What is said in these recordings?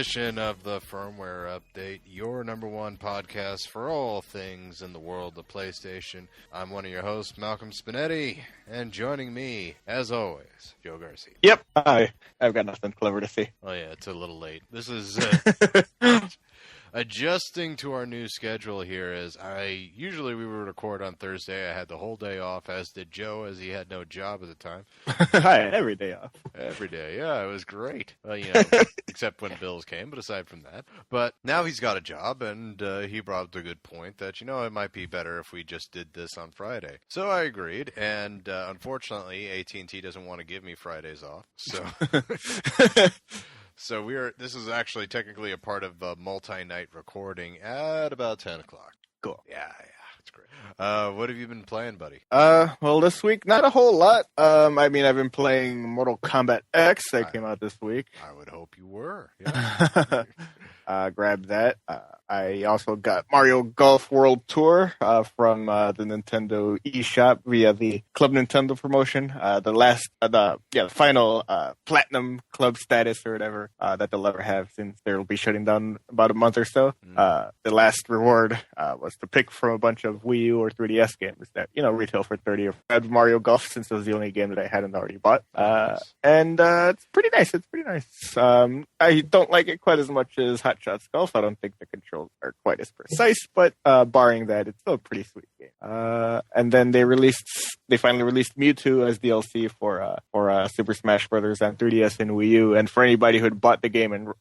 edition of the Firmware Update, your number one podcast for all things in the world of PlayStation. I'm one of your hosts, Malcolm Spinetti, and joining me, as always, Joe Garcia. Yep, hi. I've got nothing clever to say. Oh yeah, it's a little late. This is adjusting to our new schedule here, as usually we would record on Thursday. I had the whole day off, as did Joe, as he had no job at the time. I had every day off. Every day, yeah, it was great. Well, except when bills came, but aside from that. But now he's got a job, and he brought up a good point that, it might be better if we just did this on Friday. So I agreed, and unfortunately, AT&T doesn't want to give me Fridays off, so... So this is actually technically a part of a multi-night recording at about 10 o'clock. Cool. Yeah, it's great. What have you been playing, buddy? Well, this week, not a whole lot. I've been playing Mortal Kombat X that came out this week. I would hope you were. Yeah. Grabbed that. I also got Mario Golf World Tour from the Nintendo eShop via the Club Nintendo promotion. The final Platinum Club status or whatever that they'll ever have, since they'll be shutting down about a month or so. The last reward was to pick from a bunch of Wii U or 3DS games that retail for $30. I had Mario Golf, since it was the only game that I hadn't already bought. And it's pretty nice. I don't like it quite as much as Hot Shots Golf. I don't think the controls are quite as precise, but barring that, it's still a pretty sweet game. And then they finally released Mewtwo as DLC for Super Smash Bros. On 3DS and Wii U. And for anybody who had bought the game in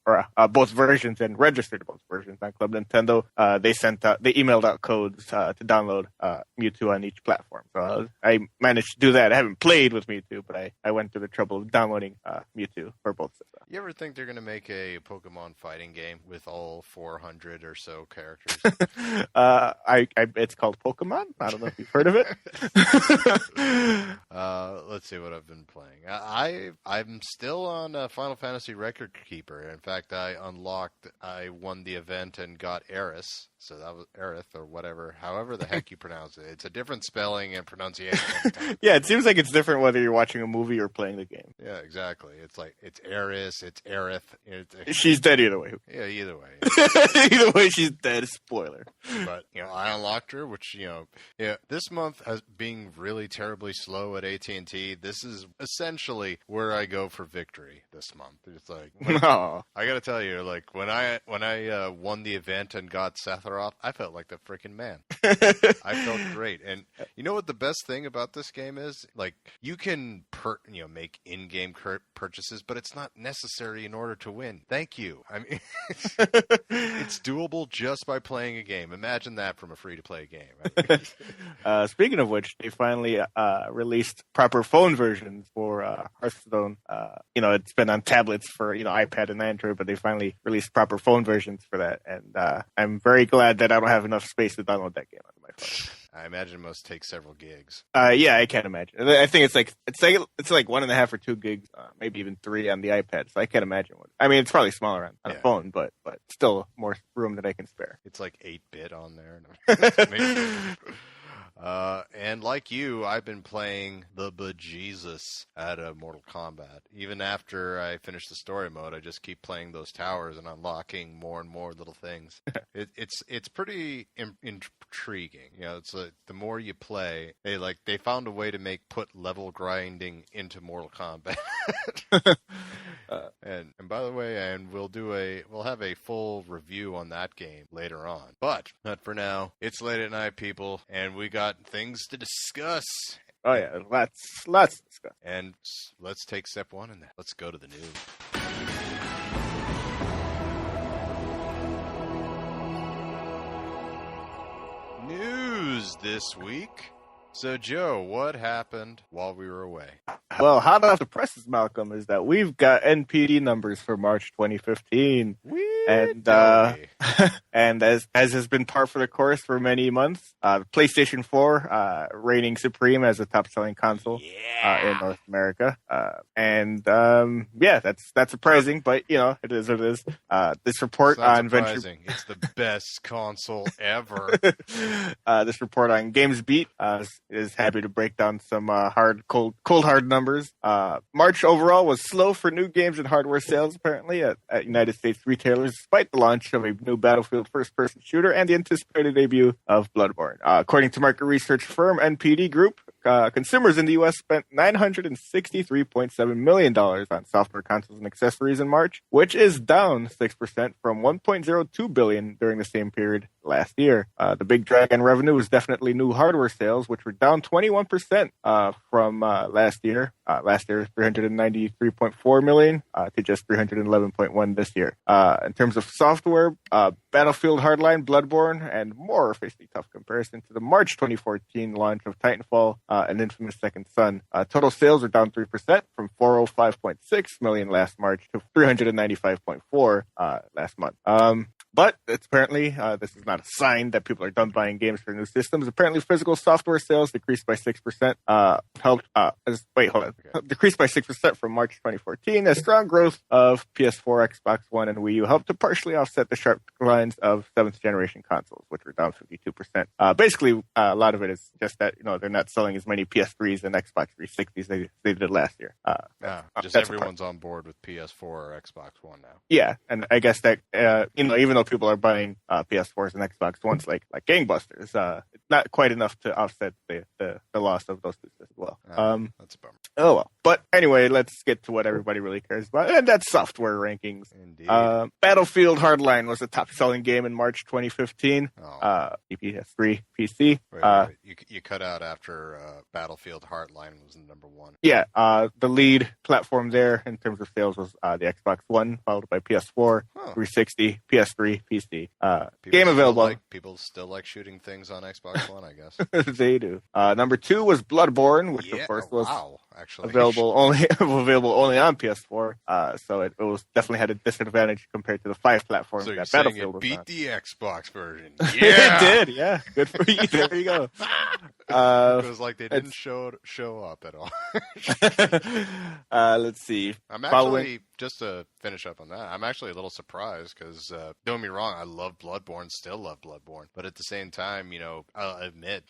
both versions and registered both versions on Club Nintendo, they emailed out codes to download Mewtwo on each platform. So I managed to do that. I haven't played with Mewtwo, but I went through the trouble of downloading Mewtwo for both systems. You ever think they're going to make a Pokemon fighting game with all 400 or so characters? It's called Pokemon. I don't know if you've heard of it. Let's see what I've been playing. I'm still on Final Fantasy Record Keeper. In fact, I won the event and got Aerith. So that was Aerith or whatever, however the heck you pronounce it. It's a different spelling and pronunciation every time. Yeah, it seems like it's different whether you're watching a movie or playing the game. Yeah, exactly. It's like, it's Aerith, it's Aerith. She's dead either way. Yeah, either way. Either way, she's dead. Spoiler. But, I unlocked her, which, this month has being really terribly slow at AT&T. This is essentially where I go for victory this month. It's like, I gotta tell you, like, when I won the event and got Sephiroth, I felt like the freaking man. I felt great. And you know what the best thing about this game is? Like, you can make in-game purchases, but it's not necessary in order to win. Thank you. I mean, it's doable just by playing a game. Imagine that from a free-to-play game. Speaking of which, they finally released proper phone versions for Hearthstone. It's been on tablets for iPad and Android, but they finally released proper phone versions for that. And I'm very glad that I don't have enough space to download that game on my phone. I imagine it must take several gigs. Yeah, I can't imagine. I think it's like 1.5 or 2 gigs, maybe even 3 on the iPad. So I can't imagine what. I mean, it's probably smaller on a phone, but still more room than I can spare. It's like 8-bit on there. And like you, I've been playing the bejesus out of Mortal Kombat. Even after I finish the story mode, I just keep playing those towers and unlocking more and more little things. It's pretty intriguing. It's like the more you play, they found a way to put level grinding into Mortal Kombat. And by the way, we'll have a full review on that game later on. But not for now. It's late at night, people, and we got things to discuss. Oh yeah, lots to discuss. And let's take step 1 in that. Let's go to the news. News this week. So, Joe, what happened while we were away? Well, hot off the presses, Malcolm, is that we've got NPD numbers for March 2015. And And as has been par for the course for many months, PlayStation 4 reigning supreme as a top-selling console in North America. That's surprising, but it is what it is. This report on surprising. It's the best console ever. This report on GamesBeat is happy to break down some cold hard numbers. March overall was slow for new games and hardware sales, apparently, at United States retailers, despite the launch of a new Battlefield first-person shooter and the anticipated debut of Bloodborne. According to market research firm NPD Group, consumers in the U.S. spent $963.7 million on software, consoles, and accessories in March, which is down 6% from $1.02 billion during the same period last year. The big drag on revenue was definitely new hardware sales, which were down 21% from last year. Last year, $393.4 million to just $311.1 this year. In terms of software, Battlefield Hardline, Bloodborne, and more faced a tough comparison to the March 2014 launch of Titanfall and Infamous Second Son. Total sales are down 3% from $405.6 million last March to $395.4 last month. But it's apparently, this is not a sign that people are done buying games for new systems. Apparently, physical software sales decreased by 6%. Decreased by 6% from March 2014. As strong growth of PS4, Xbox One, and Wii U helped to partially offset the sharp declines of 7th generation consoles, which were down 52%. Basically, a lot of it is just that they're not selling as many PS3s and Xbox 360s as they did last year. Just everyone's on board with PS4 or Xbox One now. Yeah, and I guess that even though people are buying PS4s and Xbox Ones like gangbusters, it's not quite enough to offset the loss of those two as well. That's a bummer. Oh well. But anyway, let's get to what everybody really cares about, and that's software rankings. Indeed. Battlefield Hardline was the top-selling game in March 2015. PS3, PC. Wait. You cut out after Battlefield Hardline was number one. Yeah, the lead platform there in terms of sales was the Xbox One, followed by PS4, 360, PS3, PC. Game available. People still like shooting things on Xbox One, I guess. They do. Number 2 was Bloodborne, which of course was available only on PS4. So it was definitely had a disadvantage compared to the 5 platforms that Battlefield was beat on. the Xbox version. Yeah, it did. Yeah, good for you. There you go. It was like they didn't show up at all. Let's see. I'm actually, just to finish up on that, I'm actually a little surprised because, don't get me wrong, I love Bloodborne, still love Bloodborne. But at the same time, I'll admit,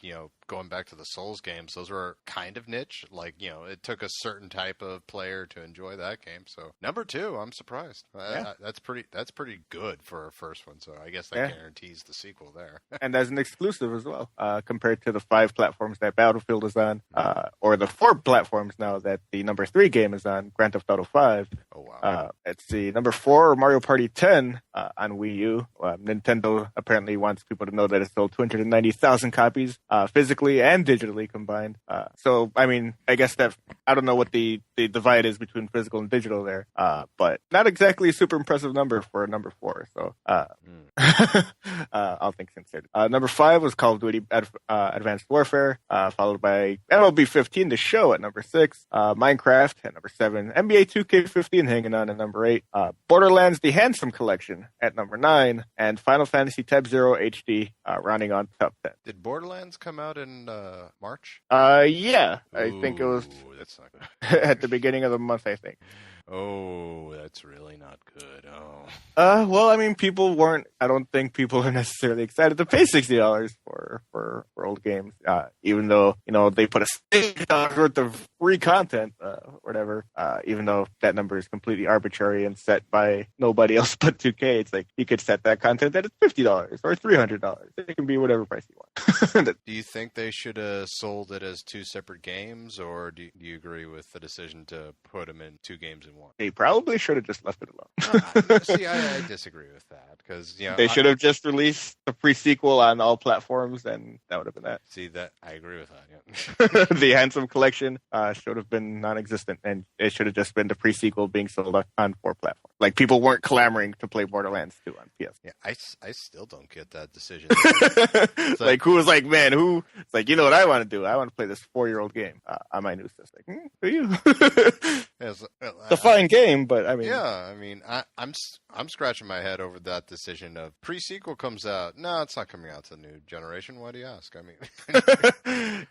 going back to the Souls games, those were kind of niche. Like, it took a certain type of player to enjoy that game. So number 2, I'm surprised. That's pretty good for a first one. So I guess that guarantees the sequel there. And as an exclusive as well, compared to the 5 platforms that Battlefield is on, or the 4 platforms now that the number 3 game is on, Grand Theft Auto 5. Oh, wow. Let's see. Number 4, Mario Party 10 on Wii U. Nintendo apparently wants people to know that it sold 290,000 copies, physically and digitally combined. So, I mean, I guess that I don't know what the divide is between physical and digital there, but not exactly a super impressive number for number 4. So, all things considered. Number 5 was Call of Duty Advanced Warfare, followed by MLB 15, The Show at number 6, Minecraft at number 7, NBA 2K15 hanging on at number 8, Borderlands: The Handsome Collection at number 9, and Final Fantasy Type 0 HD rounding on top 10. Did Borderlands come out in March? Yeah. I think it was that's not good. at the beginning of the month, I think. Oh, that's really not good. Oh. Well, I mean, I don't think people are necessarily excited to pay $60 for old games, even though, they put a $60 worth of free content, whatever, even though that number is completely arbitrary and set by nobody else but 2K. It's like, you could set that content at $50 or $300. It can be whatever price you want. Do you think they should have sold it as 2 separate games, or do you agree with the decision to put them in 2 games in one? They probably should have just left it alone. See, I disagree with that because they should have just released the pre-sequel on all platforms, and that would have been that. See, that I agree with that. Yeah. The Handsome Collection should have been non-existent, and it should have just been the pre-sequel being sold on 4 platforms. Like, people weren't clamoring to play Borderlands 2 on PS. Yeah, I still don't get that decision. Like, who was like, man, who? It's like, you know what I want to do? I want to play this 4-year-old game on my new system. Like, for you. It's a fine game, but I mean, yeah, I mean, I'm scratching my head over that decision of pre-sequel comes out. No, it's not coming out to the new generation. Why do you ask? I mean,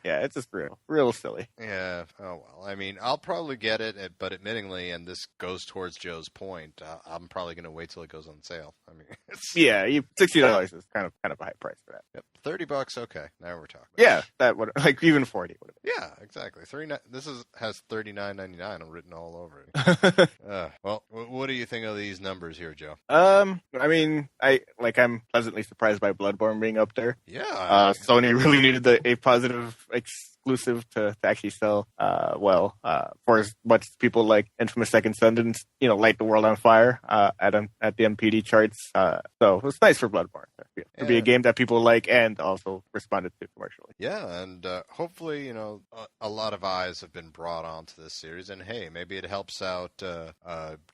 yeah, it's just real silly. Yeah. Oh well. I mean, I'll probably get it, but admittingly, and this goes towards Joe's point, I'm probably going to wait till it goes on sale. I mean, yeah, $60 is kind of a high price for that. Yep. $30. Okay, now we're talking. Yeah, that would like even 40 would have been. Yeah, exactly. This has $39.99 written all over it. Well, what do you think of these numbers here, Joe? I mean, I'm pleasantly surprised by Bloodborne being up there. Yeah. Sony really needed a positive exclusive to actually sell for as much as people like Infamous Second Son didn't, light the world on fire at the MPD charts. So it was nice for Bloodborne to be a game that people like and also responded to commercially. Yeah, and hopefully, a lot of eyes have been brought onto this series, and hey, maybe it helps out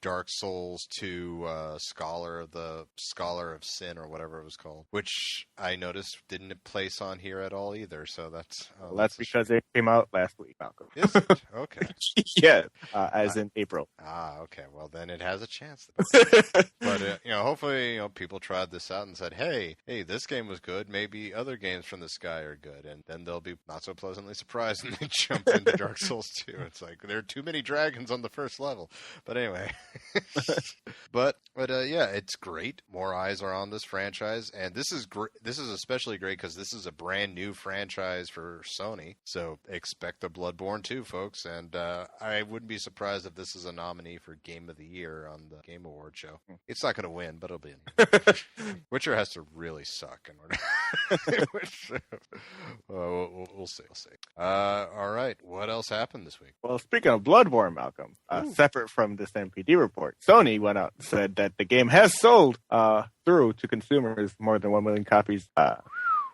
Dark Souls 2 Scholar of Sin or whatever it was called, which I noticed didn't place on here at all either. So that's because it came out last week, Malcolm. Is it? Okay. Yeah, as in April. Okay. Well, then it has a chance. But hopefully, people tried this out and said, hey, this game was good. Maybe other games from this guy are good, and then they'll be not so pleasantly surprised and they jump into Dark Souls 2. It's like there are too many dragons on the first level. But anyway, but yeah, it's great. More eyes are on this franchise, and this is this is especially great because this is a brand new franchise for Sony. So expect a Bloodborne 2, folks, and I wouldn't be surprised if this is a nominee for Game of the Year on the Game Awards show. It's not going to win, but it'll be in. Witcher has to really suck in order. We'll see. All right, what else happened this week? Well, speaking of Bloodborne, Malcolm, separate from this MPD report, Sony went out and said that the game has sold through to consumers more than 1 million copies.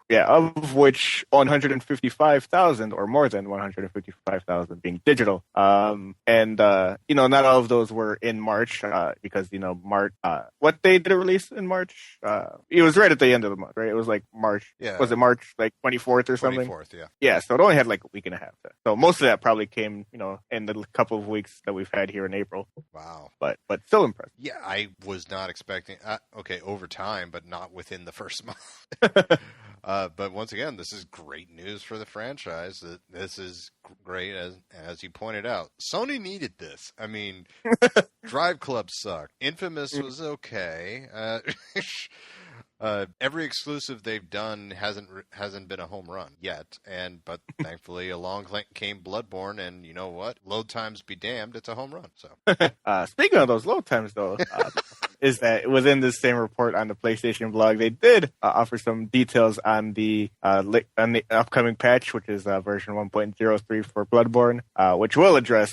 Of which 155,000 or more than 155,000 being digital. Not all of those were in March, because, March, what day did it release in March? It was right at the end of the month, right? It was like March. Yeah. Was it March, like 24th or something? 24th, yeah. Yeah, so it only had like a week and a half. So most of that probably came, in the couple of weeks that we've had here in April. Wow. But still impressive. Yeah, I was not expecting, over time, but not within the first month. But once again, this is great news for the franchise. This is great, as you pointed out. Sony needed this. I mean, Drive Club sucked. Infamous was okay. Every exclusive they've done hasn't been a home run yet, but thankfully along came Bloodborne, and you know what? Load times be damned, it's a home run. So, speaking of those load times, though, is that within this same report on the PlayStation blog, they did offer some details on the upcoming patch, which is version 1.03 for Bloodborne, which will address,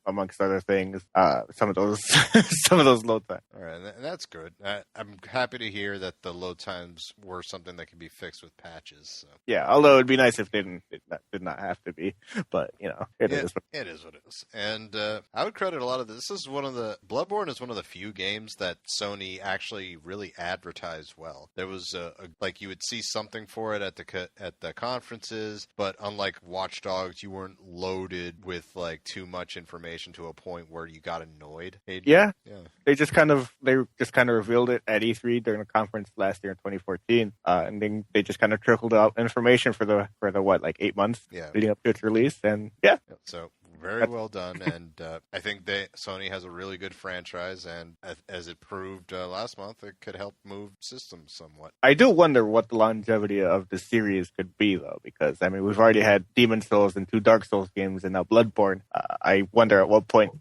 amongst other things, some of those load times. All right, and that's good. I'm happy to hear that the load times were something that can be fixed with patches. So. Yeah, although it'd be nice if they did not have to be, but it is. It is what it is, and I would credit a lot of this. Bloodborne is one of the few games that Sony actually really advertised well. There was you would see something for it at the conferences, but unlike Watch Dogs, you weren't loaded with like too much information to a point where you got annoyed. Yeah. They just kind of revealed it at E3 during the conference last year in 2014, and then they just kind of trickled out information for the 8 months leading up to its release, and so very well done, and I think Sony has a really good franchise, and as it proved last month, it could help move systems somewhat. I do wonder what the longevity of the series could be, though, because we've already had Demon Souls and 2 Dark Souls games, and now Bloodborne. I wonder at what point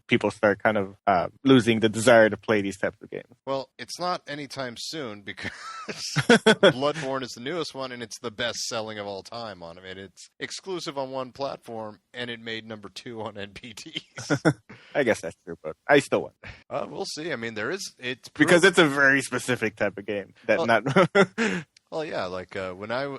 people start kind of losing the desire to play these types of games. Well, it's not anytime soon because Bloodborne is the newest one, and it's the best selling of all time on it. It's exclusive on one platform, and it made number 2 on NPDs. I guess that's true, but I still want. We'll see. I mean, because it's a very specific type of game that Well, yeah, like when I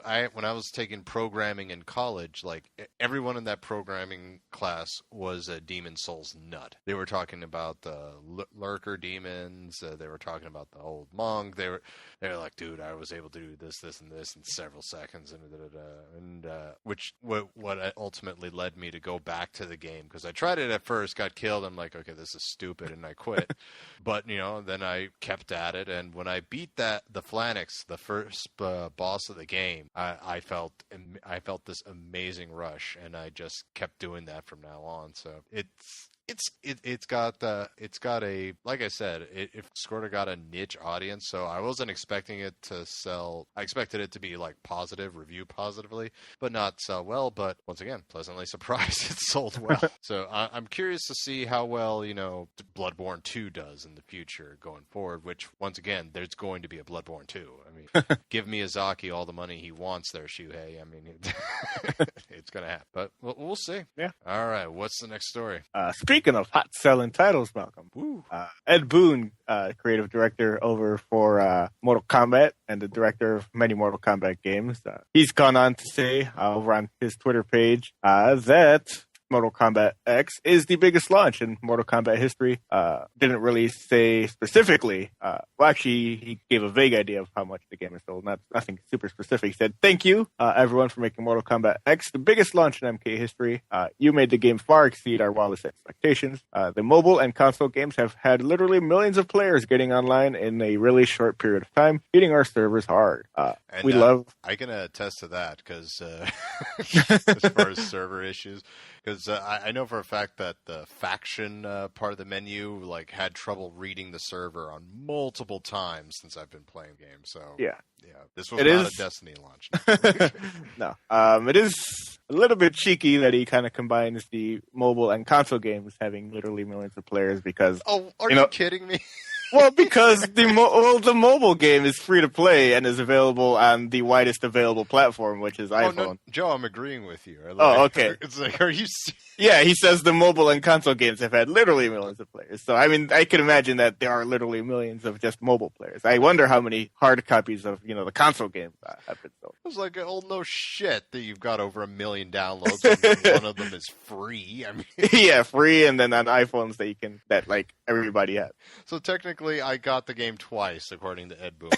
was taking programming in college, like everyone in that programming class was a Demon Souls nut. They were talking about the lurker demons. They were talking about the old monk. They were like, dude, I was able to do this, this, and this in several seconds, and which what ultimately led me to go back to the game because I tried it at first, got killed. I'm like, okay, this is stupid, and I quit. But then I kept at it, and when I beat the Phalanx, the first boss of the game, I felt this amazing rush, and I just kept doing that from now on. So it's got a, like I said, it sort of got a niche audience. So I wasn't expecting it to sell. I expected it to be like review positively, but not sell well. But once again, pleasantly surprised it sold well. So I'm curious to see how well Bloodborne 2 does in the future going forward. Which once again, there's going to be a Bloodborne 2. I mean, give Miyazaki all the money he wants there, Shuhei. I mean, it's gonna happen. But we'll see. Yeah. All right. What's the next story? Speaking of hot selling titles, Malcolm, Ed Boon, creative director over for Mortal Kombat and the director of many Mortal Kombat games, he's gone on to say over on his Twitter page that Mortal Kombat X is the biggest launch in Mortal Kombat history. Didn't really say specifically. Well, actually, he gave a vague idea of how much the game has sold. Nothing super specific. He said, "Thank you, everyone, for making Mortal Kombat X the biggest launch in MK history. You made the game far exceed our wildest expectations. The mobile and console games have had literally millions of players getting online in a really short period of time, hitting our servers hard. I can attest to that because as far as server issues." Because I know for a fact that the faction part of the menu had trouble reading the server on multiple times since I've been playing the game. So yeah, this was not a Destiny launch. No, it is a little bit cheeky that he kind of combines the mobile and console games having literally millions of players because. Oh, are you kidding me? Well, because the mobile game is free to play and is available on the widest available platform, which is iPhone. No, Joe, I'm agreeing with you. Okay. It's like, are you serious? Yeah, he says the mobile and console games have had literally millions of players. So, I mean, I can imagine that there are literally millions of just mobile players. I wonder how many hard copies of, the console games have been sold. I was like, oh, no shit that you've got over 1 million downloads and one of them is free. I mean, yeah, free, and then on iPhones that everybody has. So technically, I got the game twice, according to Ed Boon.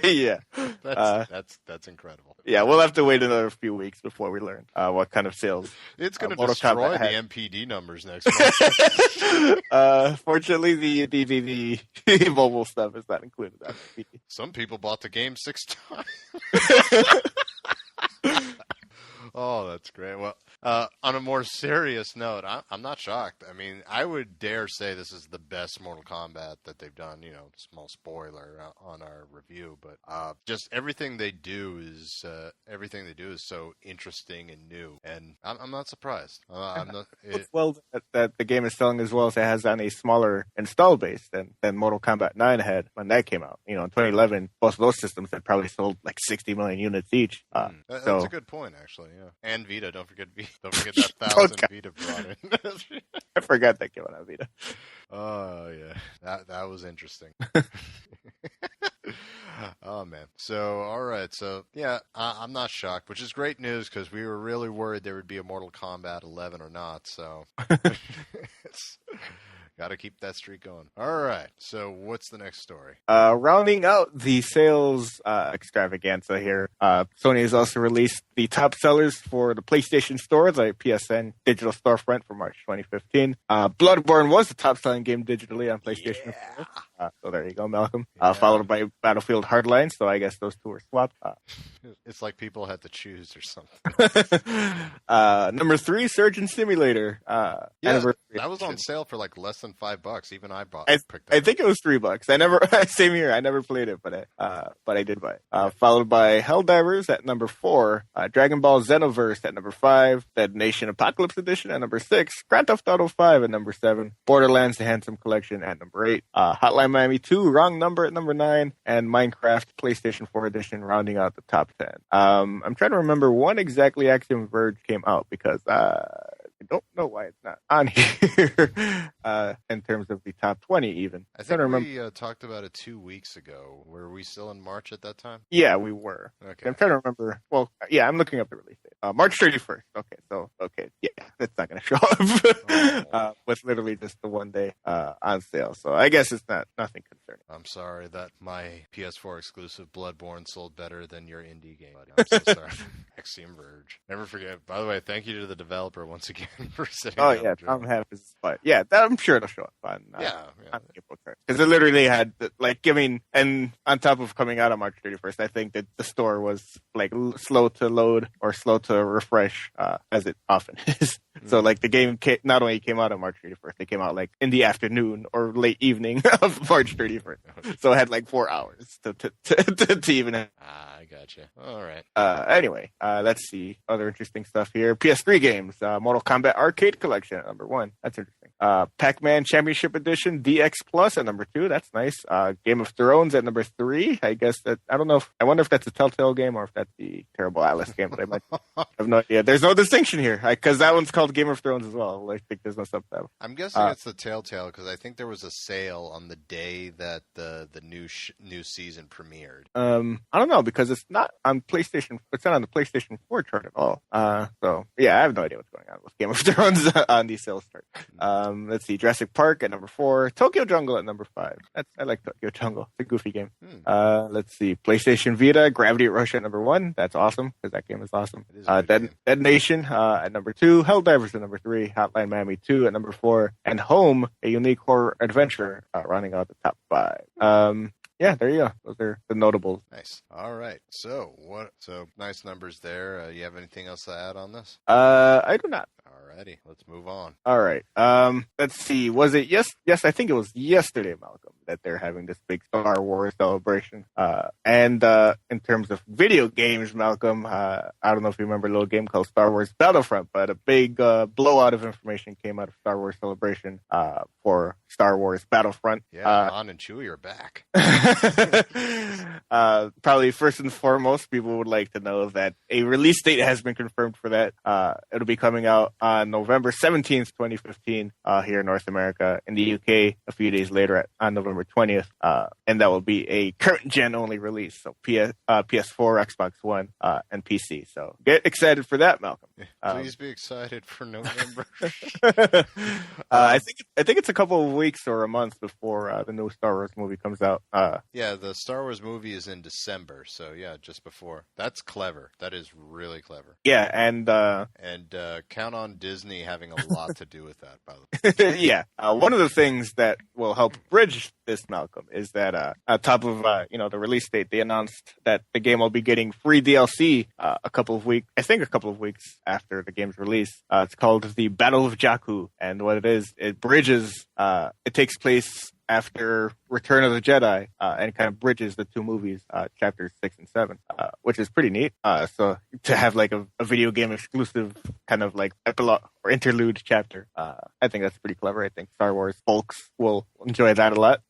Yeah, that's incredible. Yeah, we'll have to wait another few weeks before we learn what kind of sales. It's going to destroy the MPD numbers next month. Fortunately, the mobile stuff is not included. Some people bought the game 6 times. Oh, that's great. Well, on a more serious note, I'm not shocked. I mean, I would dare say this is the best Mortal Kombat that they've done. Small spoiler on our review, but just everything they do is so interesting and new, and I'm not surprised. Well, that the game is selling as well as it has on a smaller install base than Mortal Kombat 9 had when that came out. In 2011, both of those systems had probably sold like 60 million units each. That's a good point, actually. Yeah, and Vita. Don't forget that 1,000 Vita brought in. I forgot that came out on Vita. Oh yeah, that was interesting. Oh man. So all right. So yeah, I'm not shocked, which is great news because we were really worried there would be a Mortal Kombat 11 or not. So. Got to keep that streak going. All right. So what's the next story? Rounding out the sales extravaganza here, Sony has also released the top sellers for the PlayStation Store, the PSN digital storefront for March 2015. Bloodborne was the top-selling game digitally on PlayStation 4. So there you go, Malcolm. Followed by Battlefield Hardline, so I guess those two were swapped. It's like people had to choose or something. Number 3, Surgeon Simulator. That was on sale for like less than $5. Even I picked it. I think it was $3. Same here. I never played it, but I did buy it. Followed by Helldivers at number 4, Dragon Ball Xenoverse at number 5, Dead Nation Apocalypse Edition at number 6, Grand Theft Auto 5 at number 7, Borderlands: The Handsome Collection at number 8, Hotline Miami 2, Wrong Number at number 9, and Minecraft PlayStation 4 Edition rounding out the top 10. I'm trying to remember when exactly Axiom Verge came out because I don't know why it's not on here in terms of the top 20 even. I think we talked about it 2 weeks ago. Were we still in March at that time? Yeah, we were. Okay. I'm trying to remember. Well, yeah, I'm looking up the release date. March 31st. Okay, yeah, that's not going to show up with literally just the 1 day on sale. So I guess it's nothing concerning. I'm sorry that my PS4 exclusive Bloodborne sold better than your indie game, buddy. I'm so sorry. Axiom Verge. Never forget. By the way, thank you to the developer once again for sitting. Oh yeah, Tom Happ's, but yeah, I'm sure it'll show up on because it literally had and on top of coming out on March 31st, I think that the store was like slow to load or slow to refresh as it often is. So like the game not only came out on March 31st, it came out like in the afternoon or late evening of March 31st. So it had like 4 hours to even. I gotcha. All right. Anyway, let's see other interesting stuff here. PS3 games, Mortal Kombat Arcade Collection at number 1. That's interesting. Pac-Man Championship Edition DX Plus at number 2. That's nice. Game of Thrones at number 3. I guess I wonder if that's a Telltale game or if that's the Terrible Atlas game. But I have no idea. There's no distinction here because that one's called Game of Thrones as well. I think there's no subtitle. I'm guessing it's the Telltale because I think there was a sale on the day that the new season premiered. I don't know because it's not on PlayStation. It's not on the PlayStation 4 chart at all. So yeah, I have no idea what's going on with Game of Thrones on these sales chart. Let's see, Jurassic Park at number 4, Tokyo Jungle at number 5. I like Tokyo Jungle. It's a goofy game. Let's see, PlayStation Vita, Gravity Rush at number 1. That's awesome because that game is awesome. Dead Nation at number 2, Helldivers at number 3, Hotline Miami 2 at number 4, and Home, a unique horror adventure, rounding out the top 5. Yeah, there you go. Those are the notables. Nice. All right. So nice numbers there. You have anything else to add on this? I do not. Alrighty, let's move on. All right. Let's see. Was it yes? I think it was yesterday, Malcolm, that they're having this big Star Wars celebration. And in terms of video games, Malcolm, I don't know if you remember a little game called Star Wars Battlefront, but a big blowout of information came out of Star Wars Celebration for Star Wars Battlefront. Yeah, Han and Chewie are back. Probably first and foremost, people would like to know that a release date has been confirmed for that. It'll be coming out on November 17th, 2015, here in North America. In the UK, a few days later on November 20th. And that will be a current gen only release. So PS4, Xbox One, and PC. So get excited for that, Malcolm. Please be excited for November. I think it's a couple of weeks or a month before the new Star Wars movie comes out. Yeah, the Star Wars movie is in December, so yeah, just before. That's clever. That is really clever. Yeah, and count on Disney having a lot to do with that, by the way. Yeah, one of the things that will help bridge this, Malcolm, is that on top of the release date, they announced that the game will be getting free DLC a couple of weeks after the game's release. It's called the Battle of Jakku, and what it is, it bridges. It takes place after Return of the Jedi, and kind of bridges the two movies, chapters 6 and 7, which is pretty neat. So to have like a video game exclusive kind of like epilogue or interlude chapter, I think that's pretty clever. I think Star Wars folks will enjoy that a lot.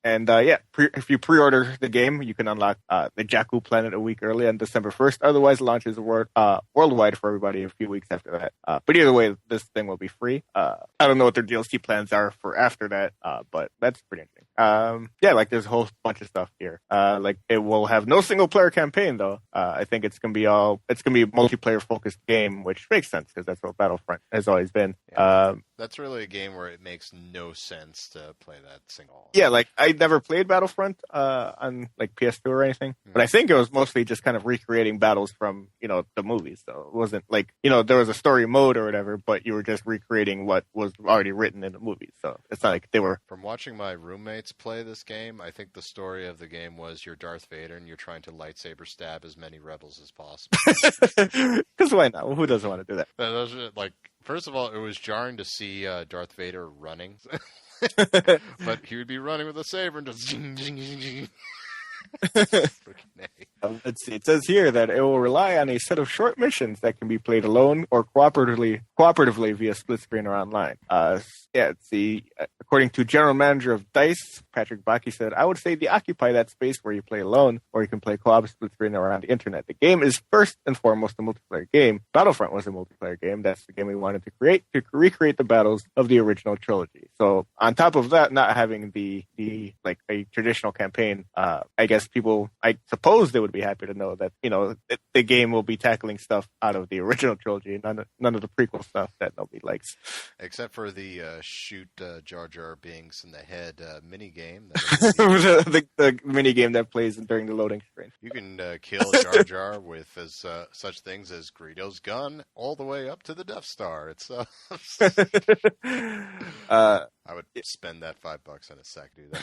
If you pre-order the game, you can unlock the Jakku planet a week early on December 1st. Otherwise, it launches worldwide for everybody a few weeks after that. But either way, this thing will be free. I don't know what their DLC plans are for after that, but that's pretty interesting. There's a whole bunch of stuff here. It will have no single player campaign though. I think it's gonna be a multiplayer focused game, which makes sense because that's what Battlefront has always been. Yeah, that's really a game where it makes no sense to play that single. Yeah, I never played Battlefront on PS2 or anything, but I think it was mostly just kind of recreating battles from the movies. So it wasn't there was a story mode or whatever, but you were just recreating what was already written in the movies. So it's not like they were. From watching my roommates play this game, I think the story of the game was you're Darth Vader and you're trying to lightsaber stab as many rebels as possible. Because why not? Well, who doesn't want to do that? First of all, it was jarring to see Darth Vader running. But he would be running with a saber and just zing, zing, zing, zing. Let's see. It says here that it will rely on a set of short missions that can be played alone or cooperatively via split screen or online. According to General Manager of DICE, Patrick Baki said, "I would say they occupy that space where you play alone or you can play co-op split screen or around the internet. The game is first and foremost a multiplayer game. Battlefront was a multiplayer game. That's the game we wanted to create to recreate the battles of the original trilogy. So on top of that, not having the like a traditional campaign, I guess I suppose they would be happy to know that, the game will be tackling stuff out of the original trilogy, none of the prequel stuff that nobody likes. Except for the shoot Jar Jar Binks in the head mini game. The mini game that plays during the loading screen. You can kill Jar Jar with such things as Greedo's gun all the way up to the Death Star. It's I would spend that $5 in a sec, dude. I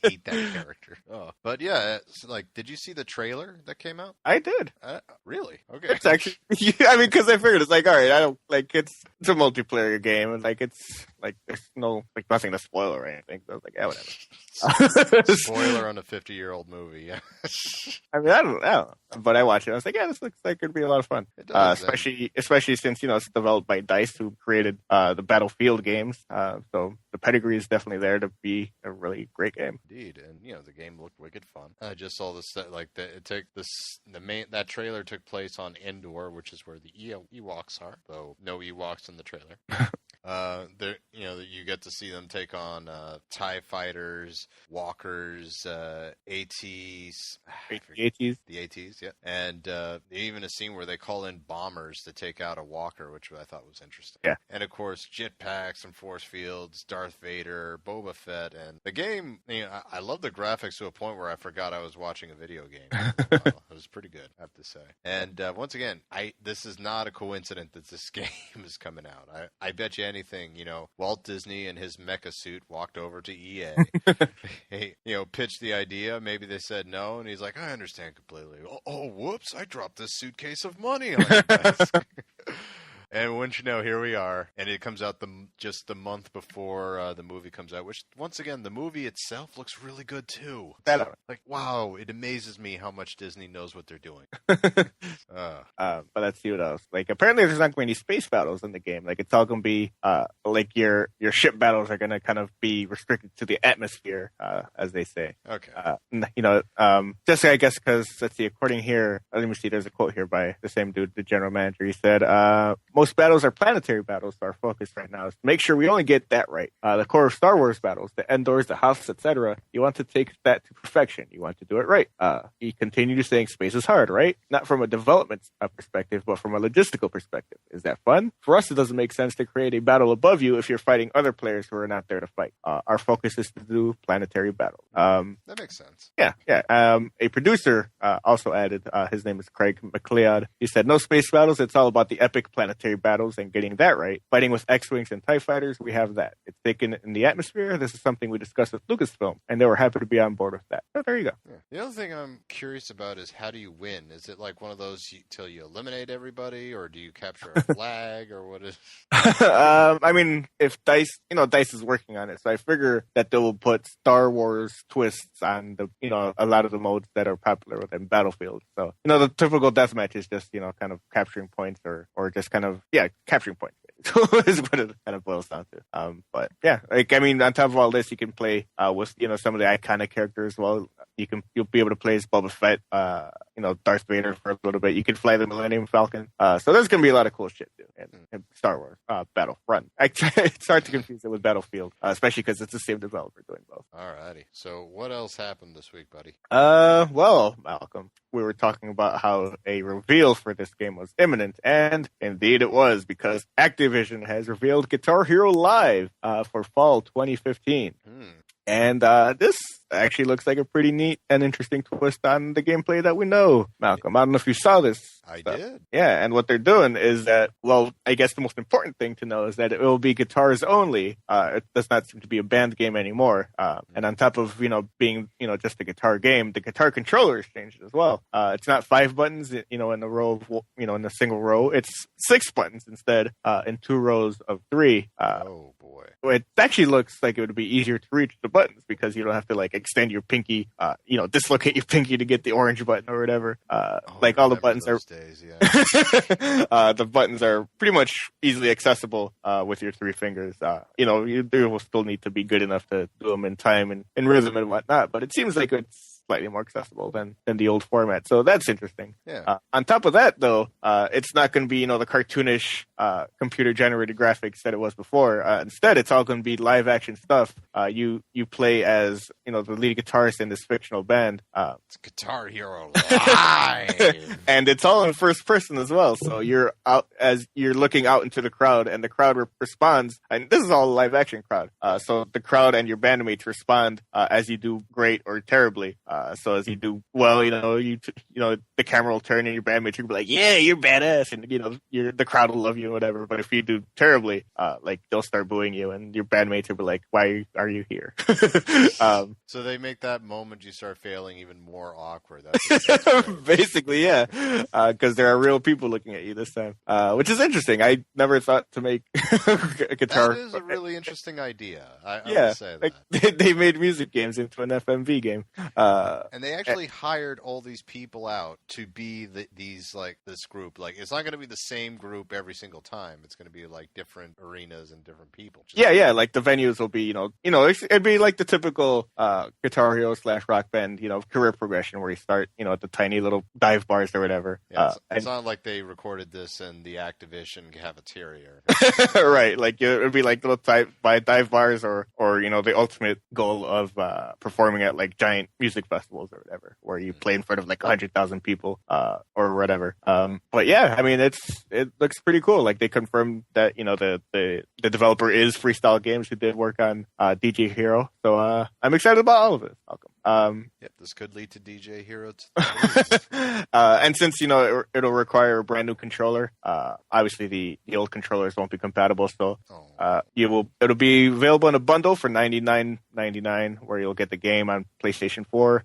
hate that character. Oh. But yeah, did you see the trailer that came out? I did. Really? Okay. It's actually, because I figured it's all right. I don't it's a multiplayer game, and it's there's no nothing to spoil or anything. So I was like, yeah, whatever. Spoiler on a 50-year-old movie. Yeah. I don't know, but I watched it. I was like, yeah, this looks like it'd be a lot of fun. It does, especially since it's developed by DICE, who created the Battlefield games. So the pedigree is definitely there to be a really great game. Indeed, and the game looked wicked fun. I just saw that trailer took place on Endor, which is where the Ewoks are. Though no Ewoks in the trailer. You get to see them take on TIE fighters, walkers, ATs. The ATs, yeah. And even a scene where they call in bombers to take out a walker, which I thought was interesting. Yeah. And of course, jetpacks and force fields, Darth Vader, Boba Fett, and the game. I love the graphics to a point where I forgot I was watching a video game. It was pretty good, I have to say. And once again, this is not a coincidence that this game is coming out. I bet you anything, Walt Disney and his mecha suit walked over to EA. Hey, pitched the idea. Maybe they said no, and he's like, I understand completely. Oh, whoops! I dropped this suitcase of money on your desk. And wouldn't you know, here we are, and it comes out just the month before the movie comes out. Which, once again, the movie itself looks really good too. Wow! It amazes me how much Disney knows what they're doing. But let's see what else. Apparently, there's not going to be any space battles in the game. It's all going to be your ship battles are going to kind of be restricted to the atmosphere, as they say. Okay. Just I guess because let's see. According here, let me see. There's a quote here by the same dude, the general manager. He said, most battles are planetary battles, so our focus right now is to make sure we only get that right. The core of Star Wars battles, the Endors, the Hoths, etc., you want to take that to perfection. You want to do it right. He continued saying space is hard, right? Not from a development perspective, but from a logistical perspective. Is that fun? For us, it doesn't make sense to create a battle above you if you're fighting other players who are not there to fight. Our focus is to do planetary battles. That makes sense. Yeah. A producer also added, his name is Craig McLeod. He said, no space battles. It's all about the epic planetary battles and getting that right. Fighting with X-Wings and TIE fighters, we have that. It's taken in the atmosphere. This is something we discussed with Lucasfilm, and they were happy to be on board with that. So there you go. Yeah. The other thing I'm curious about is how do you win? Is it like one of those till you eliminate everybody, or do you capture a flag, or what is? If DICE, DICE is working on it, so I figure that they will put Star Wars twists on a lot of the modes that are popular within Battlefield. So the typical deathmatch is just kind of capturing points or just kind of capturing points. Is what it kind of boils down to. But yeah, on top of all this, you can play with some of the iconic characters. Well, you'll be able to play as Boba Fett, Darth Vader for a little bit. You can fly the Millennium Falcon. So there's gonna be a lot of cool shit too. And Star Wars Battlefront. It's hard to confuse it with Battlefield, especially because it's the same developer doing both. Alrighty. So what else happened this week, buddy? Well, Malcolm, we were talking about how a reveal for this game was imminent, and indeed it was, because Activision has revealed Guitar Hero Live for fall 2015. And this actually looks like a pretty neat and interesting twist on the gameplay that we know, Malcolm. I don't know if you saw this. I did. Yeah, and what they're doing is that, well, I guess the most important thing to know is that it will be guitars only. It does not seem to be a band game anymore. And on top of, being, just a guitar game, the guitar controller has changed as well. It's not 5 buttons, in a row of, in a single row. It's 6 buttons instead, in 2 rows of 3. Oh, boy. It actually looks like it would be easier to reach the buttons because you don't have to like extend your pinky, dislocate your pinky to get the orange button or whatever. Like I all the buttons remember are those days, yeah. the buttons are pretty much easily accessible with your three fingers. You will still need to be good enough to do them in time and in rhythm and whatnot, but it seems like it's slightly more accessible than the old format. So that's interesting. Yeah. On top of that, though, it's not going to be, the cartoonish computer-generated graphics that it was before. Instead, it's all going to be live-action stuff. You play as, the lead guitarist in this fictional band. It's Guitar Hero Live! And it's all in first person as well. So you're looking out into the crowd, and the crowd responds. And this is all a live-action crowd. So the crowd and your bandmates respond as you do great or terribly. So as you do well, the camera will turn and your bandmates will be like, "Yeah, you're badass," and the crowd will love you or whatever. But if you do terribly, they'll start booing you, and your bandmates will be like, "Why are you here?" So they make that moment you start failing even more awkward. Basically, yeah, because there are real people looking at you this time, which is interesting. I never thought to make a guitar. That is a really interesting idea. I would say that. Like, they made music games into an FMV game. And they actually hired all these people out to be this group. Like, it's not going to be the same group every single time. It's going to be like different arenas and different people. Yeah. Like the venues will be, it'd be like the typical Guitar Hero / Rock Band, career progression where you start, at the tiny little dive bars or whatever. Yeah, it's not like they recorded this in the Activision cafeteria. Right. Like it'd be like little dive bars or the ultimate goal of performing at like giant music festivals or whatever, where you play in front of like 100,000 people or whatever. But yeah, I mean, it looks pretty cool. Like they confirmed that the developer is Freestyle Games, who did work on DJ Hero. So I'm excited about all of it. Welcome. Yep, this could lead to DJ Hero. And since it'll require a brand new controller, obviously the old controllers won't be compatible. So it'll be available in a bundle for $99.99, where you'll get the game on PlayStation 4.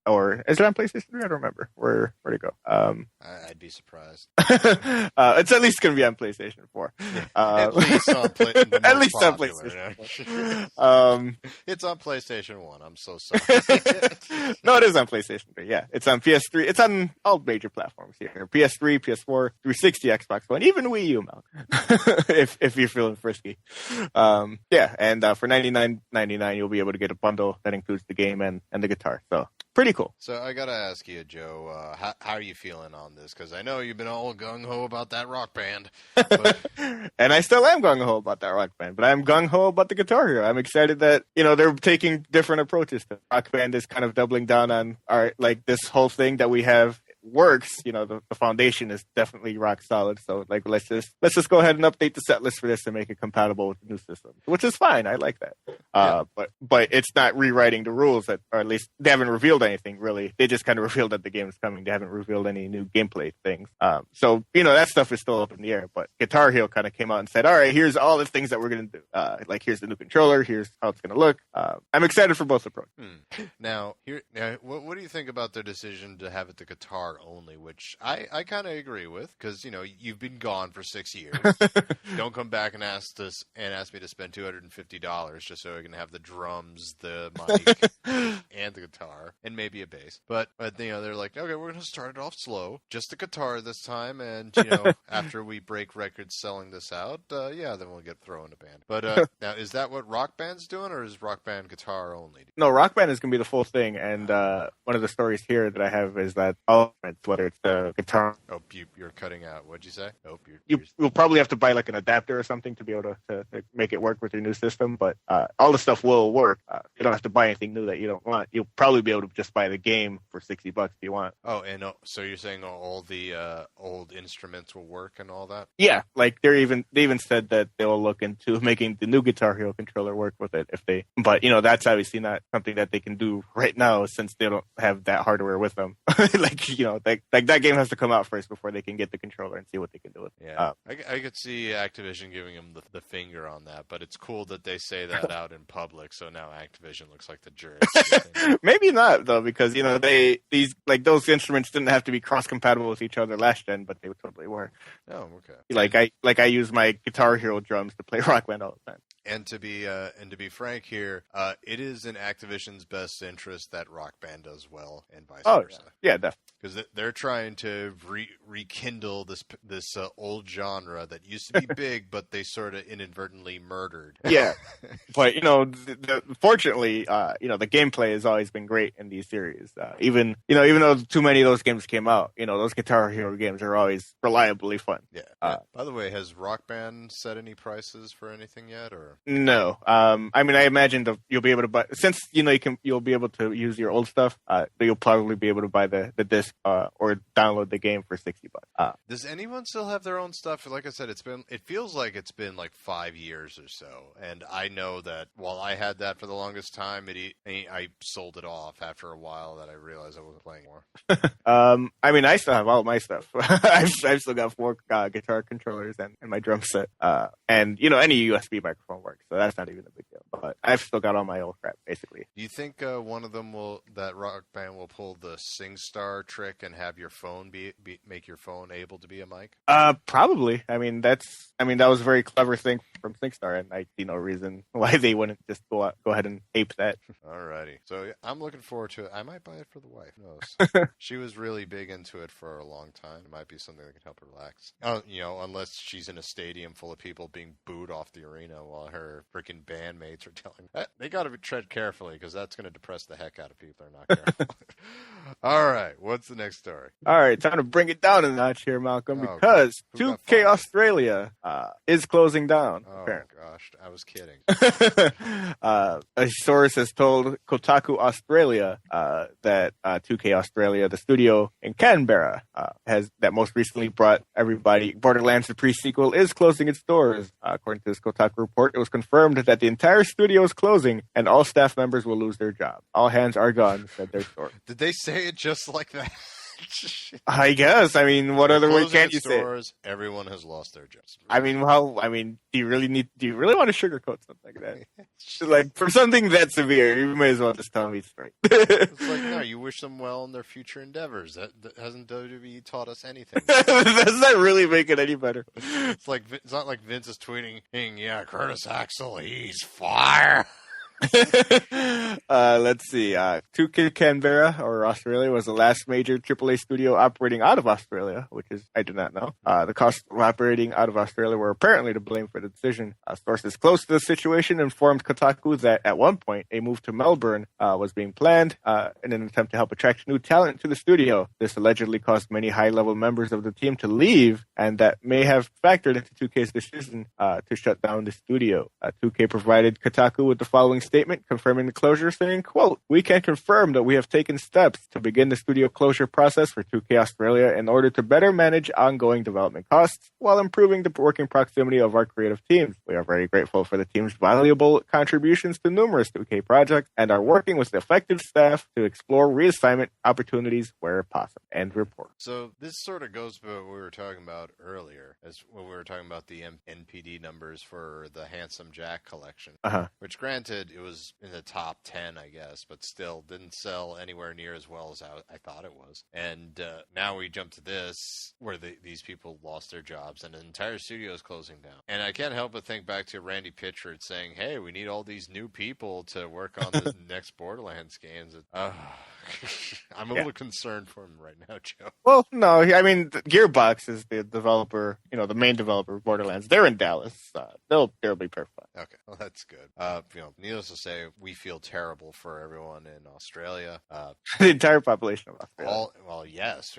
Or is it on PlayStation 3? I don't remember. Where'd it go? I'd be surprised. It's at least going to be on PlayStation 4. At least on PlayStation 4. It's on PlayStation 1. I'm so sorry. No, it is on PlayStation 3. Yeah, it's on PS3. It's on all major platforms here: PS3, PS4, 360, Xbox One, even Wii U. Malk, if you're feeling frisky. And for $99.99, you'll be able to get a bundle that includes the game and the guitar. So pretty cool. So I gotta ask you, Joe, how are you feeling on this? Because I know you've been all gung ho about that Rock Band, but... and I still am gung ho about that Rock Band. But I'm gung ho about the Guitar Hero. I'm excited that they're taking different approaches. The Rock Band is kind of doubling down on this whole thing that we have works. The foundation is definitely rock solid. So let's just go ahead and update the set list for this and make it compatible with the new system, which is fine. I like that. Yeah. But it's not rewriting the rules, or at least they haven't revealed anything really. They just kind of revealed that the game is coming. They haven't revealed any new gameplay things. So that stuff is still up in the air. But Guitar Hero kind of came out and said, all right, here's all the things that we're going to do. Here's the new controller. Here's how it's going to look. I'm excited for both approaches. Now, what do you think about their decision to have it the guitar only, which I kind of agree with, because you've been gone for 6 years. Don't come back and ask me to spend $250 just so I can have the drums, the mic, and the guitar, and maybe a bass. But they're like, okay, we're gonna start it off slow, just the guitar this time, and after we break records selling this out, then we'll get thrown in a band. But now, is that what Rock Band's doing, or is Rock Band guitar only? No, Rock Band is gonna be the full thing, and one of the stories here that I have is that whether it's the guitar. Oh, you're cutting out. What'd you say? Oh, you'll probably have to buy like an adapter or something to be able to make it work with your new system. But all the stuff will work. You don't have to buy anything new that you don't want. You'll probably be able to just buy the game for $60 if you want. Oh, and so you're saying all the old instruments will work and all that? Yeah, like they even said that they will look into making the new Guitar Hero controller work with it if they. But that's obviously not something that they can do right now since they don't have that hardware with them. That game has to come out first before they can get the controller and see what they can do with it. Yeah, I could see Activision giving them the finger on that, but it's cool that they say that out in public, so now Activision looks like the jerk. Maybe not, though, because, those instruments didn't have to be cross-compatible with each other last gen, but they totally were. Oh, okay. I use my Guitar Hero drums to play Rock Band all the time. And to be frank here, it is in Activision's best interest that Rock Band does well and vice versa. Yeah, definitely. Because they're trying to rekindle this old genre that used to be big, but they sort of inadvertently murdered. Yeah, but fortunately, the gameplay has always been great in these series. Even though too many of those games came out, those Guitar Hero games are always reliably fun. Yeah. By the way, has Rock Band set any prices for anything yet, or no? I imagine you'll be able to buy, since you'll be able to use your old stuff. You'll probably be able to buy the disc or download the game for $60. Does anyone still have their own stuff? Like I said, it feels like it's been like 5 years or so, and I know that while I had that for the longest time, I sold it off after a while that I realized I wasn't playing more. I still have all my stuff. I've still got 4 guitar controllers and my drum set, and any USB microphone works, so that's not even a big deal. But I've still got all my old crap, basically. Do you think one of them that Rock Band will pull the SingStar trick and have your phone make your phone able to be a mic? Probably. That was a very clever thing from SingStar, and I see no reason why they wouldn't just go ahead and ape that. Alrighty. So I'm looking forward to it. I might buy it for the wife. Who knows? She was really big into it for a long time. It might be something that can help her relax. Unless she's in a stadium full of people being booed off the arena while her freaking bandmates are telling her. They got to tread carefully because that's going to depress the heck out of people if they're not careful. All right. What's the next story? All right. Time to bring it down a notch here, Malcolm, because 2K Australia is closing down. Oh, apparently. Gosh. I was kidding. A source has told Kotaku Australia that 2K Australia, the studio in Canberra, that most recently brought everybody Borderlands the pre-sequel, is closing its doors. According to this Kotaku report, it was confirmed that the entire studio is closing and all staff members will lose their job. All hands are gone, said their source. Did they say it just like that? I guess. What other way can't you say it? Everyone has lost their jobs. Do you really want to sugarcoat something like that? Like, for something that severe, you may as well just tell me straight. It's like, no, you wish them well in their future endeavors. That hasn't WWE taught us anything. Does that really make it any better? It's not like Vince is tweeting, yeah, Curtis Axel, he's fire. Let's see. 2K Canberra, or Australia, was the last major AAA studio operating out of Australia, which is, I did not know. The costs of operating out of Australia were apparently to blame for the decision. Sources close to the situation informed Kotaku that at one point a move to Melbourne was being planned in an attempt to help attract new talent to the studio. This allegedly caused many high-level members of the team to leave, and that may have factored into 2K's decision to shut down the studio. 2K provided Kotaku with the following statement confirming the closure, saying, quote, "We can confirm that we have taken steps to begin the studio closure process for 2K Australia in order to better manage ongoing development costs while improving the working proximity of our creative teams. We are very grateful for the team's valuable contributions to numerous 2K projects and are working with the affected staff to explore reassignment opportunities where possible." End report. So this sort of goes to what we were talking about earlier, as when we were talking about the NPD numbers for the Handsome Jack collection, which granted, it was in the top 10, I guess, but still didn't sell anywhere near as well as I thought it was. And now we jump to this, where these people lost their jobs and the entire studio is closing down. And I can't help but think back to Randy Pitchford saying, hey, we need all these new people to work on the next Borderlands games. I'm a little concerned for him right now, Joe. Well, no, Gearbox is the developer, the main developer of Borderlands. They're in Dallas. They'll be perfect. Okay, well, that's good. Needless to say, we feel terrible for everyone in Australia. The entire population of Australia. Yes.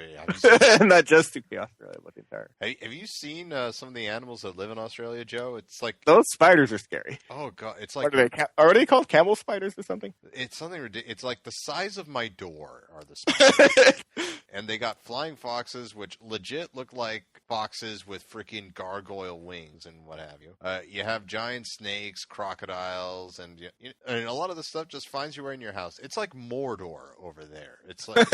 Not just 2K Australia, but the entire. Hey, have you seen some of the animals that live in Australia, Joe? It's like those spiders are scary. Oh God, it's like are they called camel spiders or something? It's something ridiculous. It's like the size of my door are the spiders. And they got flying foxes, which legit look like foxes with freaking gargoyle wings and what have you. You have giant snakes, crocodiles, and a lot of the stuff just finds you right in your house. It's like Mordor over there. It's like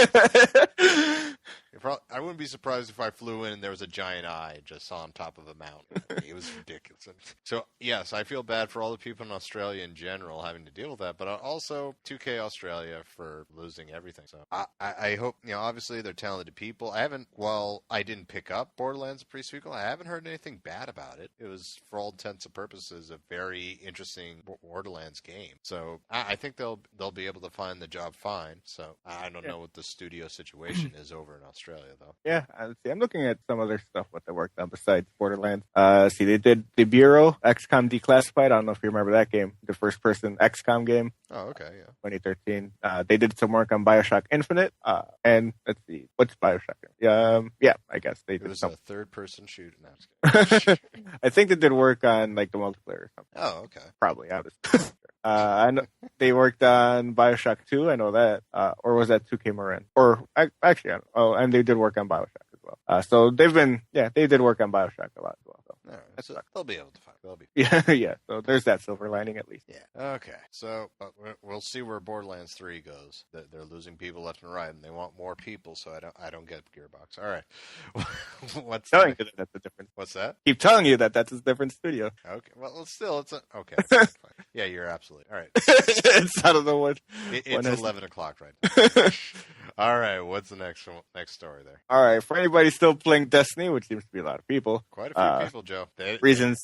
I wouldn't be surprised if I flew in and there was a giant eye just on top of a mountain. It was ridiculous. So, yes, I feel bad for all the people in Australia in general having to deal with that, but also 2K Australia for losing everything. So I hope, obviously they're talented people. I didn't pick up Borderlands pre-sequel. I haven't heard anything bad about it. It was, for all intents and purposes, a very interesting Borderlands game. So I think they'll be able to find the job fine. So I don't know what the studio situation is over in Australia, though. Yeah, I'm looking at some other stuff what they worked on besides Borderlands. They did the Bureau, XCOM Declassified. I don't know if you remember that game, the first-person XCOM game. Oh, okay, yeah. 2013. They did some work on Bioshock Infinite. And let's see, what's Bioshock? Yeah, I guess they did. It was some. a third-person shooter. I think they did work on like the multiplayer or something. Oh, okay. Probably, obviously. I know they worked on Bioshock 2. I know that. Or was that 2K Marin? Or actually, and they did work on Bioshock as well. So they did work on Bioshock a lot as well. So. All right, so they'll be able to find. They'll be. Yeah. So there's that silver lining at least. Yeah. Okay. So we'll see where Borderlands 3 goes. They're losing people left and right, and they want more people. So I don't get Gearbox. All right. What's telling you that that's a different. What's that? Keep telling you that that's a different studio. Okay. Well, still, it's okay. Yeah, you're absolutely all right. It's out of the one. It's 11 o'clock right now. All right. What's the next story there? All right. For anybody still playing Destiny, which seems to be a lot of people. Quite a few people, Joe.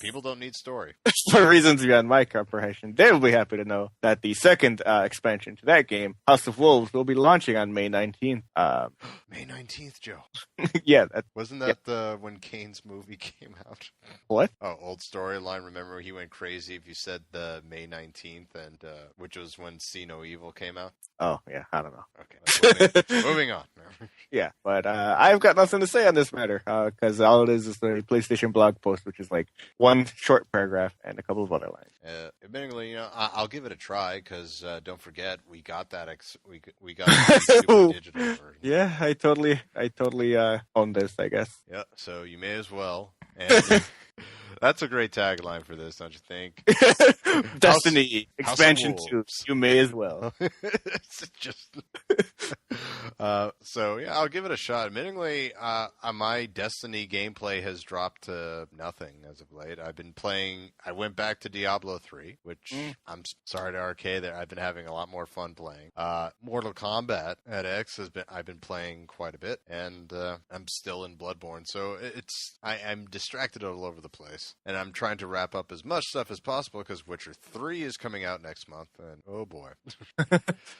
People don't need story. For reasons beyond my comprehension, they will be happy to know that the second expansion to that game, House of Wolves, will be launching on May 19th. May 19th, Joe. Yeah. Wasn't that when Kane's movie came out? What? Oh, old storyline. Remember he went crazy if you said the May 19th, and which was when See No Evil came out? Oh, yeah. I don't know. Okay. Moving on. Yeah, but I've got nothing to say on this matter because all it is a PlayStation blog post, which is like one short paragraph and a couple of other lines. Admittingly, I'll give it a try because don't forget we got that we got the digital version. Yeah, I totally own this, I guess. Yeah, so you may as well. And that's a great tagline for this, don't you think? Destiny expansion 2. You may as well. It's just so yeah, I'll give it a shot. Admittingly, my Destiny gameplay has dropped to nothing as of late. I went back to Diablo 3, which I'm sorry to RK there. I've been having a lot more fun playing. Mortal Kombat at X I've been playing quite a bit, and I'm still in Bloodborne. So I'm distracted all over the place. And I'm trying to wrap up as much stuff as possible because Witcher 3 is coming out next month, and oh boy.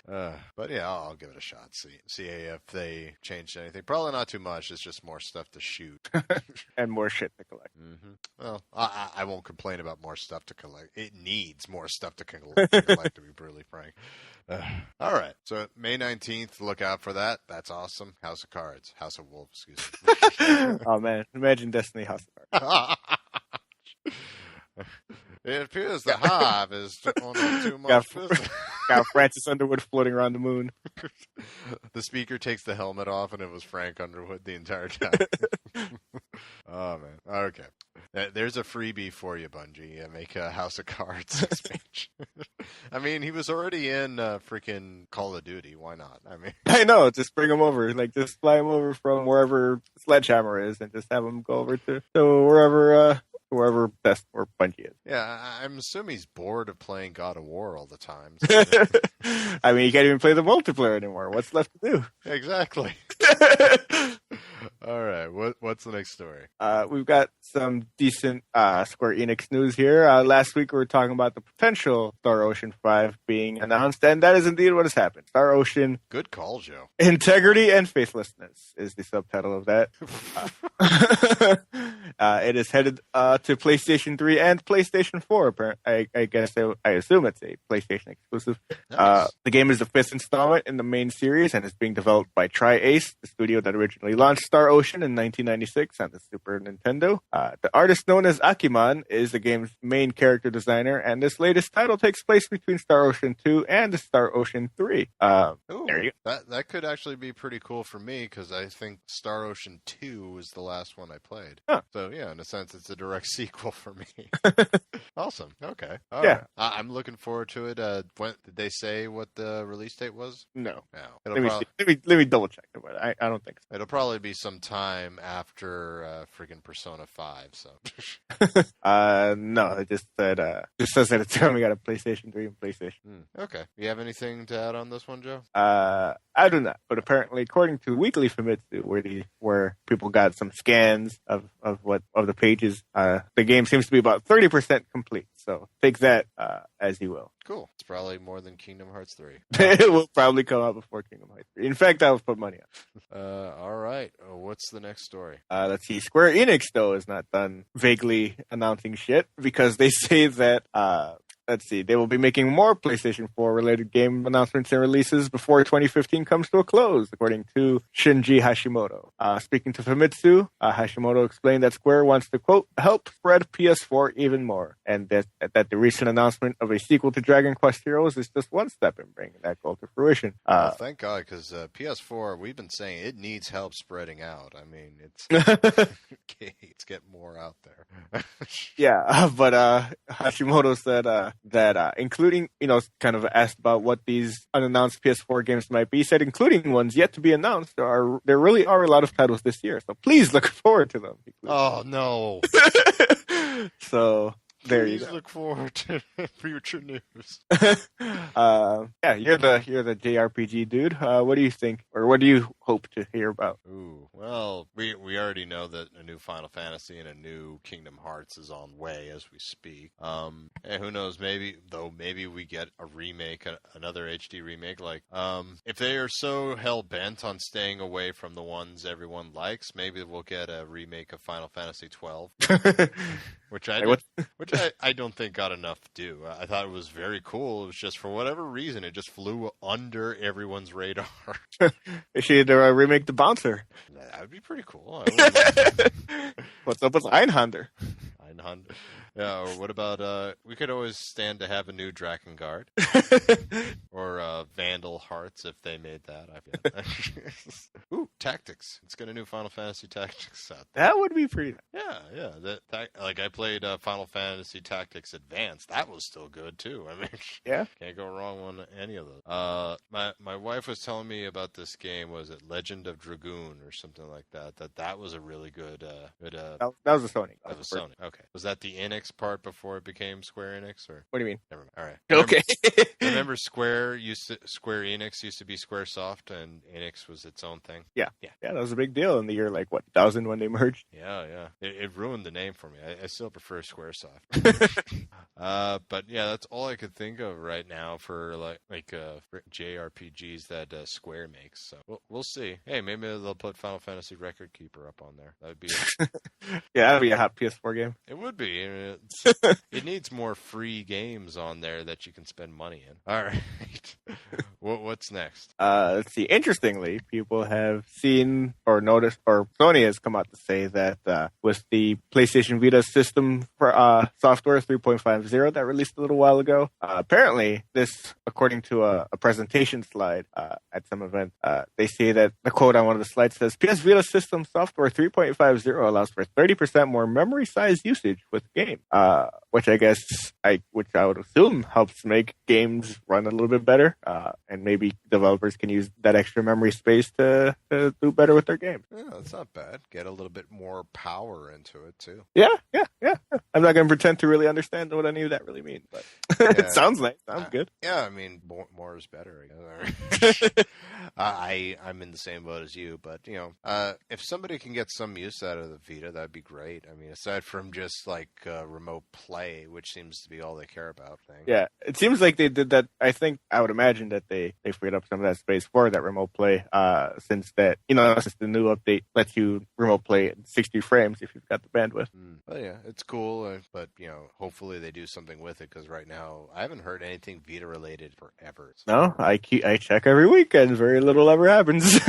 But yeah, I'll give it a shot. See if they changed anything. Probably not too much. It's just more stuff to shoot. And more shit to collect. Mm-hmm. Well, I won't complain about more stuff to collect. It needs more stuff to collect, to be brutally frank. All right. So May 19th, look out for that. That's awesome. House of Wolves, excuse me. Oh man, imagine Destiny House of Cards. It appears the hive is on too much business. Got Francis Underwood floating around the moon. The speaker takes the helmet off, and it was Frank Underwood the entire time. Oh, man. Okay. There's a freebie for you, Bungie. Make a House of Cards expansion. I mean, he was already in freaking Call of Duty. Why not? I mean, I know. Just bring him over. Like, just fly him over from wherever Sledgehammer is, and just have him go over to wherever best or Bungie is. Yeah, I'm assuming he's bored of playing God of War all the time. So. I mean, you can't even play the multiplayer anymore. What's left to do? Exactly. All right, what's the next story? We've got some decent Square Enix news here. Last week we were talking about the potential Star Ocean 5 being announced, and that is indeed what has happened. Star Ocean. Good call, Joe. Integrity and Faithlessness is the subtitle of that. It is headed to PlayStation 3 and PlayStation 4. Apparently, I guess I assume it's a PlayStation exclusive. Nice. The game is the 5th installment in the main series and is being developed by Tri-Ace, the studio that originally launched Star Ocean in 1996 on the Super Nintendo. The artist known as Akiman is the game's main character designer, and this latest title takes place between Star Ocean 2 and Star Ocean 3. There you go. That could actually be pretty cool for me because I think Star Ocean 2 was the last one I played. Huh. So yeah, in a sense, it's a direct sequel for me. Awesome. Okay. All Yeah. right. I'm looking forward to it. When did they say what the release date was? No. No. Let me double check it, but I don't think so. It'll probably be some time after freaking Persona 5. So. No, it just said it says that it's coming out of PlayStation 3 and PlayStation. Okay. You have anything to add on this one, Joe? I do not. But apparently, according to Weekly Famitsu, where people got some scans of the pages, the game seems to be about 30% complete. So take that as you will. Cool. It's probably more than Kingdom Hearts 3. It will probably come out before Kingdom Hearts 3. In fact, I would put money on. All right. What's the next story? Let's see. Square Enix, though, is not done vaguely announcing shit because they say that let's see, they will be making more PlayStation 4 related game announcements and releases before 2015 comes to a close, according to Shinji Hashimoto. Speaking to Famitsu, Hashimoto explained that Square wants to, quote, help spread PS4 even more, and that the recent announcement of a sequel to Dragon Quest Heroes is just one step in bringing that goal to fruition. Thank God, because PS4, we've been saying it needs help spreading out. I mean, it's get more out there. Yeah, but Hashimoto said that including, kind of asked about what these unannounced PS4 games might be. He said, including ones yet to be announced, there really are a lot of titles this year. So please look forward to them. Oh, no. So there you go. Please look forward to future news. Yeah, you're the JRPG dude. What do you think, or what do you hope to hear about? Ooh, well, we already know that a new Final Fantasy and a new Kingdom Hearts is on way as we speak. And who knows? Maybe we get a remake, another HD remake. Like, if they are so hell bent on staying away from the ones everyone likes, maybe we'll get a remake of Final Fantasy 12. Which I don't think got enough due. I thought it was very cool. It was just, for whatever reason, it just flew under everyone's radar. They should remake the Bouncer. That would be pretty cool. What's up with Einhander? Yeah, or what about, we could always stand to have a new Drakengard. Or Vandal Hearts, if they made that. Ooh, Tactics. It's got a new Final Fantasy Tactics out there. That would be pretty nice. Yeah. Like, I played Final Fantasy Tactics Advanced. That was still good, too. I mean, yeah, can't go wrong on any of those. My wife was telling me about this game. Was it Legend of Dragoon or something like that? That was a really good... that was a Sony. That was Sony. Okay. Was that the Enix part before it became Square Enix? Or what do you mean? Never mind. All right. Okay. Remember Square Enix used to be Squaresoft, and Enix was its own thing? Yeah. That was a big deal in the year, 2000 when they merged. Yeah. It ruined the name for me. I still prefer Squaresoft. But yeah, that's all I could think of right now for for JRPGs that Square makes. So we'll see. Hey, maybe they'll put Final Fantasy Record Keeper up on there. That would be yeah, that'd be a hot PS4 game. It would be. It needs more free games on there that you can spend money in. All right. What's next? Let's see. Interestingly, people have seen or noticed, or Sony has come out to say that with the PlayStation Vita system for software 3.50 that released a little while ago, apparently this, according to a presentation slide at some event, they say that the quote on one of the slides says, PS Vita system software 3.50 allows for 30% more memory size usage with game, which I would assume helps make games run a little bit better, and maybe developers can use that extra memory space to do better with their games. Yeah, that's not bad. Get a little bit more power into it too. Yeah. I'm not going to pretend to really understand what any of that really means, but it sounds nice. Sounds good. Yeah, I mean, more is better, I guess. I'm in the same boat as you, but if somebody can get some use out of the Vita, that'd be great. I mean, aside from just remote play, which seems to be all they care about. Yeah, it seems like they did that. I would imagine that they freed up some of that space for that remote play, since the new update lets you remote play at 60 frames if you've got the bandwidth. Well, yeah, it's cool, but hopefully they do something with it, because right now I haven't heard anything Vita related forever. So. No, I check every week and very little ever happens.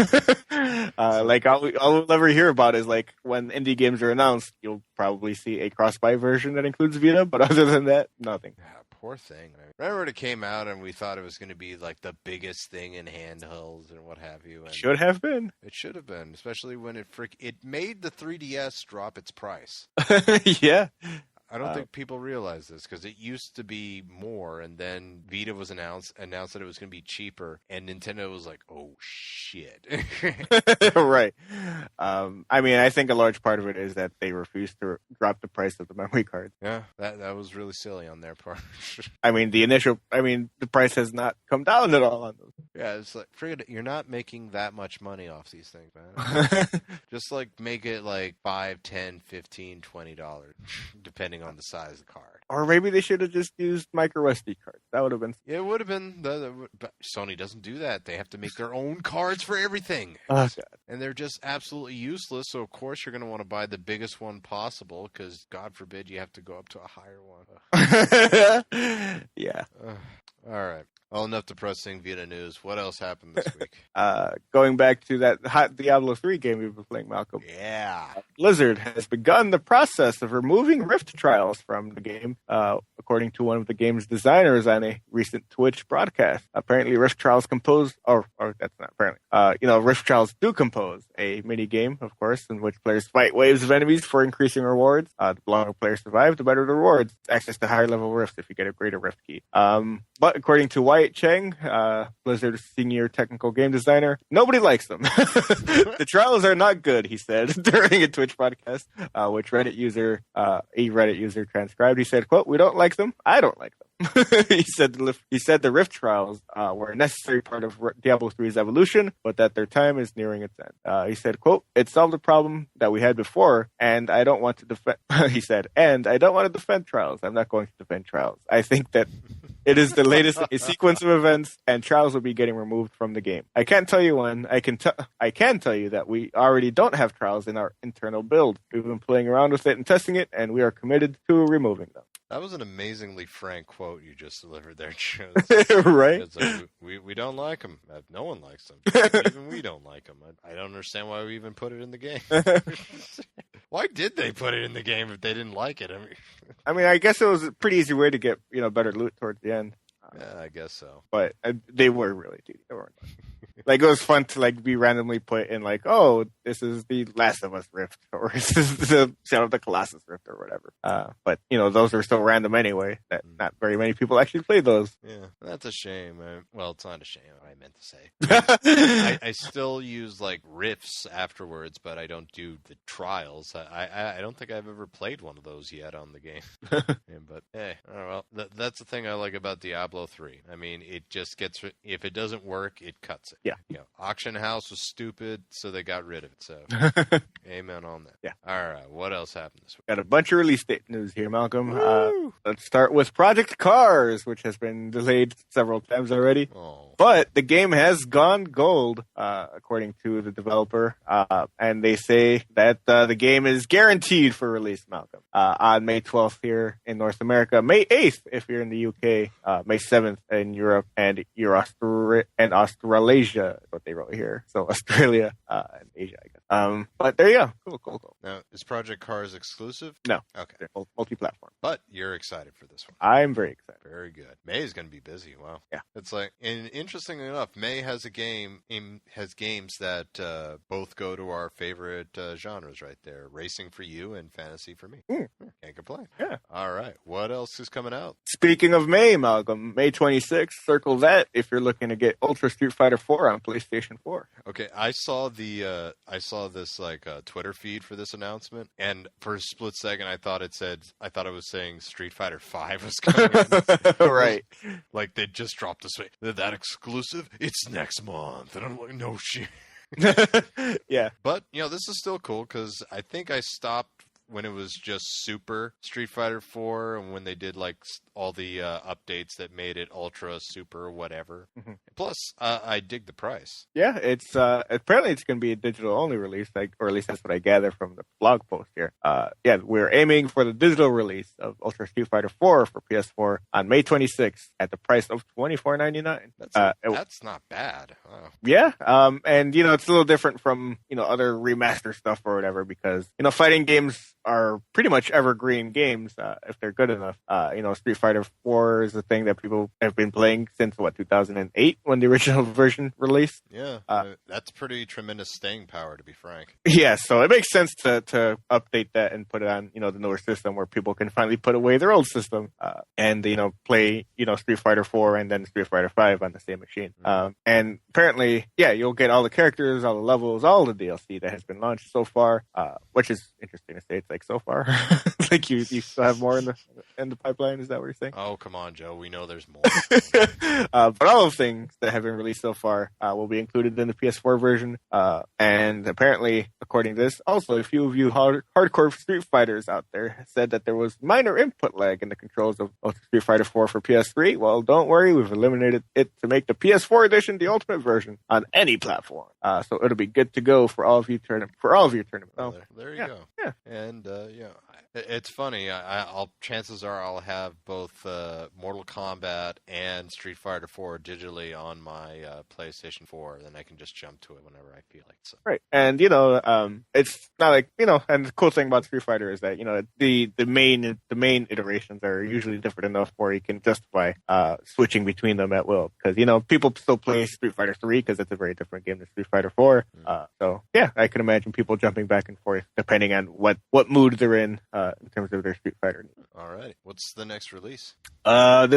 All we'll ever hear about is when indie games are announced, you'll probably see a cross-buy version that includes Vita, but other than that, nothing. Yeah, poor thing. Remember when it came out and we thought it was going to be like the biggest thing in handhelds and what have you. And should have been. It should have been, especially when it made the 3DS drop its price. Yeah. I don't think people realize this because it used to be more, and then Vita was announced that it was going to be cheaper, and Nintendo was like, "Oh shit!" Right. I mean, I think a large part of it is that they refused to drop the price of the memory card. Yeah, that was really silly on their part. I mean, the price has not come down at all on those. Yeah, it's like, forget it. You're not making that much money off these things, man. Just like make it like $5, $10, $15, $20, depending on the size of the card. Or maybe they should have just used micro SD cards. That would have been... Yeah, it would have been. But Sony doesn't do that. They have to make their own cards for everything. Oh, God. And they're just absolutely useless. So, of course, you're going to want to buy the biggest one possible because, God forbid, you have to go up to a higher one. Yeah. All right. Well, enough depressing Vita news. What else happened this week? Going back to that hot Diablo 3 game we've been playing, Malcolm. Yeah. Blizzard has begun the process of removing Rift trials from the game, according to one of the game's designers on a recent Twitch broadcast. Apparently, Rift trials compose, or that's not apparently. Rift trials do compose a mini game, of course, in which players fight waves of enemies for increasing rewards. The longer players survive, the better the rewards. Access to higher level Rift if you get a greater Rift key. But according to Wyatt Cheng, Blizzard's senior technical game designer, nobody likes them. The trials are not good, he said during a Twitch podcast, which a Reddit user transcribed. He said, quote, "We don't like them. I don't like them." He said the Rift trials were a necessary part of Diablo 3's evolution, but that their time is nearing its end. He said, quote, "It solved a problem that we had before, and I don't want to defend," he said, "and I don't want to defend trials. I'm not going to defend trials. I think that it is the latest in a sequence of events, and trials will be getting removed from the game. I can't tell you when. I can tell you that we already don't have trials in our internal build. We've been playing around with it and testing it, and we are committed to removing them." That was an amazingly frank quote you just delivered there, Jones. Right? It's like, we don't like them. No one likes them. Even we don't like them. I don't understand why we even put it in the game. Why did they put it in the game if they didn't like it? I mean, I guess it was a pretty easy way to get better loot towards the end. Yeah, I guess so. But they were really tedious. They weren't. Like, it was fun to be randomly put in this is the Last of Us Rift, or this is the Shadow of the Colossus Rift, or whatever. But those are so random anyway that not very many people actually play those. Yeah, that's a shame. Well, it's not a shame. I meant to say. I still use rifts afterwards, but I don't do the trials. I don't think I've ever played one of those yet on the game. But hey, well, that's the thing I like about Diablo 3. I mean, it just gets, if it doesn't work, it cuts it. Yeah. Auction House was stupid, so they got rid of it. So, amen on that. Yeah. All right. What else happened this week? Got a bunch of release date news here, Malcolm. Let's start with Project Cars, which has been delayed several times already. Oh. But the game has gone gold, according to the developer. And they say that the game is guaranteed for release, Malcolm, on May 12th here in North America, May 8th if you're in the UK, May 7th in Europe, and Australasia, what they wrote here. So Australia and Asia, I guess. But there you go. Cool. Now, is Project Cars exclusive? No. Okay. They're multi-platform. But you're excited for this one. I'm very excited. Very good. May is going to be busy. Wow. Yeah. It's and interestingly enough, May has games that both go to our favorite genres right there. Racing for you and fantasy for me. Can't complain. Yeah. All right. What else is coming out? Speaking of May, Malcolm, May 26th, circle that if you're looking to get Ultra Street Fighter 4 on PlayStation 4. Okay, I saw this Twitter feed for this announcement, and for a split second I thought it was saying Street Fighter 5 was coming. Right. Like they just dropped this way. That exclusive? It's next month. And I'm like, no shit. Yeah. But, this is still cool because I think I stopped when it was just Super Street Fighter 4 and when they did all the updates that made it Ultra, Super, whatever. Mm-hmm. Plus, I dig the price. Yeah, it's apparently it's going to be a digital only release, or at least that's what I gather from the blog post here. Yeah, we're aiming for the digital release of Ultra Street Fighter 4 for PS4 on May 26th at the price of $24.99. That's not bad. Oh. Yeah, and it's a little different from other remaster stuff or whatever because fighting games are pretty much evergreen games if they're good enough. Street Fighter 4 is a thing that people have been playing since, 2008, when the original version released. Yeah, that's pretty tremendous staying power, to be frank. Yeah, so it makes sense to update that and put it on, the newer system where people can finally put away their old system and, play, Street Fighter 4 and then Street Fighter 5 on the same machine. And apparently, yeah, you'll get all the characters, all the levels, all the DLC that has been launched so far, which is interesting to say. It's like so far. Like you still have more in the pipeline. Is that what you're saying? Oh, come on, Joe. We know there's more. But all of the things that have been released so far will be included in the PS4 version. And apparently, according to this, also a few of you hardcore Street Fighters out there said that there was minor input lag in the controls of Street Fighter 4 for PS3. Well, don't worry. We've eliminated it to make the PS4 edition the ultimate version on any platform. So it'll be good to go for all of you tournaments. Well, there you go. Yeah. And it's funny. Chances are I'll have both Mortal Kombat and Street Fighter 4 digitally on my PlayStation 4. Then I can just jump to it whenever I feel like. So. Right, and it's not like and the cool thing about Street Fighter is that the main iterations are usually different enough where you can justify switching between them at will, because people still play Street Fighter 3 because it's a very different game than Street Fighter 4. So yeah, I can imagine people jumping back and forth depending on what mood they're in terms of their Street Fighter needs. All right, what's the next release? I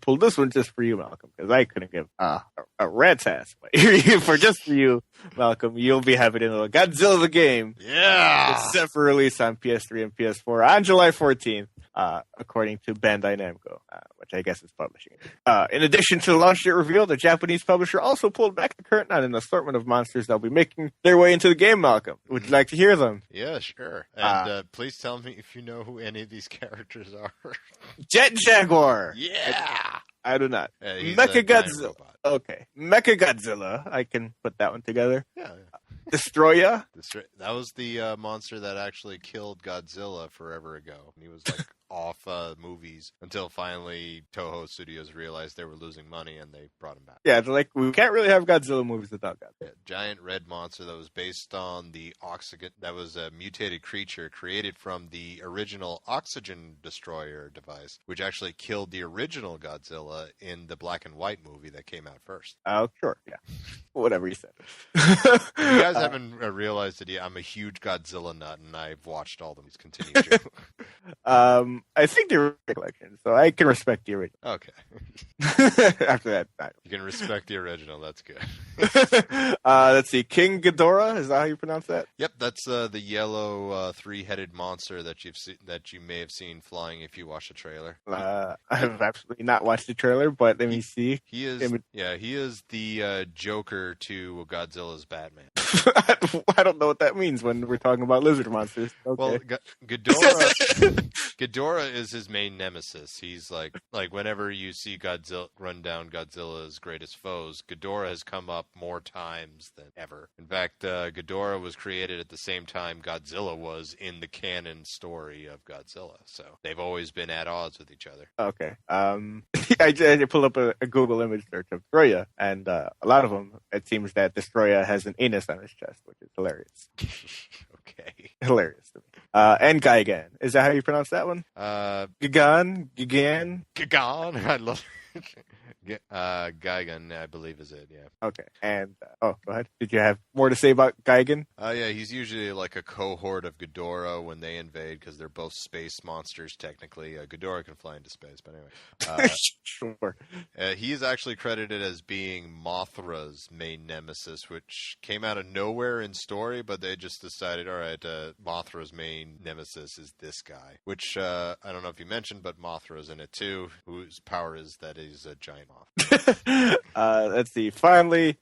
pulled this one just for you, Malcolm, because I couldn't give a rat's ass. But for you, Malcolm, you'll be having a Godzilla the game. Yeah, it's set for release on PS3 and PS4 on July 14th. According to Bandai Namco, which I guess is publishing. In addition to the launch date reveal, the Japanese publisher also pulled back the curtain on an assortment of monsters that will be making their way into the game, Malcolm. Would you like to hear them? Yeah, sure. And please tell me if you know who any of these characters are. Jet Jaguar! Yeah! I do not. Mecha Godzilla. Okay. Mecha Godzilla. I can put that one together. Yeah. Destroya. That was the monster that actually killed Godzilla forever ago. He was like off movies until finally Toho Studios realized they were losing money and they brought him back. Yeah, they're like, we can't really have Godzilla movies without Godzilla. Yeah, giant red monster that was based on the oxygen. That was a mutated creature created from the original Oxygen Destroyer device, which actually killed the original Godzilla in the black and white movie that came out first. Oh, sure, yeah. Whatever you said. You guys haven't realized it yet. I'm a huge Godzilla nut, and I've watched all of these. Continue, Joe. I think the collection, so I can respect the original. Okay. After that, you can respect the original. That's good. Let's see. King Ghidorah, is that how you pronounce that? Yep, that's the yellow three-headed monster that you may have seen flying if you watch the trailer. I have absolutely not watched the trailer, but let me see. He is the Joker to Godzilla's Batman. I don't know what that means when we're talking about lizard monsters. Okay. Well, Ghidorah is his main nemesis. He's like whenever you see Godzilla run down Godzilla's greatest foes, Ghidorah has come up more times than ever. In fact, Ghidorah was created at the same time Godzilla was in the canon story of Godzilla. So they've always been at odds with each other. Okay. I pulled up a Google image search of Destroya, and a lot of them, it seems that Destroya has an anus on his chest, which is hilarious. Okay. Hilarious to me. And Gigan. Is that how you pronounce that one? Gigan? I love it. Gigan, I believe, is it, yeah. Okay, and, go ahead. Did you have more to say about Gigan? Yeah, he's usually like a cohort of Ghidorah when they invade, because they're both space monsters, technically. Ghidorah can fly into space, but anyway. Sure. He is actually credited as being Mothra's main nemesis, which came out of nowhere in story, but they just decided, all right, Mothra's main nemesis is this guy, which I don't know if you mentioned, but Mothra's in it too, whose power is that he's a giant moth. Let's see. Finally,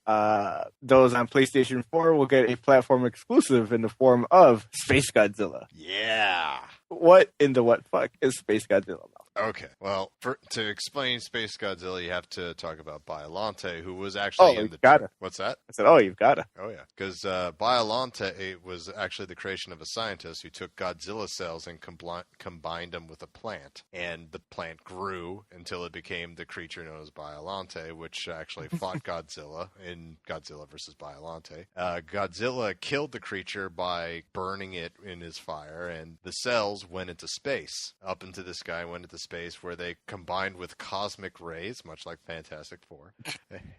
those on PlayStation 4 will get a platform exclusive in the form of Space Godzilla. Yeah. What in the what fuck is Space Godzilla? Okay, well, to explain Space Godzilla, you have to talk about Biollante, who was actually in the... gotta. What's that? I said, you've gotta. Oh, yeah, because Biollante was actually the creation of a scientist who took Godzilla cells and combined them with a plant, and the plant grew until it became the creature known as Biollante, which actually fought Godzilla in Godzilla vs. Biollante. Godzilla killed the creature by burning it in his fire, and the cells went into space. Up into the sky, went into space. space where they combined with cosmic rays, much like Fantastic Four.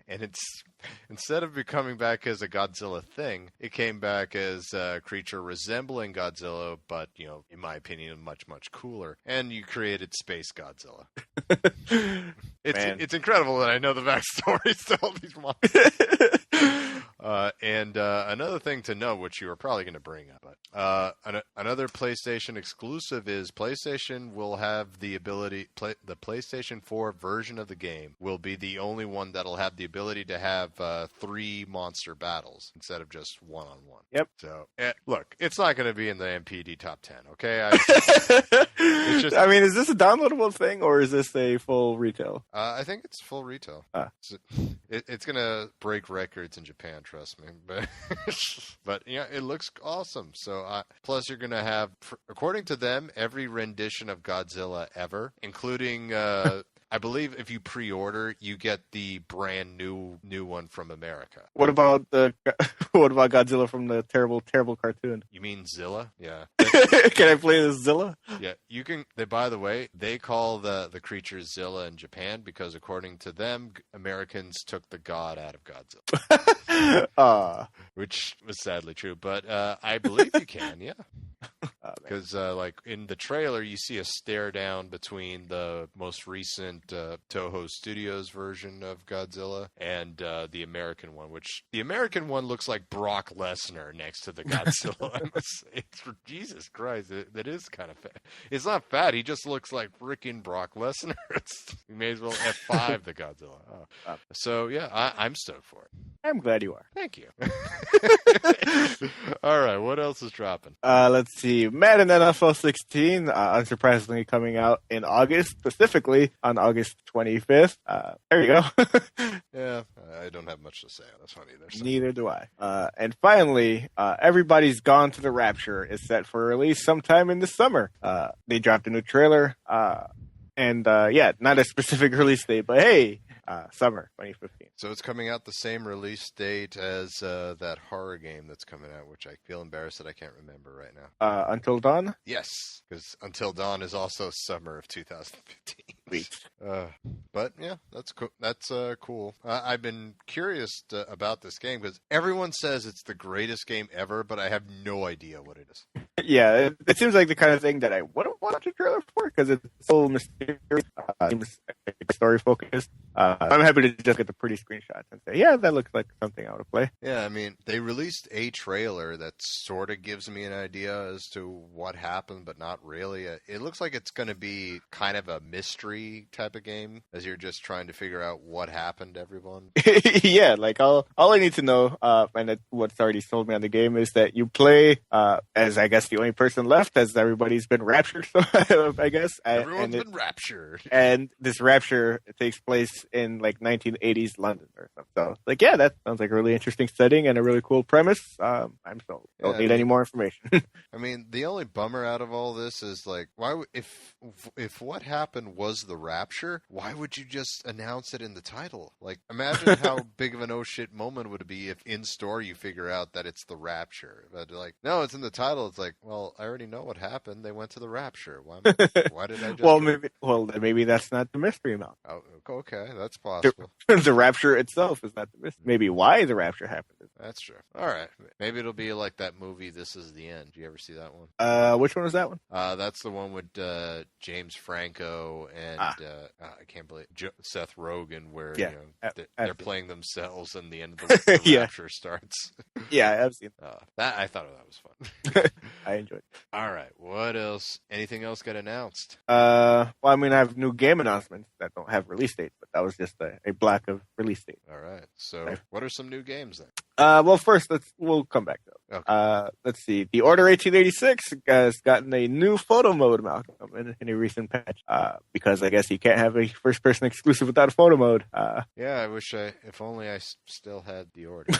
And it's instead of becoming back as a Godzilla thing, it came back as a creature resembling Godzilla, but, in my opinion, much, much cooler. And you created Space Godzilla. It's incredible that I know the backstories to all these monsters. And another thing to know, which you were probably going to bring up, but another PlayStation exclusive is PlayStation will have the ability, the PlayStation 4 version of the game will be the only one that'll have the ability to have 3 monster battles instead of just one-on-one. Yep. So, look, it's not going to be in the MPD top 10, okay? It's just, I mean, is this a downloadable thing, or is this a full retail? I think it's full retail. It's going to break records in Japan, trust me. But yeah, it looks awesome. So plus you're going to have, according to them, every rendition of Godzilla ever, including I believe if you pre-order, you get the brand new one from America. What about Godzilla from the terrible cartoon? You mean Zilla? Yeah. Can I play this Zilla? Yeah, you can. By the way, they call the creature Zilla in Japan because according to them, Americans took the god out of Godzilla. Which was sadly true, but I believe you can, yeah. Because like in the trailer, you see a stare down between the most recent Toho Studios version of Godzilla and the American one, which the American one looks like Brock Lesnar next to the Godzilla. I must say, Jesus Christ, that is kind of fat. It's not fat; he just looks like freaking Brock Lesnar. You may as well F5 the Godzilla. So yeah, I'm stoked for it. I'm glad you are. Thank you. All right, what else is dropping? Let's see. Madden NFL 16, unsurprisingly coming out in August, specifically on August 25th. There you go. Yeah, I don't have much to say on this one either. So. Neither do I. And finally, Everybody's Gone to the Rapture is set for release sometime in the summer. They dropped a new trailer. And not a specific release date, but hey, summer 2015. So it's coming out the same release date as that horror game that's coming out, which I feel embarrassed that I can't remember right now. Until Dawn? Yes, because Until Dawn is also summer of 2015. Sweet. But yeah, that's cool. That's cool. I've been curious about this game because everyone says it's the greatest game ever, but I have no idea what it is. Yeah, it seems like the kind of thing that I wouldn't watch a trailer for because it's so mysterious, story focused. I'm happy to just get the pretty screenshots and say, yeah, that looks like something I would play. Yeah, I mean, they released a trailer that sort of gives me an idea as to what happened, but not really. It looks like it's going to be kind of a mystery type of game, as you're just trying to figure out what happened to everyone. Yeah, like all I need to know, and what's already sold me on the game, is that you play as, I guess, the only person left, as everybody's been raptured, so I guess. Everyone's been raptured. And this rapture takes place in, like, 1980s London or something. So, like, yeah, that sounds like a really interesting setting and a really cool premise. I'm sold. Don't need any more information. I mean, the only bummer out of all this is, like, why if what happened was the rapture, why would you just announce it in the title? Like, imagine how big of an oh shit moment would it be if in store you figure out that it's the rapture. But, like, no, it's in the title. It's like, well, I already know what happened. They went to the rapture. Why did I just... maybe that's not the mystery, Mal. Oh, okay, that's possible. The rapture itself is not the mystery. Maybe why the rapture happened. That's true. All right. Maybe it'll be like that movie, This Is the End. Do you ever see that one? Which one was that one? That's the one with James Franco and I can't believe Seth Rogen, where they're playing themselves and the end of the rapture starts. Yeah, I've seen that. I thought that was fun. I enjoyed it. All right. What else? Anything else got announced? Well, I mean, I have new game announcements that don't have release dates, but that was just a block of release dates. All right. So, what are some new games then? Well, first, we'll come back to it. Okay. Let's see. The Order 1886 has gotten a new photo mode, Malcolm, in a recent patch. Because I guess you can't have a first-person exclusive without a photo mode. Yeah, I wish if only I still had the Order.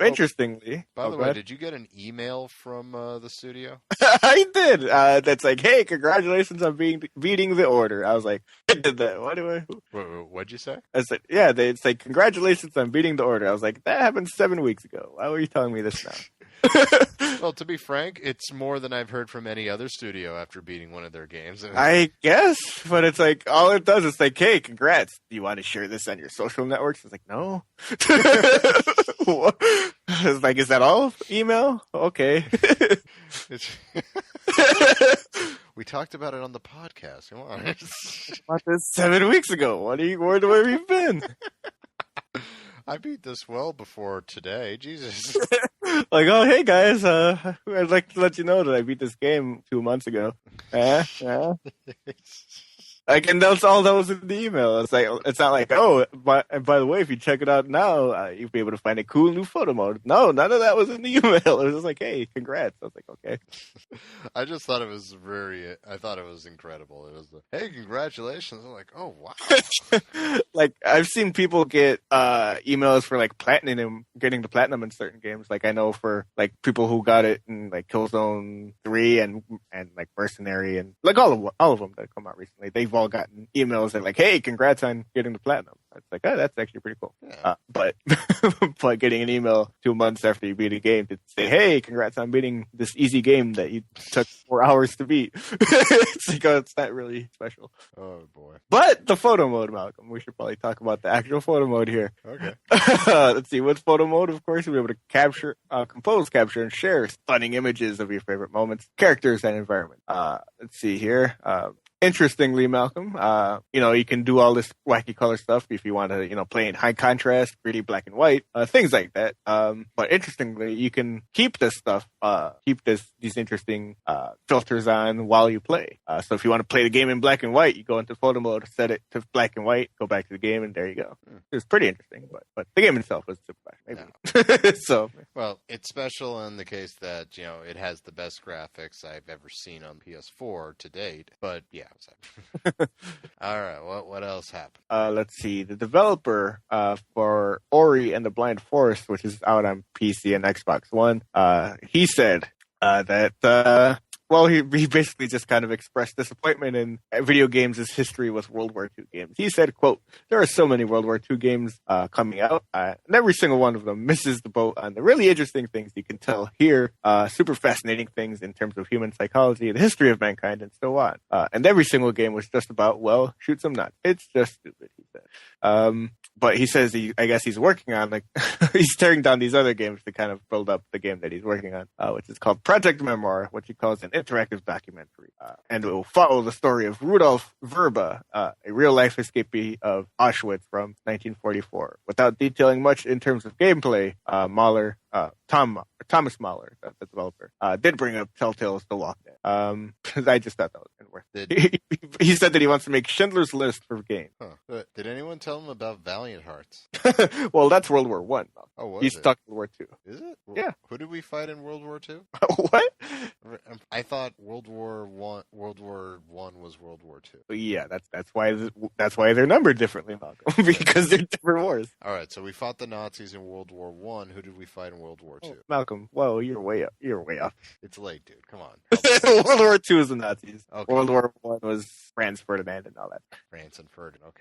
Interestingly. By the way, did you get an email from the studio? I did. That's like, hey, congratulations on beating the Order. I was like, I did that. Why do I? What'd you say? I said, yeah, it's like, congratulations on beating the Order. I was like, that happened 7 weeks ago. Why were you telling me this now? Well, to be frank, it's more than I've heard from any other studio after beating one of their games. I guess, but it's like all it does is like, hey, congrats. Do you want to share this on your social networks? It's like, no. It's like, is that all? Email? Okay. We talked about it on the podcast. Come on. About this 7 weeks ago. Where have you been? I beat this well before today. Jesus. Like, oh, hey guys, I'd like to let you know that I beat this game 2 months ago. Yeah. Like, and that's all that was in the email. It's like, it's not like, oh, and by the way, if you check it out now, you'll be able to find a cool new photo mode. No, none of that was in the email. It was just like, hey, congrats. I was like, okay. I just thought it was I thought it was incredible. It was hey, congratulations. I'm like, oh, wow. Like, I've seen people get emails for like getting the platinum in certain games. Like, I know for like people who got it in like Killzone 3 and like Mercenary and like all of them that come out recently. They've all gotten emails that like, hey, congrats on getting the platinum. It's like, oh, that's actually pretty cool. Yeah. But getting an email 2 months after you beat a game to say, hey, congrats on beating this easy game that you took 4 hours to beat. It's like, oh, it's not really special. Oh, boy. But the photo mode, Malcolm, we should probably talk about the actual photo mode here. Okay. Let's see. With photo mode, of course, you'll be able to capture, compose, capture, and share stunning images of your favorite moments, characters, and environment. Let's see here. Interestingly, Malcolm, you can do all this wacky color stuff if you want to, play in high contrast, pretty black and white, things like that. But interestingly, you can keep this stuff, these interesting filters on while you play. So if you want to play the game in black and white, you go into photo mode, set it to black and white, go back to the game, and there you go. It's pretty interesting, but the game itself was super flash, maybe. Yeah. So, well, it's special in the case that it has the best graphics I've ever seen on PS4 to date. But yeah. All right, what else happened? Let's see. The developer for Ori and the Blind Forest, which is out on PC and Xbox One, he said that he basically just kind of expressed disappointment in video games' history with World War II games. He said, quote, there are so many World War II games coming out, and every single one of them misses the boat on the really interesting things you can tell here, super fascinating things in terms of human psychology, the history of mankind, and so on. And every single game was just about, well, shoot some nuts. It's just stupid, he said. But he says I guess he's working on, like, he's tearing down these other games to kind of build up the game that he's working on, which is called Project Memoir, which he calls an interactive documentary. And it will follow the story of Rudolf Verba, a real-life escapee of Auschwitz from 1944. Without detailing much in terms of gameplay, Thomas Mahler, the developer, did bring up Telltale's The Walking Dead. I just thought that was worth it. He said that he wants to make Schindler's List for games. Huh. Did anyone tell him about Valiant Hearts? Well, that's World War One. He's stuck in World War II. Is it? Yeah. Who did we fight in World War II? What? I thought World War One was World War II. Yeah, that's why they're numbered differently, Malcolm, because they're different wars. All right, so we fought the Nazis in World War One. Who did we fight in World War II? Malcolm, whoa, you're way up. You're way up. It's late, dude. Come on. World War II is the Nazis. Okay. World War One was Franz Ferdinand and all that. France and Ferdinand.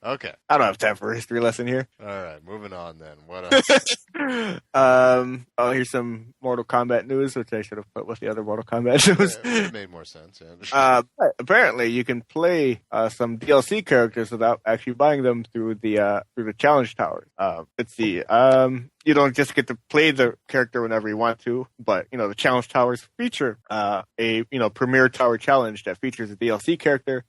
Okay. I don't have time for a history lesson here. All right, moving on then. What else? Here's some Mortal Kombat news, which I should have put with the other Mortal Kombat news. It made more sense. Yeah. But apparently, you can play some DLC characters without actually buying them through the challenge towers. Let's see. You don't just get to play the character whenever you want to, but the challenge towers feature a premier tower challenge that features a DLC character,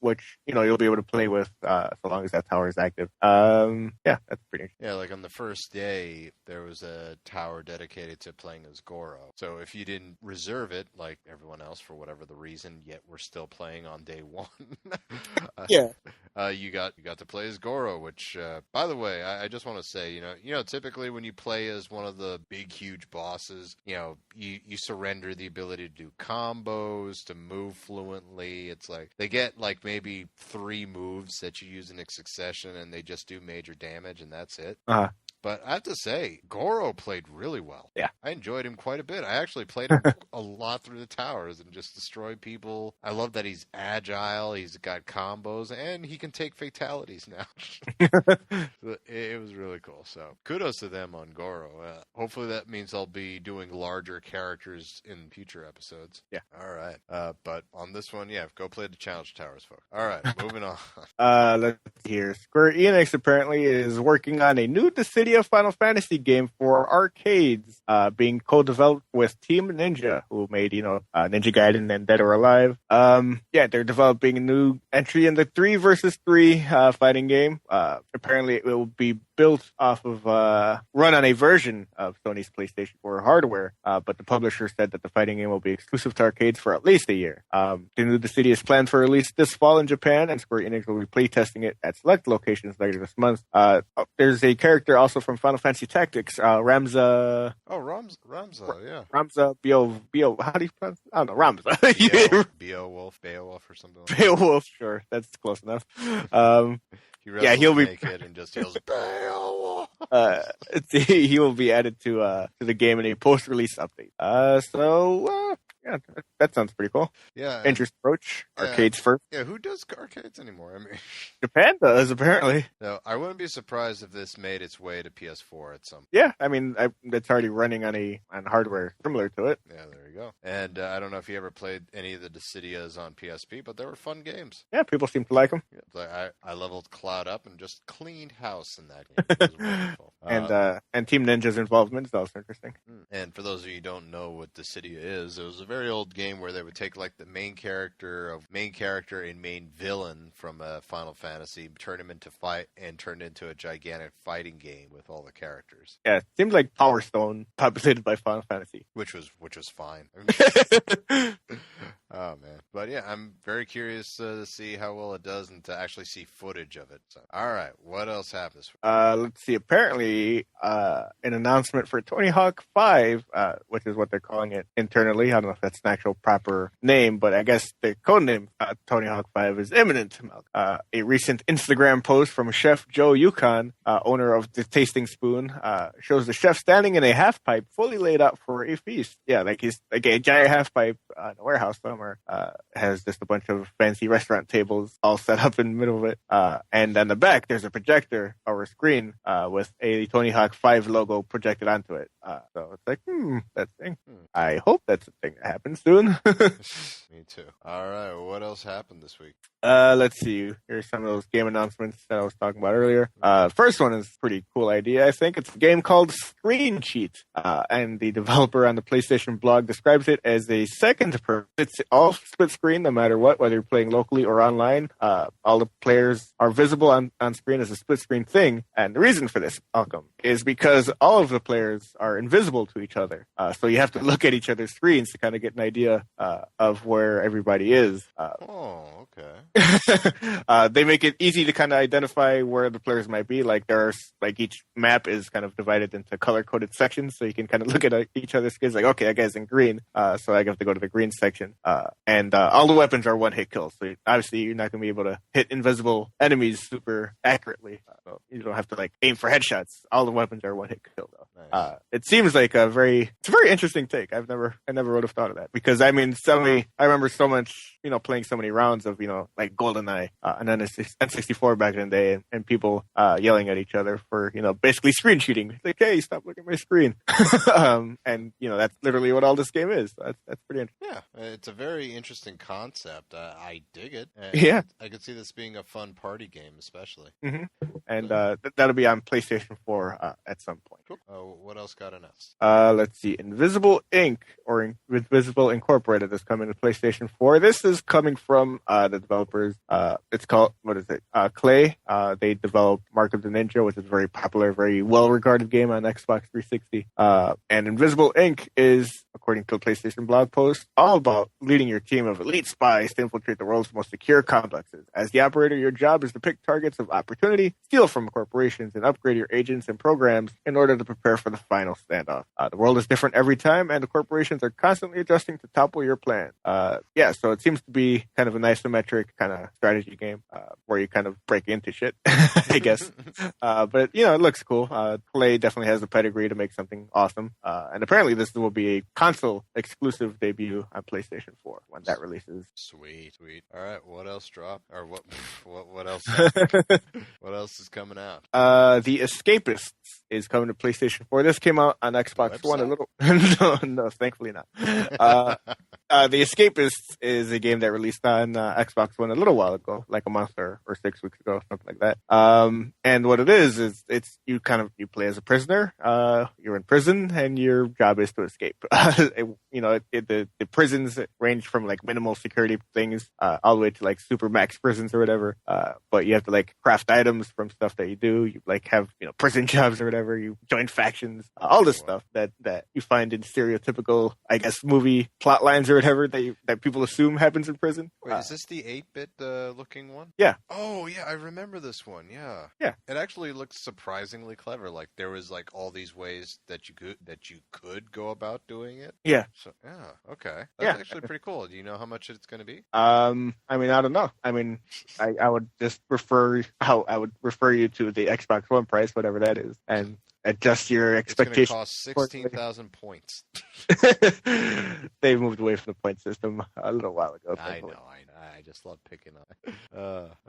which you'll be able to play with so long as that tower is active. Yeah, that's pretty interesting. Yeah, like on the first day, there was a tower dedicated to playing as Goro. So if you didn't reserve it, like everyone else for whatever the reason, yet we're still playing on day one. You got to play as Goro, which, by the way, I just want to say, typically when you play as one of the big, huge bosses, you surrender the ability to do combos, to move fluently. It's like they get like maybe 3 moves that you use in succession, and they just do major damage, and that's it. But I have to say, Goro played really well. Yeah. I enjoyed him quite a bit. I actually played him a lot through the towers and just destroyed people. I love that he's agile, he's got combos, and he can take fatalities now. It was really cool. So kudos to them on Goro. Hopefully that means I'll be doing larger characters in future episodes. Yeah. All right. But on this one, yeah, go play the challenge towers, folks. All right, moving on. Let's see here. Square Enix apparently is working on a new Dissidia Final Fantasy game for arcades, being co-developed with Team Ninja, who made, Ninja Gaiden and Dead or Alive. They're developing a new entry in the 3 versus 3 fighting game. Apparently it will be built off of, run on a version of Sony's PlayStation 4 hardware, but the publisher said that the fighting game will be exclusive to arcades for at least a year. The new Dissidia is planned for release this fall in Japan, and Square Enix will be playtesting it at select locations later this month. There's a character also from Final Fantasy Tactics, Ramza. Oh, Ramza, yeah. Ramza Bio. How do you pronounce it? I don't know, Ramza. Beowulf or something. Beowulf, sure, that's close enough. He'll be naked and just yells Beowulf. He will be added to the game in a post-release update. Yeah, that sounds pretty cool. Yeah. Interesting approach. Arcades first. Yeah, who does arcades anymore? I mean, Japan does, apparently. No, I wouldn't be surprised if this made its way to PS4 at some point. Yeah, I mean, it's already running on hardware similar to it. Yeah, there you go. And I don't know if you ever played any of the Dissidias on PSP, but they were fun games. Yeah, people seem to like them. Yeah, I leveled Cloud up and just cleaned house in that game. It was wonderful. And Team Ninja's involvement is also interesting. And for those of you who don't know what Dissidia is, it was a very old game where they would take like the main character and main villain from Final Fantasy, turn him into turn it into a gigantic fighting game with all the characters. Yeah, it seems like Power Stone populated by Final Fantasy, which was fine. Oh man, but yeah, I'm very curious to see how well it does and to actually see footage of it. So, all right, what else happened this week? Let's see. Apparently, an announcement for Tony Hawk 5, which is what they're calling it internally. I don't know if that's an actual proper name, but I guess the code name Tony Hawk 5 is imminent. A recent Instagram post from Chef Joe Yukon, owner of the Tasting Spoon, shows the chef standing in a half pipe, fully laid out for a feast. Yeah, like he's like a giant half pipe in a warehouse somewhere. Has just a bunch of fancy restaurant tables all set up in the middle of it. And on the back, there's a projector or a screen with a Tony Hawk 5 logo projected onto it. So it's like, that thing. I hope that's a thing that happens soon. Me too. All right, what else happened this week? Let's see. Here's some of those game announcements that I was talking about earlier. First one is a pretty cool idea, I think. It's a game called Screen Cheat. And the developer on the PlayStation blog describes it as a second person. It's all split screen, no matter what, whether you're playing locally or online. All the players are visible on screen as a split screen thing. And the reason for this outcome is because all of the players are invisible to each other. So you have to look at each other's screens to kind of get an idea of where everybody is. Okay. They make it easy to kind of identify where the players might be. Like each map is kind of divided into color-coded sections, so you can kind of look at each other's screens. Like, okay, that guy's in green, so I have to go to the green section. And all the weapons are one-hit kills. So obviously, you're not going to be able to hit invisible enemies super accurately. So you don't have to aim for headshots. All the weapons are one-hit kill, though. Nice. It seems like it's a very interesting take. I never would have thought of that, because I mean, suddenly I remember so much, playing so many rounds of like GoldenEye and then N64 back in the day, and people yelling at each other for basically screen cheating. It's like, hey, stop looking at my screen. And that's literally what all this game is. So that's pretty interesting. Yeah, it's a very interesting concept. I dig it. Yeah, I could see this being a fun party game, especially. Mm-hmm. And that'll be on PlayStation 4 at some point. Cool. What else got announced? Let's see. Invisible Inc. or Invisible Incorporated is coming to PlayStation 4. This is coming from the developers. It's called, Clay. They developed Mark of the Ninja, which is a very popular, very well-regarded game on Xbox 360. And Invisible Inc. is, according according to a PlayStation blog post, all about leading your team of elite spies to infiltrate the world's most secure complexes. As the operator, your job is to pick targets of opportunity, steal from corporations, and upgrade your agents and programs in order to prepare for the final standoff. The world is different every time, and the corporations are constantly adjusting to topple your plan. So it seems to be kind of an isometric kind of strategy game where you kind of break into shit, I guess. But, it looks cool. Play definitely has the pedigree to make something awesome. And apparently this will be a console exclusive debut on PlayStation 4 when that releases. Sweet. All right, what else dropped? Or what else? What else is coming out? The Escapists is coming to PlayStation 4. This came out on Xbox One a little. No, thankfully not. The Escapists is a game that released on Xbox One a little while ago, like a month or 6 weeks ago, something like that. And what it is it's you play as a prisoner. You're in prison, and your job is to escape. The prisons range from like minimal security things all the way to like super max prisons or whatever. But you have to like craft items from stuff that you do. You like have prison jobs or whatever. You join factions, all this stuff that you find in stereotypical, I guess, movie plot lines or whatever that people assume happens in prison. Wait, is this the 8-bit looking one? Yeah. Oh yeah, I remember this one. Yeah. Yeah. It actually looked surprisingly clever. Like there was like all these ways that you could go about doing it. Yeah. So okay. That's actually pretty cool. Do you know how much it's going to be? I don't know. I would just refer you to the Xbox One price, whatever that is, and adjust your expectations. It's going to cost 16,000 points. They moved away from the point system a little while ago. I know. I just love picking on.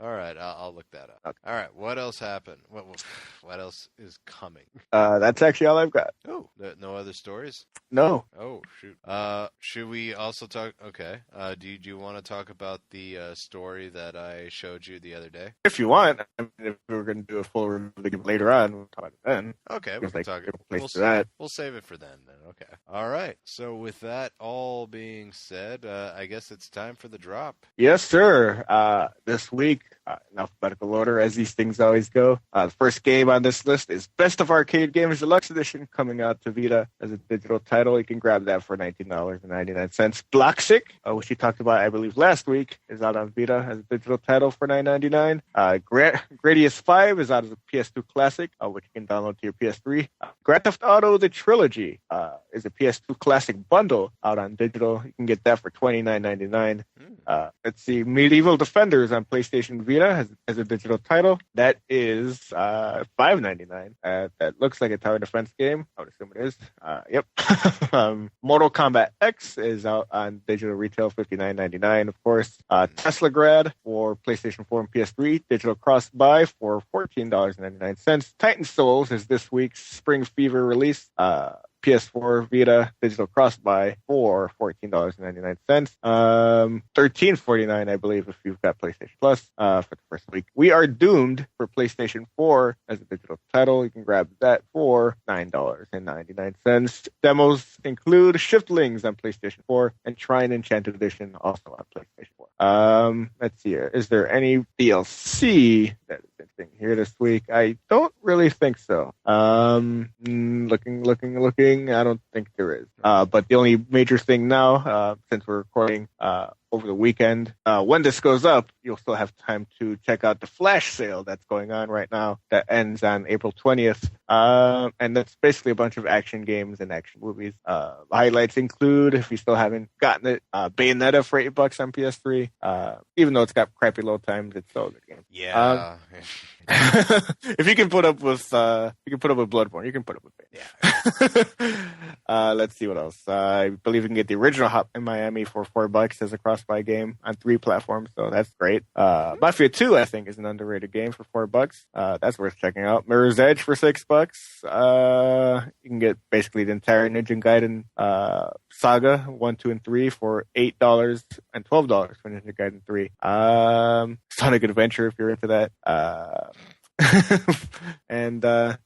All right, I'll look that up. Okay. All right, what else happened? What else is coming? That's actually all I've got. Oh, no other stories? No. Oh, shoot. Should we also talk? Okay. Do you want to talk about the story that I showed you the other day? If you want. If we were going to do a full review of the game later on, we'll talk about it then. Okay, we can talk. We'll save it for then. Okay. All right. So with that all being said, I guess it's time for the drop. Yes, sir. This week, in alphabetical order, as these things always go, the first game on this list is Best of Arcade Games Deluxe Edition, coming out to Vita as a digital title. You can grab that for $19.99. Bloxic, which we talked about, I believe, last week, is out on Vita as a digital title for $9.99. Gradius 5 is out as a PS2 Classic, which you can download to your PS3. Grand Theft Auto The Trilogy is a PS2 Classic bundle out on digital. You can get that for $29.99. Let's see, Medieval Defenders on PlayStation Vita as a digital title. That is $5.99. That looks like a tower defense game. I would assume it is. Yep. Mortal Kombat X is out on digital retail, $59.99, of course. Tesla Grad for PlayStation 4 and PS3, digital cross-buy for $14.99. Titan Souls is this week's Spring Fever release. PS4 Vita digital cross-buy for $14.99. $13.49, I believe, if you've got PlayStation Plus for the first week. We Are Doomed for PlayStation 4 as a digital title. You can grab that for $9.99. Demos include Shiftlings on PlayStation 4 and Shrine Enchanted Edition also on PlayStation 4. Let's see here. Is there any DLC that is interesting here this week? I don't really think so. Looking. I don't think there is. But the only major thing now, since we're recording over the weekend, when this goes up, you'll still have time to check out the flash sale that's going on right now that ends on April 20th. And that's basically a bunch of action games and action movies. Highlights include, if you still haven't gotten it, Bayonetta for $8 on PS3. Even though it's got crappy load times, it's still a good game. Yeah. If you can put up with Bloodborne, you can put up with it. Yeah. Let's see what else. I believe you can get the original Hot in Miami for $4 as a cross-buy game on 3 platforms, so that's great. Mafia 2, I think, is an underrated game for $4. That's worth checking out. Mirror's Edge for $6. You can get basically the entire Ninja Gaiden saga 1, 2, and 3 for $8 and $12 for Ninja Gaiden 3. Sonic Adventure if you're into that. And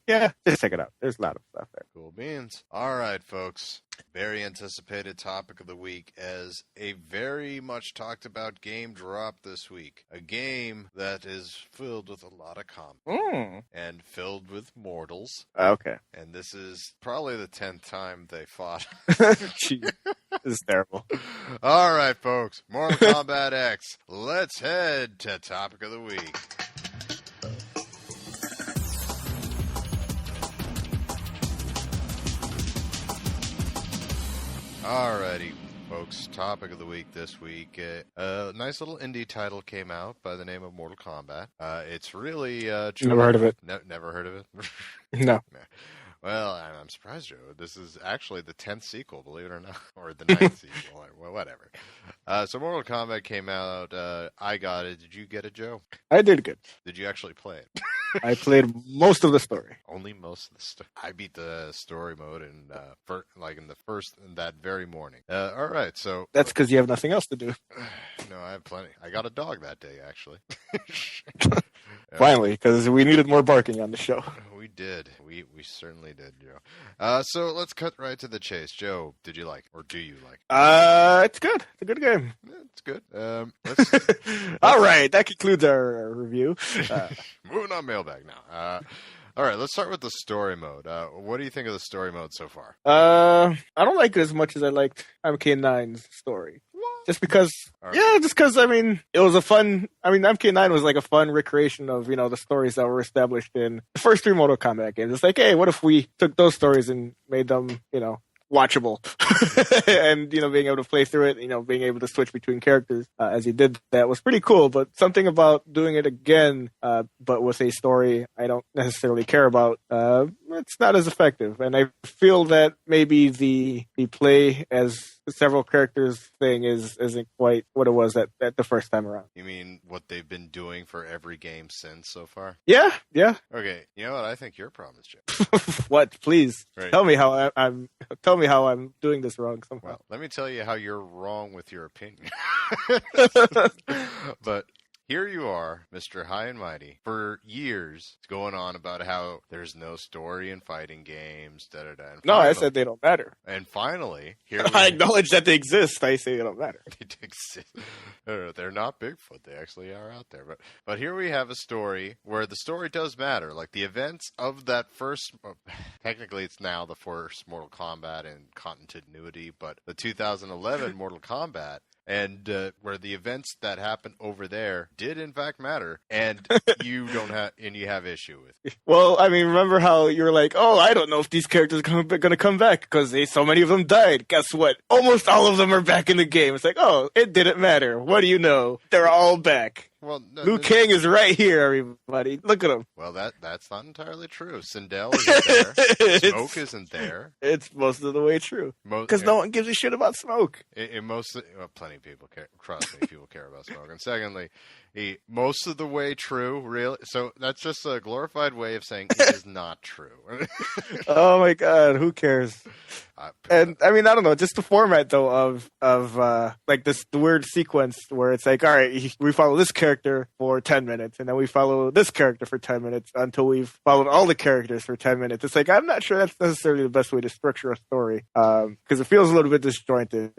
yeah, just check it out. There's a lot of stuff there. Cool beans. All right, folks. Very anticipated topic of the week as a very much talked about game dropped this week. A game that is filled with a lot of combat and filled with mortals. Okay. And this is probably the 10th time they fought. Jeez, this is terrible. All right, folks. Mortal Kombat X. Let's head to topic of the week. Alrighty, folks. Topic of the week this week. A nice little indie title came out by the name of Mortal Kombat. It's really... Never heard of it. Never heard of it? No. Well, I'm surprised, Joe. This is actually the 10th sequel, believe it or not. Or the 9th sequel. Well, whatever. So Mortal Kombat came out. I got it. Did you get it, Joe? I did good. Did you actually play it? I played most of the story. Only most of the story. I beat the story mode in that very morning. All right, so that's because you have nothing else to do. No, I have plenty. I got a dog that day, actually. Finally, because we needed more barking on the show. We did. We certainly did, Joe. So let's cut right to the chase. Joe, did you like it, or do you like it? It's good. It's a good game. It's good. All right, that concludes our review. Moving on mailbag now. All right, let's start with the story mode. What do you think of the story mode so far? I don't like it as much as I liked MK9's story. Just because, I mean, it was a fun, MK9 was like a fun recreation of, the stories that were established in the first 3 Mortal Kombat games. It's like, hey, what if we took those stories and made them, watchable and, being able to play through it, being able to switch between characters as you did that was pretty cool. But something about doing it again, but with a story I don't necessarily care about, it's not as effective. And I feel that maybe the play as several characters thing isn't quite what it was at the first time around. You mean what they've been doing for every game since so far? Yeah. Okay, you know what? I think your problem is, Jim. What? Please right. Tell me how I'm doing this wrong somehow. Well, let me tell you how you're wrong with your opinion. But here you are, Mr. High and Mighty, for years going on about how there's no story in fighting games, da-da-da. No, I said they don't matter. And finally, here I acknowledge that they exist. I say they don't matter. They exist. They're not Bigfoot. They actually are out there. But here we have a story where the story does matter. Like the events of that first, technically it's now the first Mortal Kombat in continuity, but the 2011 Mortal Kombat, and where the events that happened over there did in fact matter, and you have issue with. Well, I mean, remember how you were like, "Oh, I don't know if these characters are going to come back because so many of them died." Guess what? Almost all of them are back in the game. It's like, oh, it didn't matter. What do you know? They're all back. Well, Liu Kang is right here, everybody. Look at him. Well, that's not entirely true. Sindel isn't there. Smoke isn't there. It's most of the way true. Because no one gives a shit about Smoke. Plenty of people care. Trust me, people care about Smoke. And secondly, most of the way true, really. So that's just a glorified way of saying it is not true. Oh my God, who cares? And I mean, I don't know, just the format though of like the weird sequence where it's like, all right, we follow this character for 10 minutes, and then we follow this character for 10 minutes until we've followed all the characters for 10 minutes. It's like, I'm not sure that's necessarily the best way to structure a story, because it feels a little bit disjointed.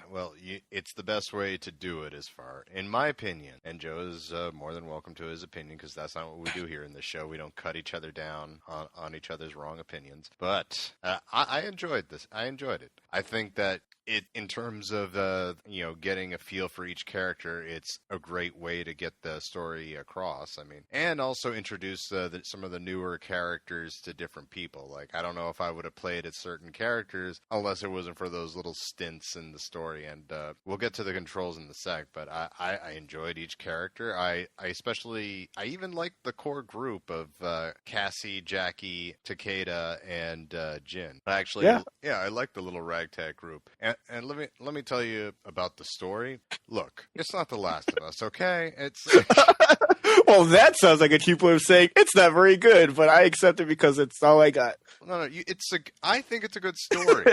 Well, it's the best way to do it, as far, in my opinion. And Joe is more than welcome to his opinion, because that's not what we do here in this show. We don't cut each other down on each other's wrong opinions. But I enjoyed this. I enjoyed it. I think that in terms of getting a feel for each character, it's a great way to get the story across. I mean, and also introduce some of the newer characters to different people. Like, I don't know if I would have played as certain characters unless it wasn't for those little stints in the story. And we'll get to the controls in a sec. But I enjoyed each character. I even liked the core group of Cassie, Jackie, Takeda, and Jin. I like the little ragtag group. And let me tell you about the story. Look, it's not The Last of Us, okay? It's well, that sounds like a cheap way of saying it's not very good, but I accept it because it's all I got. No, I think it's a good story.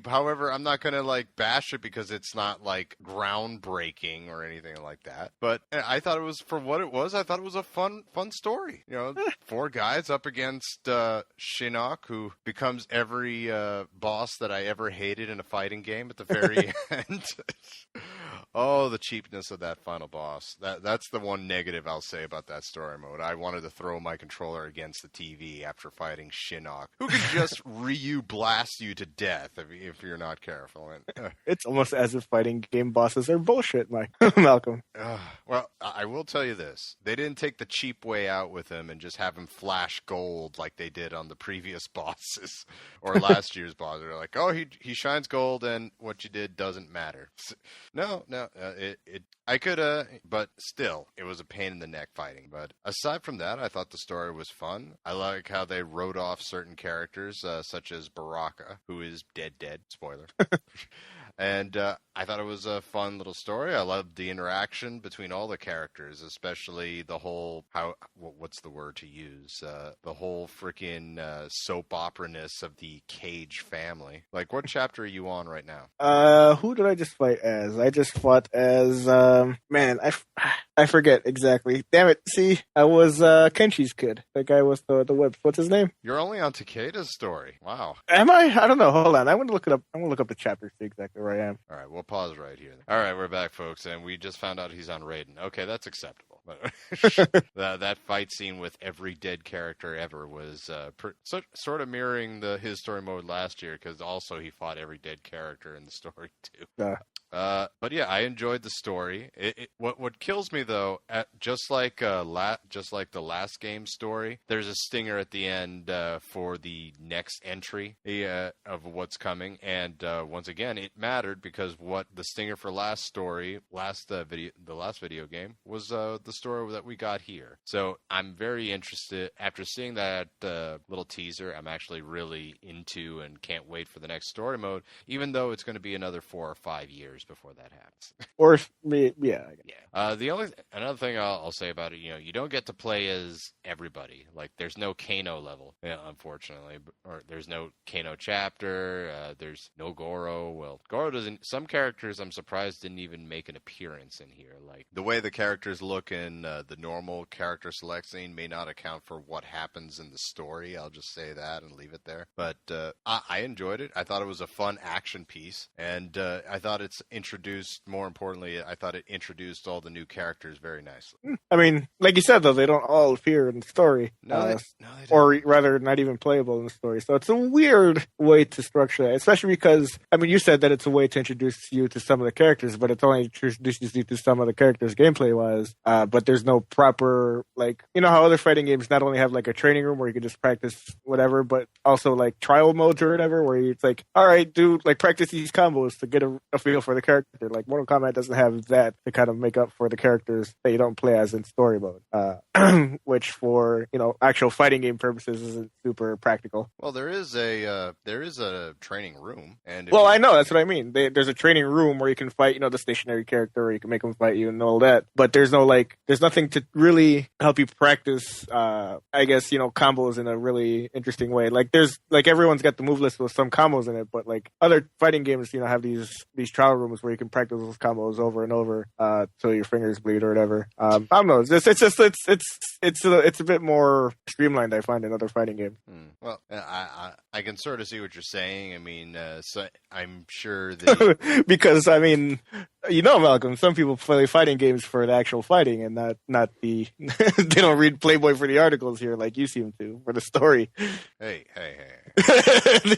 However, I'm not gonna like bash it because it's not like groundbreaking or anything like that. But I thought it was, for what it was, I thought it was a fun story. You know, 4 guys up against Shinnok, who becomes every boss that I ever hated in a fighting game at the very end. Oh, the cheapness of that final boss. That's the one negative I'll say about that story mode. I wanted to throw my controller against the TV after fighting Shinnok, who can just Ryu blast you to death if you're not careful. And, it's almost as if fighting game bosses are bullshit, Malcolm. Well, I will tell you this. They didn't take the cheap way out with him and just have him flash gold like they did on the previous bosses or last year's boss. They're like, oh, he shines gold and what you did doesn't matter. No. I could, but still, it was a pain in the neck fighting. But aside from that, I thought the story was fun. I like how they wrote off certain characters, such as Baraka, who is dead. Spoiler. And I thought it was a fun little story. I loved the interaction between all the characters, especially the whole, what's the word to use? The whole freaking soap opera-ness of the Cage family. Like, what chapter are you on right now? Who did I just fight as? I just fought as, I forget exactly. Damn it. See, I was Kenshi's kid. The guy with the whip. What's his name? You're only on Takeda's story. Wow. Am I? I don't know. Hold on. I'm going to look it up. I'm going to look up the chapter to see exactly where I am. All right, we'll pause right here. All right, we're back, folks, and we just found out he's on Raiden. Okay, that's acceptable. That fight scene with every dead character ever was sort of mirroring his story mode last year, because also he fought every dead character in the story, too. But yeah, I enjoyed the story. What kills me though, just like the last game story, there's a stinger at the end for the next entry of what's coming, and once again, it mattered because what the stinger for the last video game was the story that we got here. So I'm very interested after seeing that little teaser. I'm actually really into and can't wait for the next story mode, even though it's going to be another 4 or 5 years before that happens. Or yeah. Another thing I'll say about it, you don't get to play as everybody. Like, there's no Kano level, unfortunately, or there's no Kano chapter. There's no Goro. Well, Goro doesn't. Some characters, I'm surprised, didn't even make an appearance in here. Like, the way the characters look in the normal character select scene may not account for what happens in the story. I'll just say that and leave it there. But I enjoyed it. I thought it was a fun action piece, and I thought it's introduced. More importantly, I thought it introduced all the new characters very nicely. I mean, like you said, though, they don't all appear in the story. No, they don't. Or rather, not even playable in the story. So it's a weird way to structure that, especially because, I mean, you said that it's a way to introduce you to some of the characters, but it's only introduces you to some of the characters gameplay-wise. But there's no proper, like, you know how other fighting games not only have, like, a training room where you can just practice whatever, but also, like, trial modes or whatever, where it's like, all right, dude, like, practice these combos to get a feel for the character. Like, Mortal Kombat doesn't have that to kind of make up for the characters that you don't play as in story mode, which for, actual fighting game purposes isn't super practical. Well, there is a training room, and I know, that's what I mean. There's a training room where you can fight, the stationary character, or you can make them fight you and all that. But there's nothing to really help you practice, I guess, combos in a really interesting way. Like, everyone's got the move list with some combos in it, but like other fighting games, have these trial rooms where you can practice those combos over and over till your fingers bleed or whatever. I don't know. It's a bit more streamlined, I find, in other fighting games. Well, I can sort of see what you're saying. I mean, so I'm sure that because I mean, Malcolm, some people play fighting games for the actual fighting and not the they don't read Playboy for the articles here like you seem to for the story. Hey.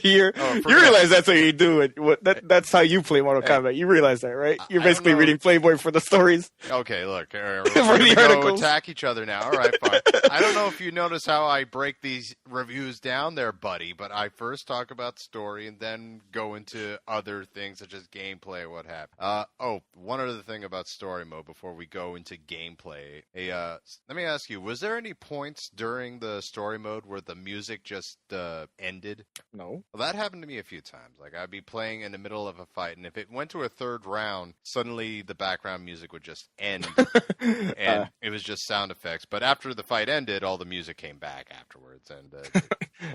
You realize that's how you do it. That's how you play Mortal Kombat. You realize that, right? You're basically reading Playboy for the stories. Okay, look, we're going to go attack each other now. All right, fine. I don't know if you notice how I break these reviews down there, buddy, but I first talk about story and then go into other things such as gameplay or what have you. One other thing about story mode before we go into gameplay. Let me ask you, was there any points during the story mode where the music just ended ended? No. Well, that happened to me a few times. Like, I'd be playing in the middle of a fight, and if it went to a third round, suddenly the background music would just end, and it was just sound effects. But after the fight ended, all the music came back afterwards. And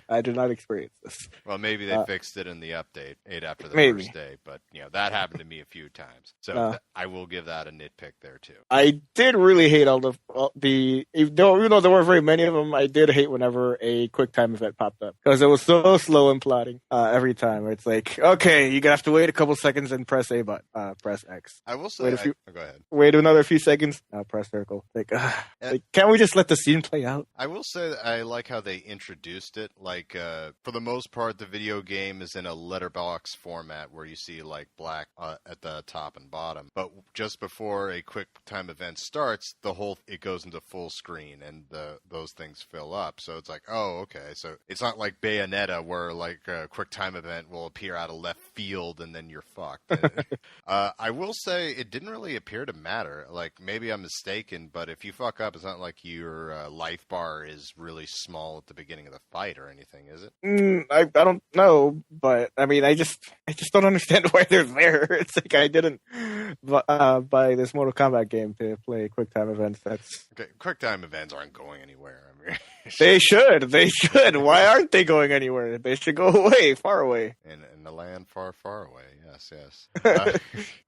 I did not experience this. well, maybe they fixed it in the update after the maybe. first day, but that happened to me a few times. So I will give that a nitpick there too. I did really hate all the even though there weren't very many of them, I did hate whenever a QuickTime event popped up because it was so slow and plotting every time. It's like, okay, you're gonna have to wait a couple seconds and press A button, press X. I will say, go ahead. Wait another few seconds, press circle. Like, can't we just let the scene play out? I will say that I like how they introduced it. Like, for the most part, the video game is in a letterbox format where you see like black at the top and bottom. But just before a quick time event starts, it goes into full screen and those things fill up. So it's like, oh, okay. So it's not like Bayonetta where like a quick time event will appear out of left field and then you're fucked. I will say it didn't really appear to matter. Like, maybe I'm mistaken, but if you fuck up, it's not like your life bar is really small at the beginning of the fight or anything, is it? I don't know, but I mean, I just don't understand why they're there. It's like I didn't buy this Mortal Kombat game to play QuickTime events. That's okay. QuickTime events aren't going anywhere. I mean, they should. Why aren't they going anywhere? They should go away, far away. In the land far, far away. Yes.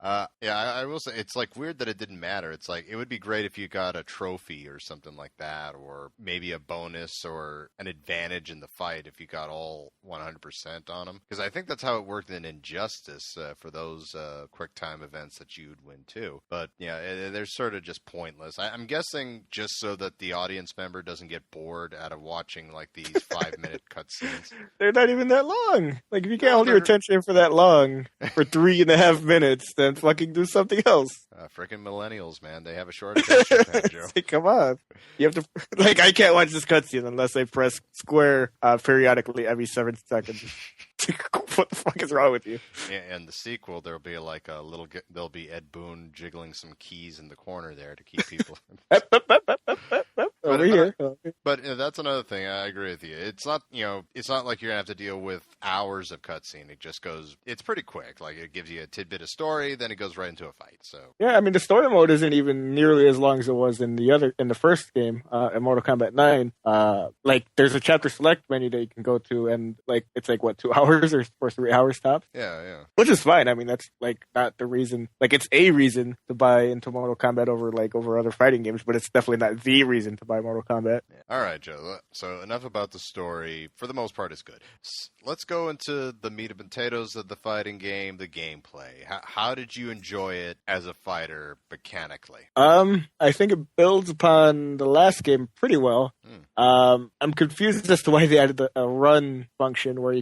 I will say it's like weird that it didn't matter. It's like it would be great if you got a trophy or something like that, or maybe a bonus or an advantage in the fight if you got all 100% on them. Because I think that's how it worked in Injustice for those quick time events that you'd win too. But they're sort of just pointless. I'm guessing just so that the audience member doesn't get bored out of watching like these 5-minute cutscenes. They're not even that long. Like if you can't hold your attention for that long, for 3.5 minutes, then fucking do something else. Freaking millennials, man. They have a short attention span, Joe. Like, come on. You have to, like, I can't watch this cutscene unless I press square periodically every 7 seconds. What the fuck is wrong with you? Yeah, and the sequel, there'll be like there'll be Ed Boon jiggling some keys in the corner there to keep people. Over here. But that's another thing. I agree with you. It's not, it's not like you're gonna have to deal with hours of cutscene. It just goes. It's pretty quick. Like it gives you a tidbit of story, then it goes right into a fight. So yeah, I mean the story mode isn't even nearly as long as it was in the first game, in Mortal Kombat 9. Like there's a chapter select menu that you can go to, and like it's like what 2 hours or 3 hours tops. Yeah. Which is fine. I mean that's like not the reason. Like it's a reason to buy into Mortal Kombat over other fighting games, but it's definitely not the reason to buy Mortal Kombat. Yeah. All right, Joe. So enough about the story. For the most part, it's good. Let's go into the meat and potatoes of the fighting game, the gameplay. How did you enjoy it as a fighter mechanically? I think it builds upon the last game pretty well. I'm confused as to why they added a run function where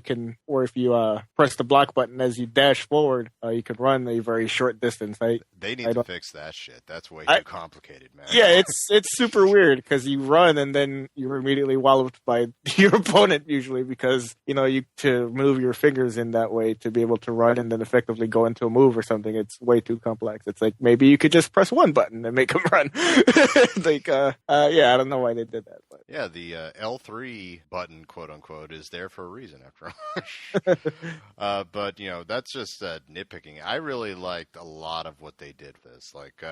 if you press the block button as you dash forward, you can run a very short distance. They need to fix that shit. That's way too complicated, man. Yeah, it's super weird because you run and then you're immediately walloped by your opponent usually because you to move your fingers in that way to be able to run and then effectively go into a move or something. It's way too complex. It's like maybe you could just press one button and make them run. Like I don't know why they did that. But. Yeah, the L3 button, quote unquote, is there for a reason after all. But that's just nitpicking. I really liked a lot of what they did with this. Like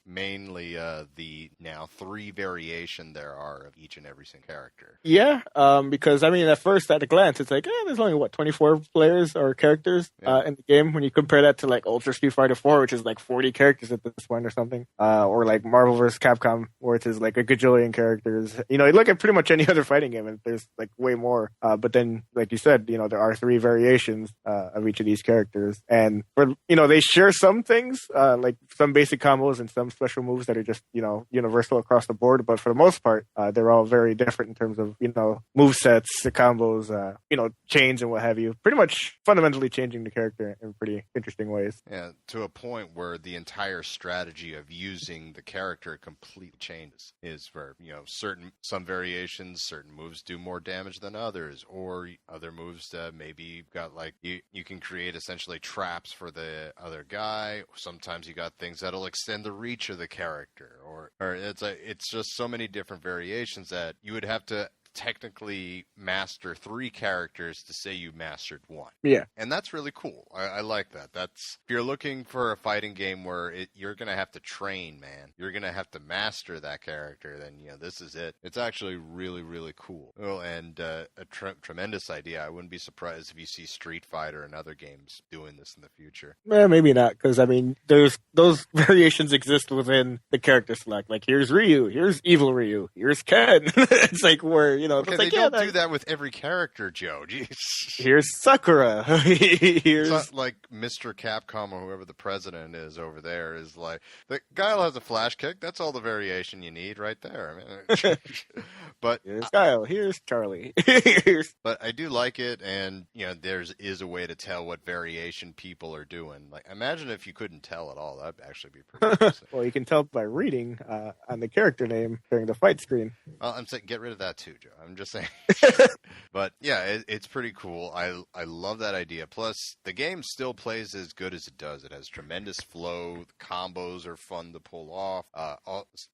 mainly the now 3 variation there are of each and every single character. Yeah, because I mean at first at a glance it's like there's only 24 players or characters in the game when you compare that to like Ultra Street Fighter 4, which is like 40 characters at this point or something, or like Marvel vs. Capcom, where it is like a gajillion characters. You look at pretty much any other fighting game and there's like way more. But then, like you said, there are 3 variations of each of these characters, and they share some things like some basic combos and some special moves that are just universal across the board. But for the most part, they're all very different in terms of move sets, combos, chains and what have you. Pretty much fundamentally changing the character in pretty interesting ways. Yeah, to a point where the entire strategy of using the character completely changes. Is where some variations, certain moves do more damage than others, or other moves maybe you've got like you can create essentially traps for the other guy. Sometimes you got things that'll extend the reach of the character, or it's just so many different variations that you would have to technically master 3 characters to say you mastered 1. Yeah. And that's really cool. I like that. That's if you're looking for a fighting game where you're going to have to train, man. You're going to have to master that character, then, this is it. It's actually really, really cool. Oh, and a tremendous idea. I wouldn't be surprised if you see Street Fighter and other games doing this in the future. Maybe not, because, there's those variations exist within the character select. Like, here's Ryu, here's Evil Ryu, here's Ken. It's like where, Okay, they don't do that with every character, Joe. Jeez. Here's Sakura. It's not like Mr. Capcom or whoever the president is over there is like, the Guile has a flash kick. That's all the variation you need right there. But here's Guile. Here's Charlie. But I do like it, and there is a way to tell what variation people are doing. Like, imagine if you couldn't tell at all. That'd actually be pretty interesting. Well, you can tell by reading on the character name during the fight screen. Well, I'm saying get rid of that too, Joe. I'm just saying. But yeah, it's pretty cool. I love that idea. Plus, the game still plays as good as it does. It has tremendous flow. The combos are fun to pull off.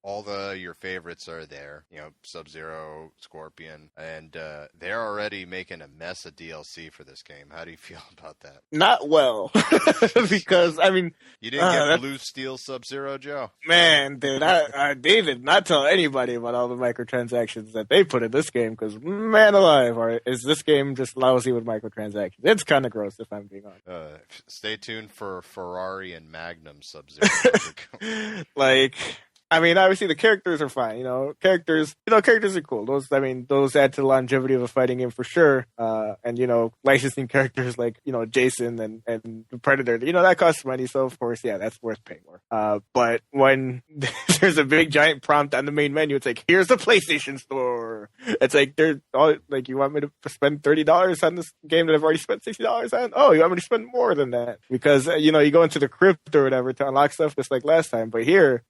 All your favorites are there. Sub-Zero, Scorpion, and they're already making a mess of DLC for this game. How do you feel about that? Not well, because you didn't get Blue Steel Sub-Zero, Joe. Man, dude, they did not tell anybody about all the microtransactions that they put in this game. Because man alive, is this game just lousy with microtransactions? It's kind of gross, if I'm being honest. Stay tuned for Ferrari and Magnum Sub-Zero. Obviously the characters are fine. Characters are cool. Those add to the longevity of a fighting game for sure. And licensing characters like Jason and Predator, that costs money. So of course, yeah, that's worth paying for. But when there's a big giant prompt on the main menu, it's like, here's the PlayStation Store. It's like they're all like, you want me to spend $30 on this game that I've already spent $60 on? Oh, you want me to spend more than that? Because you go into the crypt or whatever to unlock stuff just like last time. But here,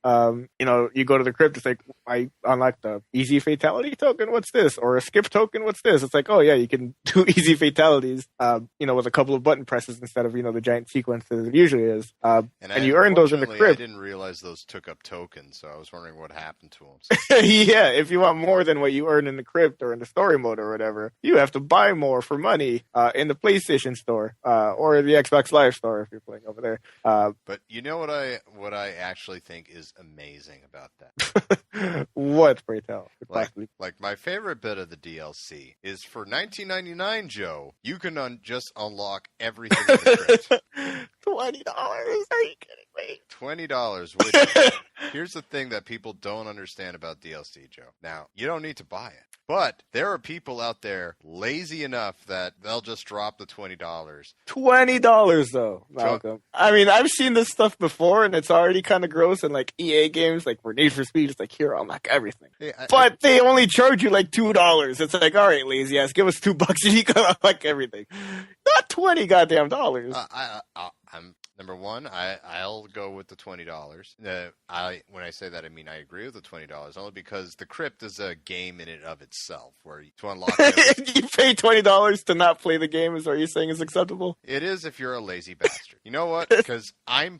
you go to the crypt, it's like, I unlocked the easy fatality token, what's this? Or a skip token, what's this? It's like, oh yeah, you can do easy fatalities, with a couple of button presses instead of, the giant sequence that it usually is. And you earn those in the crypt. I didn't realize those took up tokens, so I was wondering what happened to them. Yeah, if you want more than what you earn in the crypt or in the story mode or whatever, you have to buy more for money in the PlayStation Store or the Xbox Live Store if you're playing over there. But you know what I actually think is amazing about that? What, pray tell? Like my favorite bit of the DLC is for $19.99, Joe, you can just unlock everything in the crypt. $20? Are you kidding me? $20, which here's the thing that people don't understand about DLC, Joe. Now, you don't need to buy it. But there are people out there lazy enough that they'll just drop the $20. $20 though, Malcolm. I've seen this stuff before, and it's already kind of gross. And like EA games, like for Need for Speed, it's like, here, I'll unlock everything. But they only charge you like $2. It's like, all right, lazy ass, give us $2 and you can unlock everything. Not 20 goddamn dollars. I'm number one. I'll go with the $20. When I say that, I mean I agree with the $20 only because the crypt is a game in and of itself where to unlock. You pay $20 to not play the game is what you're saying is acceptable. It is if you're a lazy bastard. You know what? Because I'm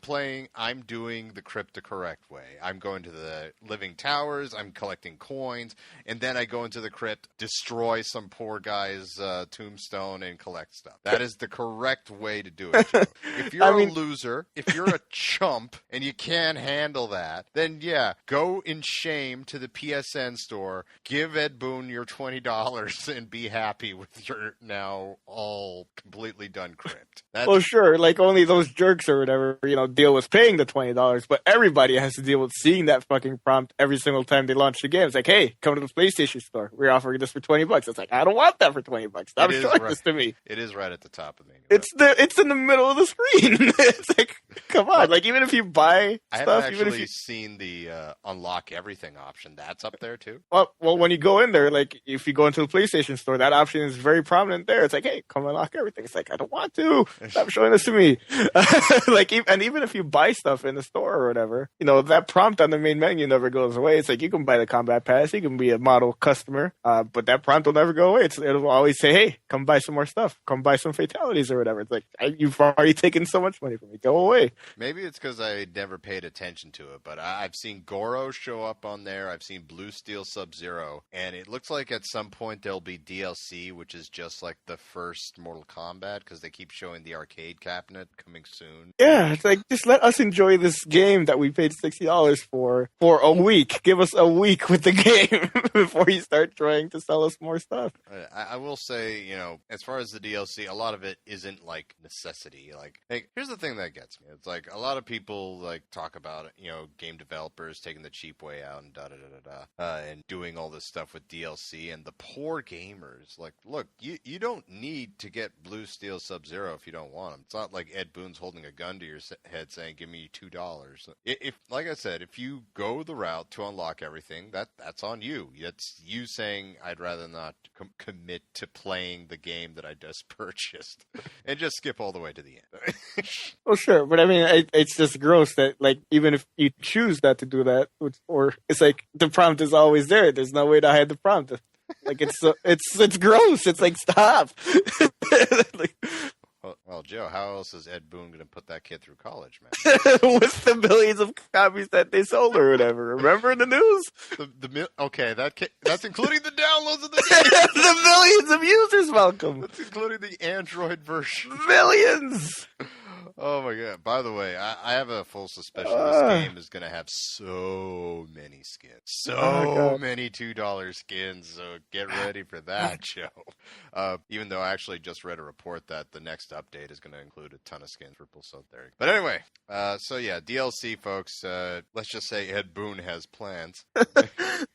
doing the crypt the correct way. I'm going to the living towers. I'm collecting coins, and then I go into the crypt, destroy some poor guy's tombstone, and collect stuff. That is the correct way to do it, Joe. If you're a loser, if you're a chump, and you can't handle that, then yeah, go in shame to the PSN store, give Ed Boon your $20, and be happy with your now all completely done crypt. Well, sure, like only those jerks or whatever, deal with paying the $20, but everybody has to deal with seeing that fucking prompt every single time they launch the game. It's like, hey, come to the PlayStation Store. We're offering this for $20. It's like, I don't want that for $20. Stop showing this to me. It is right at the top of the menu. It's in the middle of the screen. It's like, come on. Like, even if you buy I stuff, haven't actually seen the unlock everything option. That's up there too? Well, when you go in there, like, if you go into the PlayStation Store, that option is very prominent there. It's like, hey, come unlock everything. It's like, I don't want to. Stop showing this to me. And even if you buy stuff in the store or whatever, that prompt on the main menu never goes away. It's like, you can buy the combat pass, you can be a model customer, but that prompt will never go away. It'll always say, hey, come buy some more stuff. Come buy some fatalities or whatever. It's like, you've already taken so much money from me. Go away. Maybe it's because I never paid attention to it, but I've seen Goro show up on there. I've seen Blue Steel Sub-Zero, and it looks like at some point there'll be DLC, which is just like the first Mortal Kombat, because they keep showing the arcade cabinet coming soon. Yeah, it's like, just let us enjoy this game that we paid $60 for a week. Give us a week with the game before you start trying to sell us more stuff. I will say, you know, as far as the DLC, a lot of it isn't like necessity. Like, hey, here's the thing that gets me. It's like a lot of people like talk about, you know, game developers taking the cheap way out and and doing all this stuff with DLC, and the poor gamers. Like, look, you don't need to get Blue Steel Sub-Zero if you don't want them. It's not like Ed Boon's holding a gun to your head saying, "Give me $2." If, like I said, if you go the route to unlock everything, that's on you. It's you saying, "I'd rather not commit to playing the game that I just purchased," and just skip all the way to the end. Well, sure, but I mean, it's just gross that, like, even if you choose not to do that, or it's like the prompt is always there. There's no way to hide the prompt. Like, it's gross. It's like, stop. Like, well, Joe, how else is Ed Boon going to put that kid through college, man? with the millions of copies that they sold or whatever. Remember in the news? Okay, that's including the downloads of the game. The millions of users, Malcolm. That's including the Android version. Millions. Oh my god! By the way, I have a full suspicion this game is going to have so many skins, many $2 skins. So get ready for that, Joe. Even though I actually just read a report that the next update is going to include a ton of skins for so there. But anyway, so yeah, DLC, folks. Let's just say Ed Boon has plans.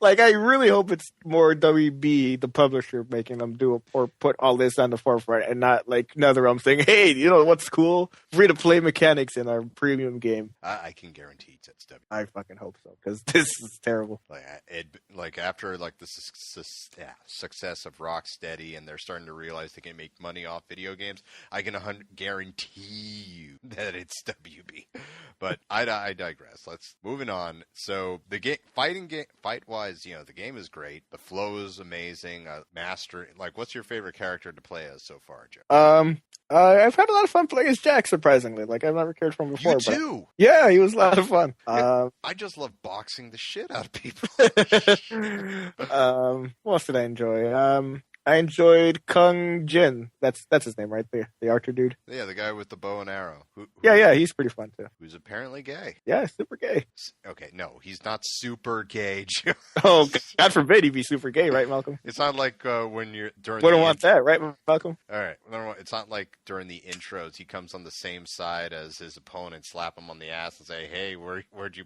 Like, I really hope it's more WB, the publisher, making them do or put all this on the forefront, and not like NetherRealms saying, "Hey, you know what's cool? Free-to-play mechanics in our premium game." I can guarantee it's W. I fucking hope so, because this is terrible. Like after like the success of Rocksteady, and they're starting to realize they can make money off video games, I can guarantee you that it's WB. But I digress. Let's moving on. So the fight-wise, you know, the game is great. The flow is amazing. Like, what's your favorite character to play as so far, Joe? I've had a lot of fun playing as Jack, surprisingly. Like, I've never cared for him before. You too? But yeah, he was a lot of fun. I just love boxing the shit out of people. What else did I enjoy? I enjoyed Kung Jin. That's his name, right? The archer dude. Yeah, the guy with the bow and arrow. Yeah, he's pretty fun too. Who's apparently gay. Yeah, super gay. Okay, no, he's not super gay, Joe. Oh, God forbid he'd be super gay, right, Malcolm? It's not like when you're during. We don't want that, right, Malcolm? All right, it's not like during the intros he comes on the same side as his opponent, slap him on the ass, and say, "Hey, where'd you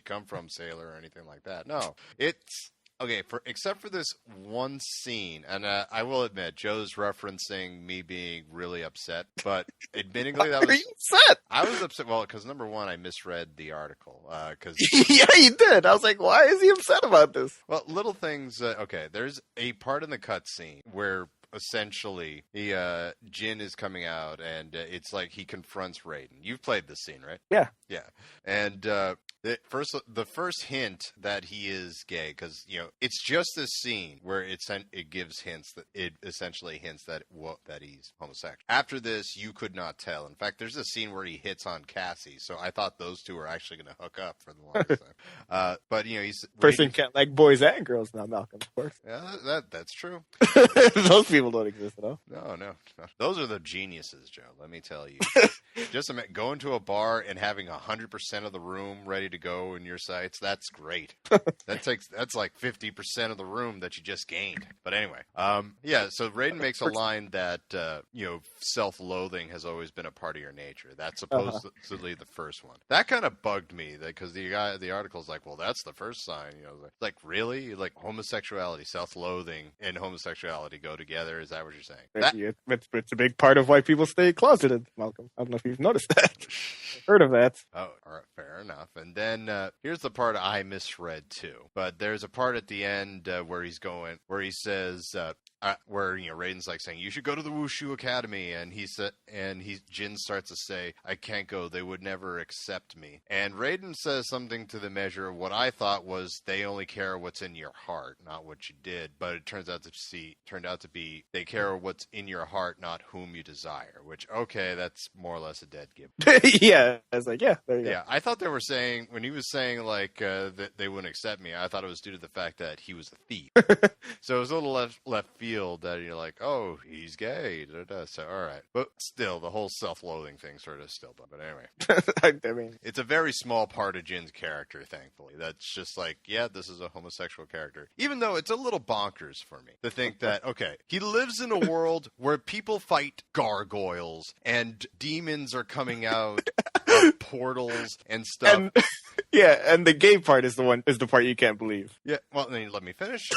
come from, sailor?" or anything like that. No, it's. Okay, except for this one scene, and I will admit, Joe's referencing me being really upset, but admittingly, that was... Are you upset? I was upset, well, because number one, I misread the article, because... Yeah, you did. I was like, why is he upset about this? Well, little things, okay, there's a part in the cutscene where... essentially, Jin is coming out, and it's like he confronts Raiden. You've played this scene, right? Yeah. Yeah. And the first hint that he is gay, because, you know, it's just this scene where it gives hints that it essentially hints that he's homosexual. After this, you could not tell. In fact, there's a scene where he hits on Cassie, so I thought those two were actually going to hook up for the longest time. But, you know, he's... Person can't like boys and girls now, Malcolm, of course. Yeah, that's true. Those people don't exist at all. No. Those are the geniuses, Joe. Let me tell you. Just going to a bar and having 100% of the room ready to go in your sights, that's great. That's like 50% of the room that you just gained. But anyway, yeah, so Raiden makes a line that, you know, self-loathing has always been a part of your nature. That's supposedly the first one. That kind of bugged me, because the article's like, well, that's the first sign. You know, like really? Like homosexuality, self-loathing, and homosexuality go together? Is that what you're saying? It's a big part of why people stay closeted, Malcolm. I don't know if you've noticed that. I've heard of that. Oh, all right, fair enough. And then here's the part I misread too. But there's a part at the end where he says, where Raiden's like saying you should go to the Wushu Academy, and Jin starts to say I can't go, they would never accept me, and Raiden says something to the measure of what I thought was they only care what's in your heart, not what you did, but it turned out to be they care what's in your heart, not whom you desire. Which that's more or less a dead giveaway. Yeah, I was like, yeah, there you go. Yeah, I thought they were saying when he was saying like that they wouldn't accept me. I thought it was due to the fact that he was a thief. So it was a little left field that you're like, oh, he's gay. So all right, but still, the whole self-loathing thing sort of still. But anyway, I mean, it's a very small part of Jin's character. Thankfully, that's just like, yeah, this is a homosexual character. Even though it's a little bonkers for me to think that he lives in a world where people fight gargoyles and demons are coming out of portals and stuff. And the gay part is the part you can't believe. Yeah, well, then let me finish.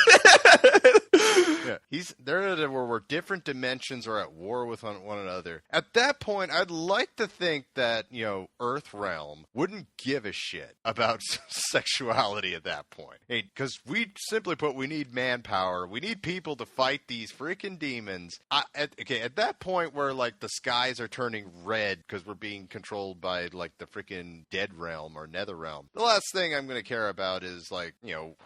Yeah, there where different dimensions are at war with one another. At that point, I'd like to think that EarthRealm wouldn't give a shit about sexuality at that point, because we simply put, we need manpower, we need people to fight these freaking demons. At that point where like the skies are turning red because we're being controlled by like the freaking dead realm or NetherRealm, the last thing I'm going to care about is like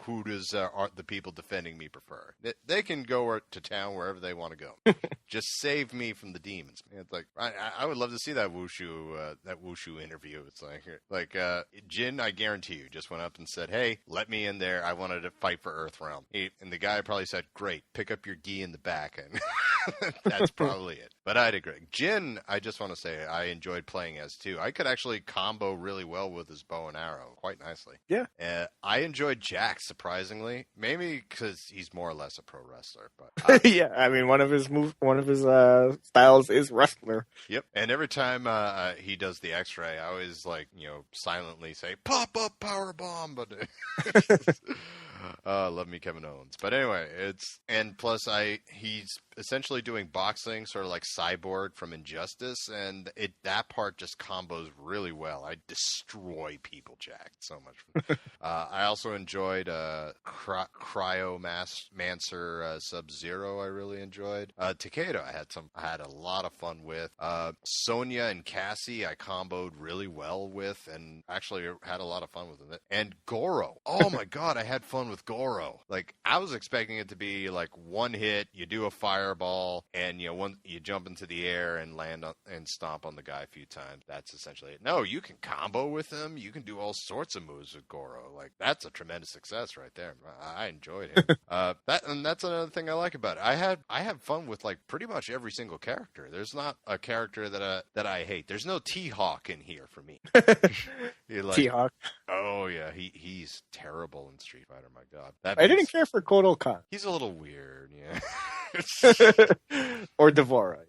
who does the people defending me prefer. They can go to town wherever they want to go. Just save me from the demons. It's like I would love to see that Wushu interview. It's like Jin, I guarantee you, just went up and said, "Hey, let me in there. I wanted to fight for EarthRealm." And the guy probably said, "Great, pick up your gi in the back," and that's probably it. But I'd agree. Jin, I just want to say I enjoyed playing as too. I could actually combo really well with his bow and arrow quite nicely. Yeah. I enjoyed Jax surprisingly, maybe because he's more or less a pro wrestler. But yeah, I mean one of his styles is wrestler. Yep. And every time he does the X-ray, I always silently say "pop up power bomb," but. Love me Kevin Owens. But anyway, plus he's essentially doing boxing, sort of like Cyborg from Injustice, and that part just combos really well. I destroy people, Jack, so much. I also enjoyed Cryomancer Sub-Zero. I really enjoyed Takeda. I had a lot of fun with Sonya and Cassie. I comboed really well with, and actually had a lot of fun with it. And Goro. Oh my god, I had fun with Goro. Like I was expecting it to be like one hit, you do a fireball, and you jump into the air and land and stomp on the guy a few times. That's essentially it. No, you can combo with him. You can do all sorts of moves with Goro. Like that's a tremendous success right there. I enjoyed it. That's another thing I like about it. I have fun with like pretty much every single character. There's not a character that I hate. There's no T-Hawk in here for me. T-Hawk. Oh yeah, he's terrible in Street Fighter. My God, I didn't care for Kotal Khan. He's a little weird, yeah. Or Devora.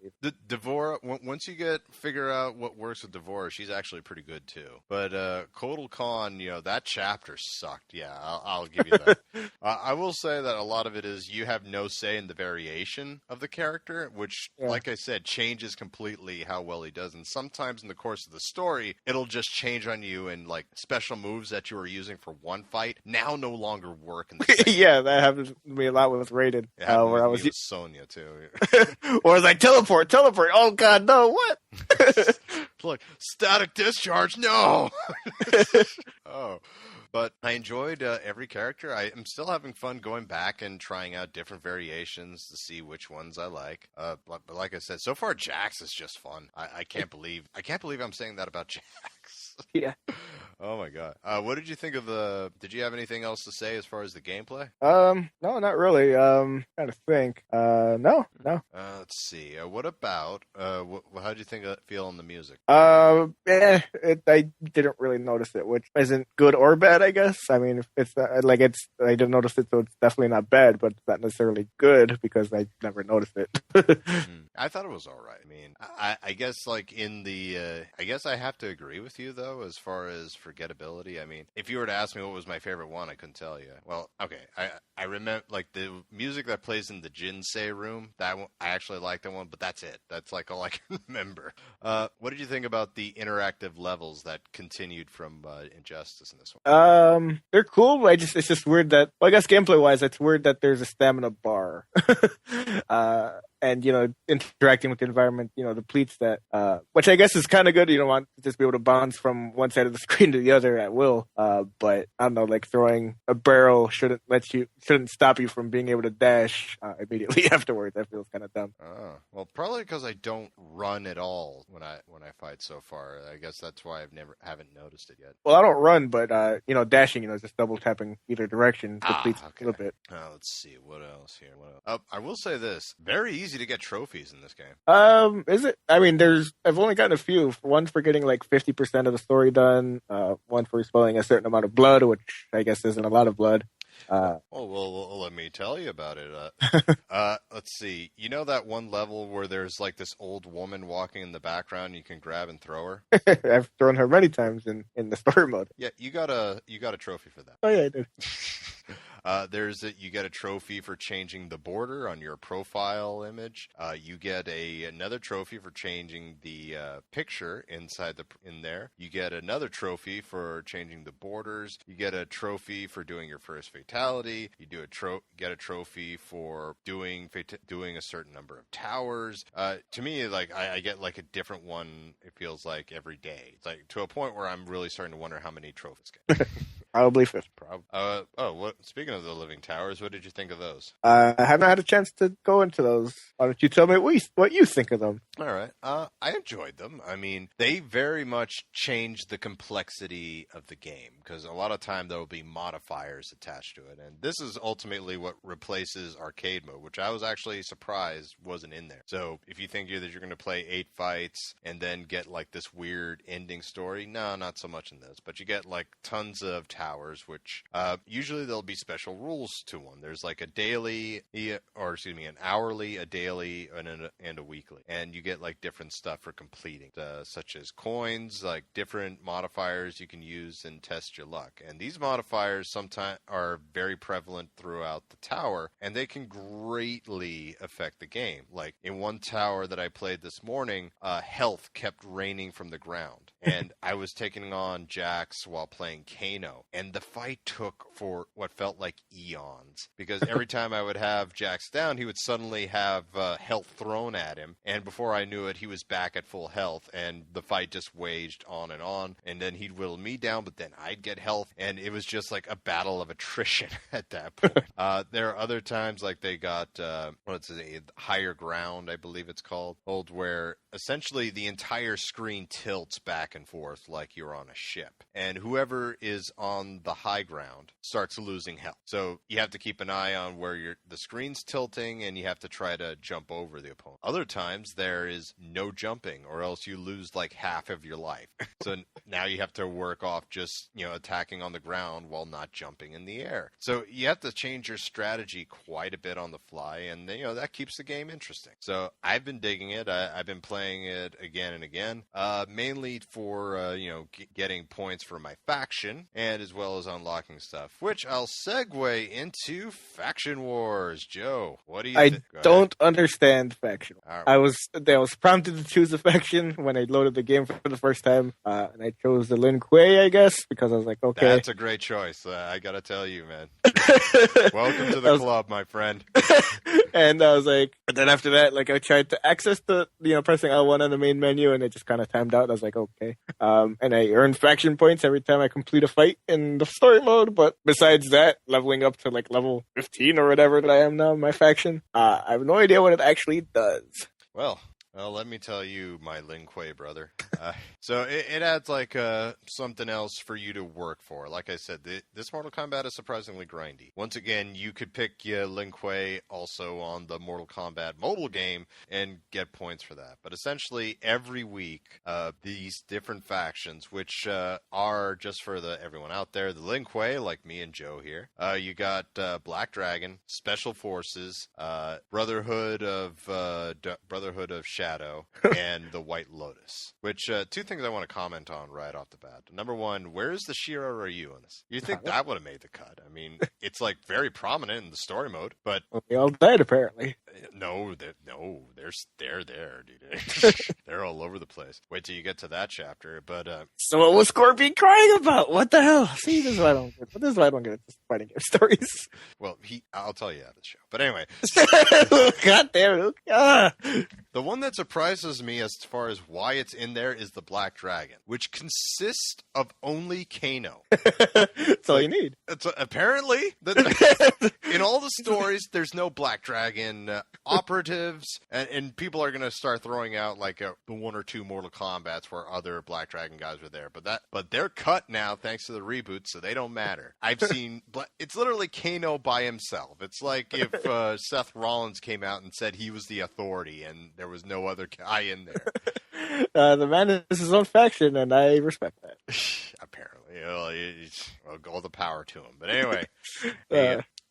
Devora. Once you figure out what works with Devora, she's actually pretty good too. But Kotal Khan, that chapter sucked. Yeah, I'll give you that. I will say that a lot of it is you have no say in the variation of the character, which, like I said, changes completely how well he does. And sometimes in the course of the story, it'll just change on you, and like special moves that you were using for one fight now no longer work in the second. Yeah, that happens to me a lot with Raiden. Where I was with Sonya too. Or it's like teleport. Oh god, no, what? Look, static discharge, no. Oh. But I enjoyed every character. I am still having fun going back and trying out different variations to see which ones I like. But like I said, so far Jax is just fun. I can't believe I'm saying that about Jax. Yeah. Oh my god. What did you think of did you have anything else to say as far as the gameplay? No, not really. Trying to think. No. Let's see. What about how do you think it feel on the music? I didn't really notice it, which isn't good or bad, I guess. I mean, I didn't notice it, so it's definitely not bad, but it's not necessarily good because I never noticed it. I thought it was all right. I mean, I guess like I guess I have to agree with you though, as far as forgettability. I mean, if you were to ask me what was my favorite one, I couldn't tell you. Well, okay, I remember like the music that plays in the Jinsei room. That one, I actually like that one, but that's it. That's like all I can remember. What did you think about the interactive levels that continued from Injustice in this one? They're cool. It's just weird that, well, I guess gameplay wise, it's weird that there's a stamina bar. And, interacting with the environment, depletes that, which I guess is kind of good. You don't want to just be able to bounce from one side of the screen to the other at will. But I don't know, like throwing a barrel shouldn't stop you from being able to dash immediately afterwards. That feels kind of dumb. Oh, well, probably because I don't run at all when I fight so far. I guess that's why haven't noticed it yet. Well, I don't run, but dashing, just double tapping either direction depletes a little bit. Let's see what else here. I will say this: very easy to get trophies in this game. Is it? I mean, I've only gotten a few. One for getting like 50% of the story done. One for spilling a certain amount of blood, which I guess isn't a lot of blood. Well, let me tell you about it. Let's see. You know that one level where there's like this old woman walking in the background, you can grab and throw her? I've thrown her many times in the story mode. Yeah, you got a trophy for that. Oh yeah, I did. You get a trophy for changing the border on your profile image. You get another trophy for changing the picture in there. You get another trophy for changing the borders. You get a trophy for doing your first fatality. You get a trophy for doing a certain number of towers. To me, like I get like a different one. It feels like every day. It's like to a point where I'm really starting to wonder how many trophies get. Probably 50. Speaking of the living towers, what did you think of those? I haven't had a chance to go into those. Why don't you tell me what you think of them? All right. I enjoyed them. I mean, they very much changed the complexity of the game because a lot of time there will be modifiers attached to it. And this is ultimately what replaces arcade mode, which I was actually surprised wasn't in there. So if you think that you're going to play 8 fights and then get like this weird ending story, no, not so much in this. But you get like tons of towers, which usually there'll be special rules to one. There's like an hourly, a daily, and a weekly. And you get like different stuff for completing, such as coins, like different modifiers you can use and test your luck. And these modifiers sometimes are very prevalent throughout the tower, and they can greatly affect the game. Like in one tower that I played this morning, health kept raining from the ground. And I was taking on Jax while playing Kano, and the fight took for what felt like eons, because every time I would have Jax down, he would suddenly have health thrown at him, and before I knew it, he was back at full health, and the fight just waged on, and then he'd whittle me down, but then I'd get health, and it was just like a battle of attrition at that point. There are other times, like they got, higher ground, I believe it's called, where essentially the entire screen tilts back and forth like you're on a ship, and whoever is on the high ground starts losing health. So you have to keep an eye on where the screen's tilting, and you have to try to jump over the opponent. Other times there is no jumping, or else you lose like half of your life. So now you have to work off just attacking on the ground while not jumping in the air. So you have to change your strategy quite a bit on the fly, and that keeps the game interesting. So I've been digging it. I've been playing it again and again, mainly for getting points for my faction, and as well as unlocking stuff, which I'll segue into Faction Wars. Joe, what do you think? I don't understand faction. Right. I was prompted to choose a faction when I loaded the game for the first time, and I chose the Lin Kuei, I guess, because I was like, okay. That's a great choice. I gotta tell you, man. Welcome to the club, my friend. And I was like, and then after that, like I tried to access the, pressing L1 on the main menu, and it just kind of timed out. I was like, okay. And I earned faction points every time I complete a fight in the story mode. But besides that, leveling up to like level 15 or whatever that I am now in my faction, I have no idea what it actually does. Well, let me tell you, my Lin Kuei brother. So it adds like something else for you to work for. Like I said, this Mortal Kombat is surprisingly grindy. Once again, you could pick Lin Kuei also on the Mortal Kombat mobile game and get points for that. But essentially, every week, these different factions, which are, just for everyone out there, the Lin Kuei, like me and Joe here. You got Black Dragon, Special Forces, Brotherhood of Shadow, and the White Lotus. Which, two things I want to comment on right off the bat. Number one, where's the Shiro Ryu in this? You think that would have made the cut? I mean, it's like very prominent in the story mode, but they all died apparently. No, they're there, dude. They're all over the place. Wait till you get to that chapter. But so what was Scorpion crying about? What the hell? See, this is why I don't get. This is why I don't get fighting game stories. Well, I'll tell you after the show. But anyway, God damn it! The one that surprises me as far as why it's in there is the Black Dragon, which consists of only Kano. That's all you need. It's apparently in all the stories, there's no Black Dragon operatives, and people are gonna start throwing out like the one or two Mortal Kombats where other Black Dragon guys were there, but they're cut now thanks to the reboot, so they don't matter. I've seen it's literally Kano by himself. It's like if Seth Rollins came out and said he was the authority and there was no other guy in there. The man is his own faction, and I respect that. Apparently, all the power to him. But anyway,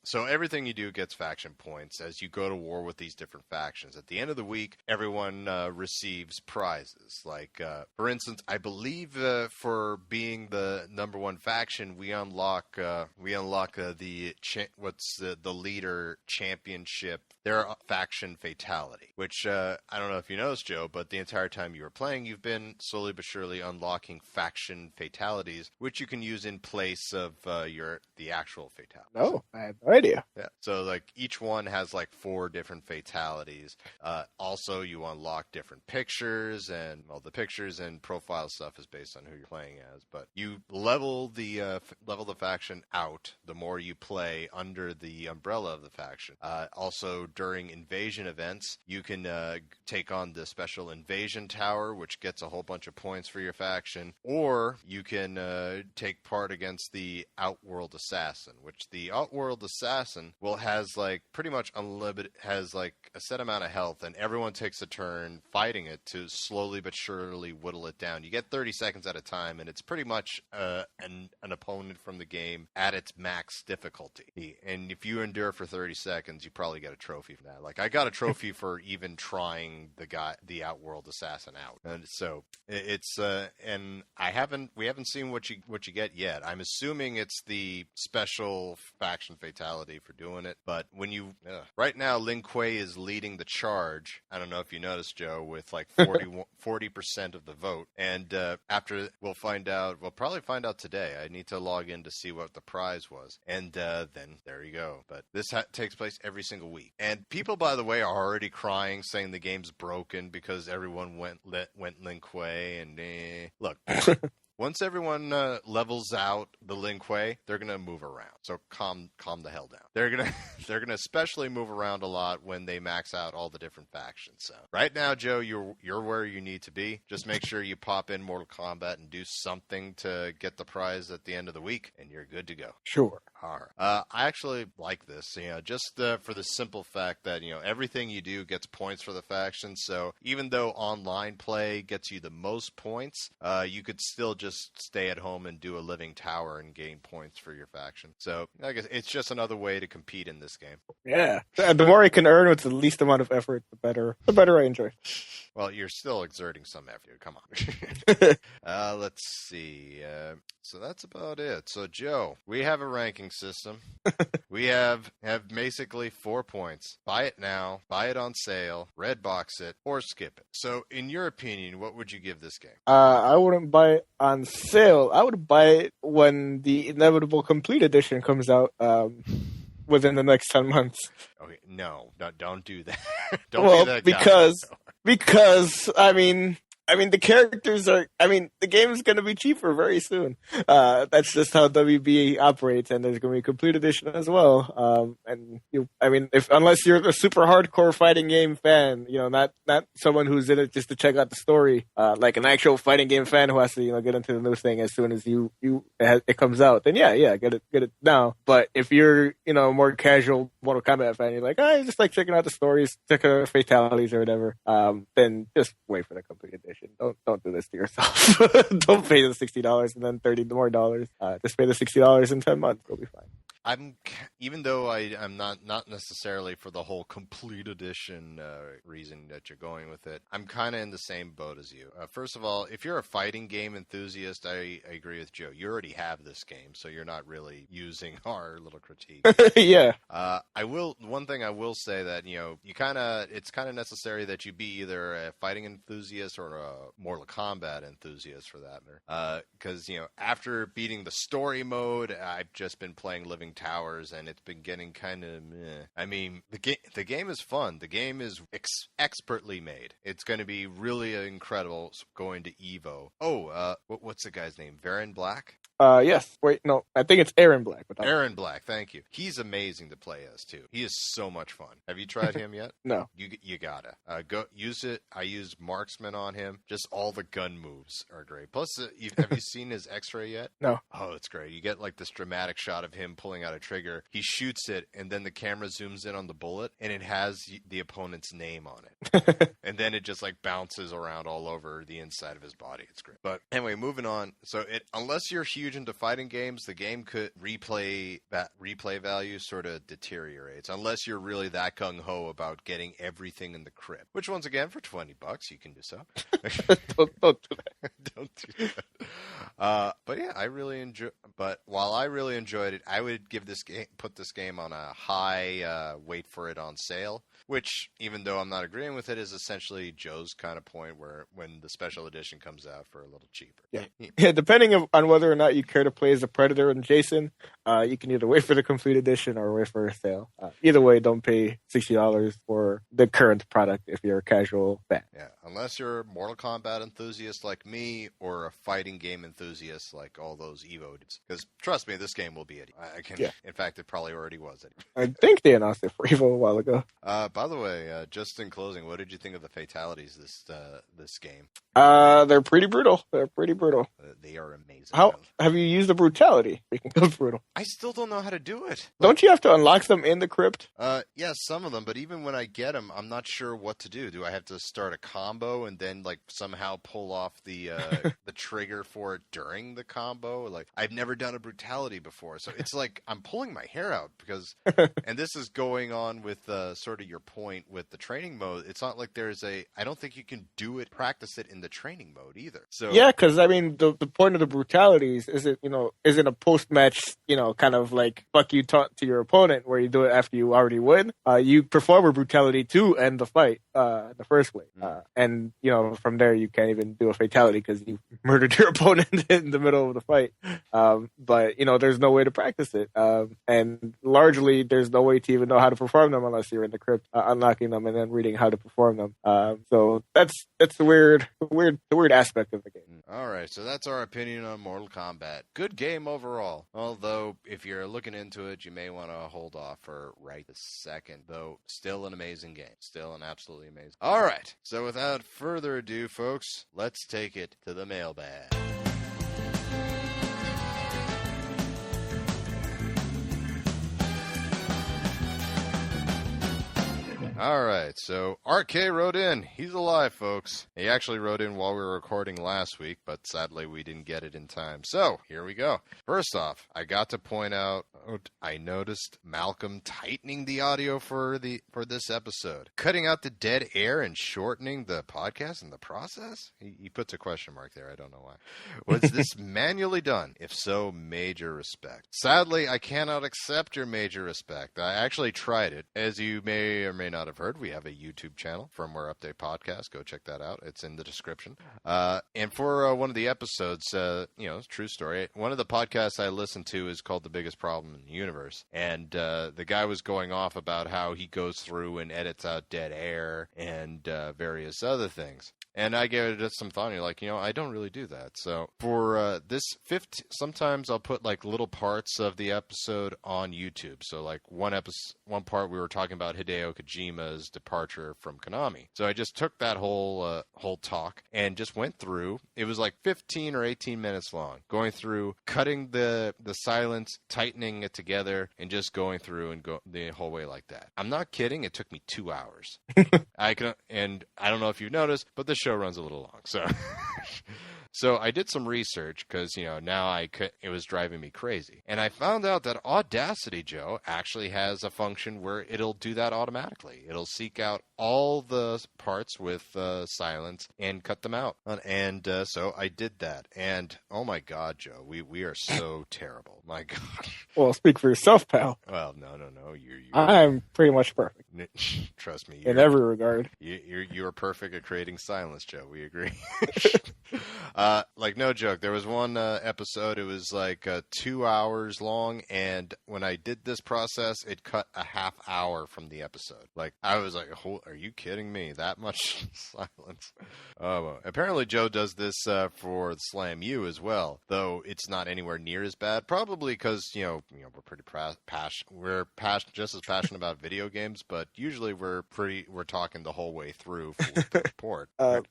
so everything you do gets faction points as you go to war with these different factions. At the end of the week, everyone receives prizes. Like, for instance, I believe for being the number one faction, we unlock the leader championship. Their faction fatality, which I don't know if you noticed, Joe, but the entire time you were playing, you've been slowly but surely unlocking faction fatalities, which you can use in place of the actual fatality. No, I had no idea. Yeah. So like each one has like 4 different fatalities. Also, you unlock different pictures, and the pictures and profile stuff is based on who you're playing as. But you level the faction out the more you play under the umbrella of the faction. Also, during invasion events, you can take on the special invasion tower, which gets a whole bunch of points for your faction, or you can take part against the Outworld Assassin, which the Outworld Assassin has like pretty much unlimited, has like a set amount of health, and everyone takes a turn fighting it to slowly but surely whittle it down. You get 30 seconds at a time, and it's pretty much an opponent from the game at its max difficulty. And if you endure for 30 seconds, you probably get a trophy for that. Like, I got a trophy for even trying the Outworld Assassin out. And so it's and we haven't seen what you get yet. I'm assuming it's the special faction fatality for doing it. But when right now, Lin Kuei is leading the charge. I don't know if you noticed, Joe, with like 40% of the vote. And after we'll probably find out today. I need to log in to see what the prize was. And then there you go. But this takes place every single week. And people, by the way, are already crying, saying the game's broken because everyone went Lin Kuei. And look, once everyone levels out the Lin Kuei, they're gonna move around. So calm the hell down. They're gonna especially move around a lot when they max out all the different factions. So right now, Joe, you're where you need to be. Just make sure you pop in Mortal Kombat and do something to get the prize at the end of the week, and you're good to go. Sure. All right. I actually like this, just for the simple fact that everything you do gets points for the faction. So even though online play gets you the most points, you could still just stay at home and do a living tower and gain points for your faction. So I guess it's just another way to compete in this game. Yeah. The more I can earn with the least amount of effort, the better I enjoy. Well, you're still exerting some effort. Come on. Let's see. So that's about it. So, Joe, we have a ranking system. We have basically 4 points. Buy it now, buy it on sale, red box it, or skip it. So, in your opinion, what would you give this game? I wouldn't buy it on sale. I would buy it when the inevitable complete edition comes out within the next 10 months. Okay, no, don't do that. Don't do that. Because the characters the game is going to be cheaper very soon. That's just how WB operates, and there's going to be a complete edition as well. Unless you're a super hardcore fighting game fan, not someone who's in it just to check out the story, like an actual fighting game fan who has to, get into the new thing as soon as it comes out, then yeah, get it now. But if you're, a more casual Mortal Kombat fan, you're like, I just like checking out the stories, checking out fatalities or whatever, then just wait for the complete edition. Don't do this to yourself. Don't pay the $60 and then $30 more. Just pay the $60 in 10 months. You'll be fine. even though I'm not necessarily for the whole complete edition reason that you're going with it, I'm kind of in the same boat as you. First of all, if you're a fighting game enthusiast, I agree with Joe. You already have this game, so you're not really using our little critique. Yeah. One thing I will say that, it's kind of necessary that you be either a fighting enthusiast or a Mortal Kombat enthusiast for that matter. Because, after beating the story mode, I've just been playing Living Towers, and it's been getting kind of meh. I mean, the game is fun. The game is expertly made. It's going to be really incredible going to EVO. Oh, what's the guy's name? Varen Black? Yes. Wait, no. I think it's Aaron Black. Aaron Black, thank you. He's amazing to play as, too. He is so much fun. Have you tried him yet? No. You gotta. Go use it. I used Marksman on him. Just all the gun moves are great. Plus, have you seen his X-ray yet? No. Oh, it's great. You get, like, this dramatic shot of him pulling out a trigger. He shoots it, and then the camera zooms in on the bullet, and it has the opponent's name on it. And then it just, like, bounces around all over the inside of his body. It's great. But anyway, moving on. So, unless you're huge into fighting games, the game could replay value sort of deteriorates unless you're really that gung-ho about getting everything in the crypt, which once again for $20 you can do so. Don't do that. Don't do that. But yeah, while I really enjoyed it, I would put this game on a high wait for it on sale, which, even though I'm not agreeing with it, is essentially Joe's kind of point where when the special edition comes out for a little cheaper. Yeah, depending on whether or not you care to play as the Predator and Jason, you can either wait for the complete edition or wait for a sale. Either way, don't pay $60 for the current product if you're a casual fan. Yeah, unless you're a Mortal Kombat enthusiast like me or a fighting game enthusiast like all those Evo dudes. Because trust me, this game will be it. In fact, it probably already was it. I think they announced it for Evo a while ago. By the way, just in closing, what did you think of the fatalities this game? They're pretty brutal. They are amazing. How have you used the brutality? Speaking of brutal, I still don't know how to do it. Don't you have to unlock them in the crypt? Yes, some of them. But even when I get them, I'm not sure what to do. Do I have to start a combo and then like somehow pull off the the trigger for it during the combo? Like I've never done a brutality before, so it's like I'm pulling my hair out because. And this is going on with sort of your point with the training mode. It's not like I don't think you can practice it in the training mode either. So yeah, because I mean the point of the brutalities isn't a post match kind of like fuck you to your opponent where you do it after you already win. You perform a brutality to end the fight in the first place, and from there you can't even do a fatality because you murdered your opponent in the middle of the fight. But there's no way to practice it, and largely there's no way to even know how to perform them unless you're in the crypt unlocking them and then reading how to perform them. So that's the weird aspect of the game. All right, so that's our opinion on Mortal Kombat. Good game overall. Although, if you're looking into it, you may want to hold off for right this second. Though, still an amazing game. Still an absolutely amazing. All right, so without further ado, folks, let's take it to the mailbag. All right, so RK wrote in. He's alive, folks. He actually wrote in while we were recording last week, but sadly we didn't get it in time. So, here we go. First off, I got to point out, I noticed Malcolm tightening the audio for this episode. Cutting out the dead air and shortening the podcast in the process? He puts a question mark there, I don't know why. Was this manually done? If so, major respect. Sadly, I cannot accept your major respect. I actually tried it. As you may or may not have heard, we have a YouTube channel, Firmware Update Podcast. Go check that out. It's in the description. And for one of the episodes, true story, one of the podcasts I listened to is called The Biggest Problem in the Universe. And the guy was going off about how he goes through and edits out dead air and various other things. And I gave it some thought, and you're like, I don't really do that. So for this sometimes I'll put like little parts of the episode on YouTube. So like one part we were talking about Hideo Kojima's departure from Konami. So I just took that whole talk and just went through. It was like 15 or 18 minutes long, going through, cutting the silence, tightening it together, and just going through and go the whole way like that. I'm not kidding. It took me 2 hours. And I don't know if you've noticed, but the show runs a little long. So I did some research because, now it was driving me crazy. And I found out that Audacity, Joe, actually has a function where it'll do that automatically. It'll seek out all the parts with silence and cut them out. And so I did that. And oh my God, Joe, we are so terrible. My God. Well, speak for yourself, pal. Well, no. I'm pretty much perfect. Trust me. In every regard. You're perfect at creating silence, Joe. We agree. No joke. There was one episode. It was 2 hours long, and when I did this process, it cut a half hour from the episode. I was like, "Are you kidding me? That much silence?" Well, apparently, Joe does this for Slam U as well, though it's not anywhere near as bad. Probably because we're pretty just as passionate about video games, but usually we're talking the whole way through for the report.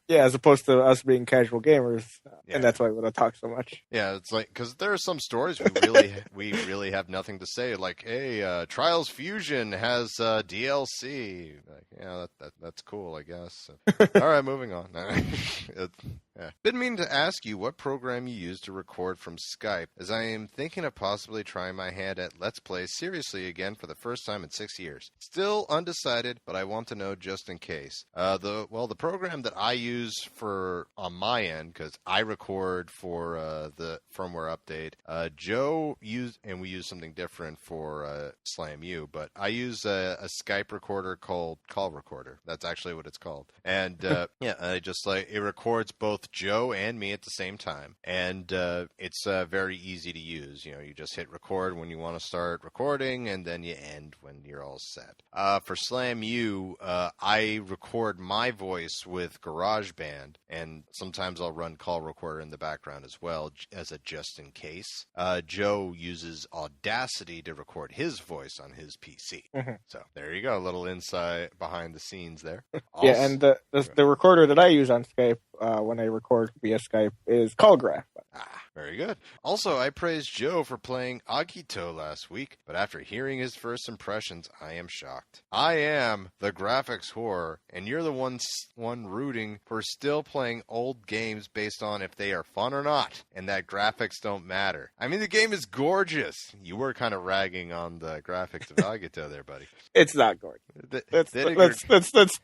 As opposed to us being casual gamers, and that's why we don't talk so much. Yeah, it's because there are some stories we really have nothing to say. Hey, Trials Fusion has DLC. That's cool, I guess. All right, moving on. Been meaning to ask you what program you use to record from Skype, as I am thinking of possibly trying my hand at Let's Play seriously again for the first time in 6 years. Still undecided, but I want to know just in case. The program that I use on my end, because I record for the firmware update, Joe used, and we use something different for Slam U, but I use a Skype recorder called Call Recorder. That's actually what it's called. And I just it records both Joe and me at the same time, and it's very easy to use. You just hit record when you want to start recording, and then you end when you're all set. For Slam U, I record my voice with GarageBand, and sometimes I'll run Call Recorder in the background as well as a just in case. Joe uses Audacity to record his voice on his PC. Mm-hmm. So there you go, a little insight behind the scenes there. Also, and the recorder that I use on Skype when I record via Skype is CallGraph. Very good. Also, I praised Joe for playing Agito last week, but after hearing his first impressions, I am shocked. I am the graphics whore, and you're the one rooting for still playing old games based on if they are fun or not, and that graphics don't matter. I mean, the game is gorgeous. You were kind of ragging on the graphics of Agito there, buddy. It's not gorgeous.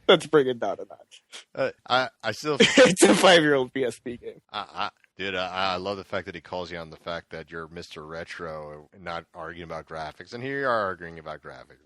Let's bring it down a notch. I still... It's a 5-year-old PSP game. Dude, I love the fact that he calls you on the fact that you're Mr. Retro and not arguing about graphics. And here you are arguing about graphics.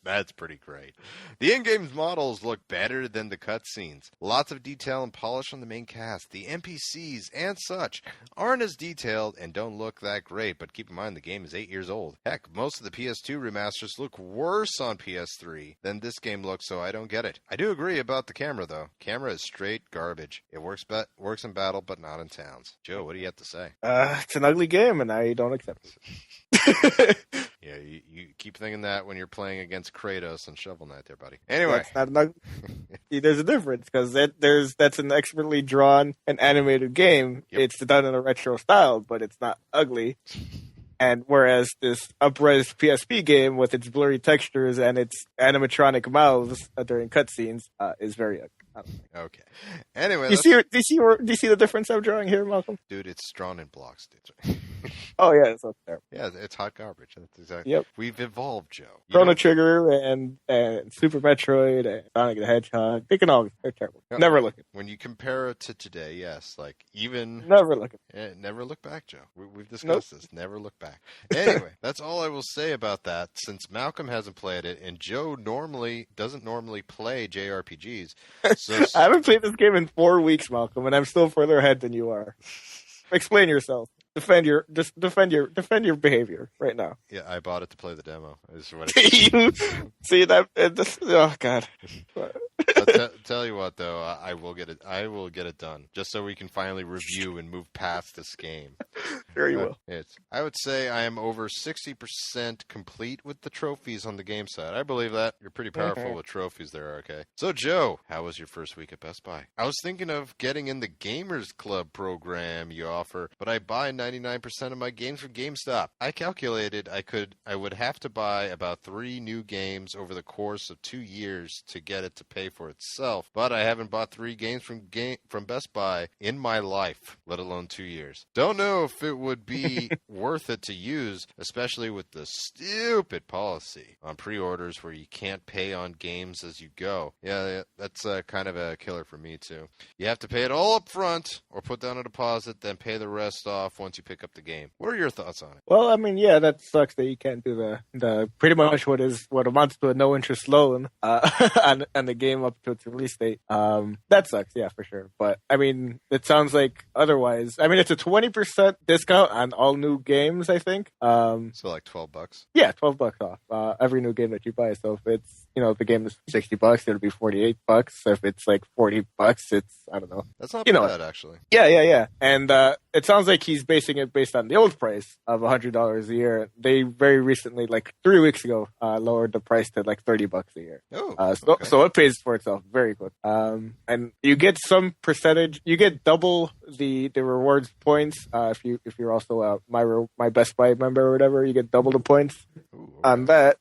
That's pretty great. The in-game models look better than the cutscenes. Lots of detail and polish on the main cast. The NPCs and such aren't as detailed and don't look that great, but keep in mind the game is 8 years old. Heck, most of the PS2 remasters look worse on PS3 than this game looks, so I don't get it. I do agree about the camera, though. Camera is straight garbage. It works in battle, but not in towns. Joe, what do you have to say? It's an ugly game, and I don't accept it. Yeah, you keep thinking that when you're playing against Kratos and Shovel Knight there, buddy. Anyway. That's not an ugly... See, there's a difference, because that's an expertly drawn and animated game. Yep. It's done in a retro style, but it's not ugly. And whereas this up-res PSP game with its blurry textures and its animatronic mouths during cutscenes is very ugly. Okay. Anyway, do you see the difference I'm drawing here, Malcolm? Dude, it's drawn in blocks, dude. Oh yeah, it's up there. Yeah, it's hot garbage. That's exactly. Yep. We've evolved, Joe. Chrono Trigger and Super Metroid and Sonic the Hedgehog. They're terrible. No, never look at. When you compare it to today, yes, even never look at. Never look back, Joe. We've discussed this. Never look back. Anyway, that's all I will say about that. Since Malcolm hasn't played it and Joe doesn't normally play JRPGs. So, I haven't played this game in 4 weeks, Malcolm, and I'm still further ahead than you are. Explain yourself. Defend your behavior right now. Yeah, I bought it to play the demo. See that? Oh God. I'll tell you what, though, I will get it done, just so we can finally review and move past this game. Very well. I would say I am over 60% complete with the trophies on the game side. I believe that. You're pretty powerful with trophies there, okay? So, Joe, how was your first week at Best Buy? I was thinking of getting in the Gamers Club program you offer, but I buy 99% of my games from GameStop. I calculated I would have to buy about 3 new games over the course of 2 years to get it to pay for itself, but I haven't bought 3 games from Best Buy in my life, let alone 2 years. Don't know if it would be worth it to use, especially with the stupid policy on pre-orders where you can't pay on games as you go. Yeah, that's kind of a killer for me too. You have to pay it all up front or put down a deposit, then pay the rest off once you pick up the game. What are your thoughts on it? Well, I mean, yeah, that sucks that you can't do the pretty much what amounts to a no interest loan on the game up to its release date. That sucks, yeah, for sure. But I mean, it sounds like otherwise. I mean, it's a 20% discount on all new games, I think. So like $12? Yeah, $12 off every new game that you buy. So if it's, the game is $60, it'll be $48. If it's like $40, it's, I don't know. That's not bad, actually. Yeah. And it sounds like he's basing it based on the old price of $100 a year. They very recently, like 3 weeks ago, lowered the price to like $30 a year. Oh, okay. So it pays for itself very quick. And you get some percentage. You get double the rewards points if you're also my Best Buy member or whatever. You get double the points on that.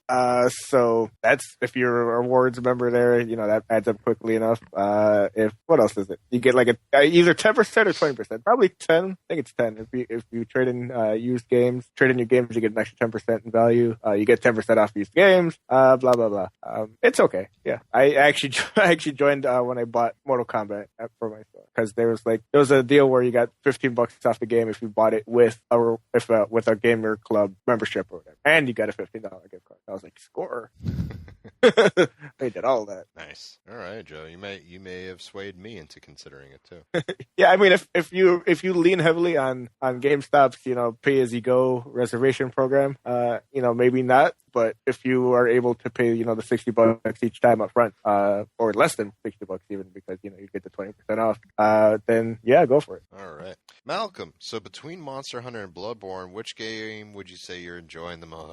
So that's if you're a rewards member there. That adds up quickly enough. What else is it? You get like either 10% or 20%. Probably 10. I think it's 10. If you trade in used games, trade in your games, you get an extra 10% in value. You get 10% off used games. Blah blah blah. It's okay. Yeah, I actually joined when I bought Mortal Kombat for myself because there was a deal where you got $15 off the game if you bought it with a Gamer Club membership or whatever, and you got a $15 gift card. I was like, score. They did all that. Nice. All right, Joe. You may have swayed me into considering it too. Yeah, I mean, if you lean heavily on GameStop's pay as you go reservation program, maybe not. But if you are able to pay the $60 each time up front, or less than $60 even, because you get the 20% off, then yeah, go for it. All right, Malcolm. So between Monster Hunter and Bloodborne, which game would you say you're enjoying the most?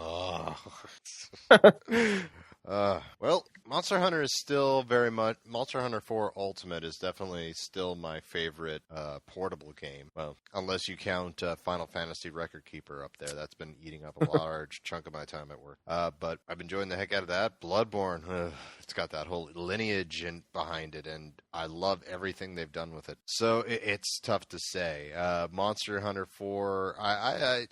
Well, Monster Hunter is still very much... Monster Hunter 4 Ultimate is definitely still my favorite portable game. Well, unless you count Final Fantasy Record Keeper up there. That's been eating up a large chunk of my time at work. But I've been enjoying the heck out of that. Bloodborne, it's got that whole lineage behind it, and I love everything they've done with it. So it's tough to say. Monster Hunter 4, I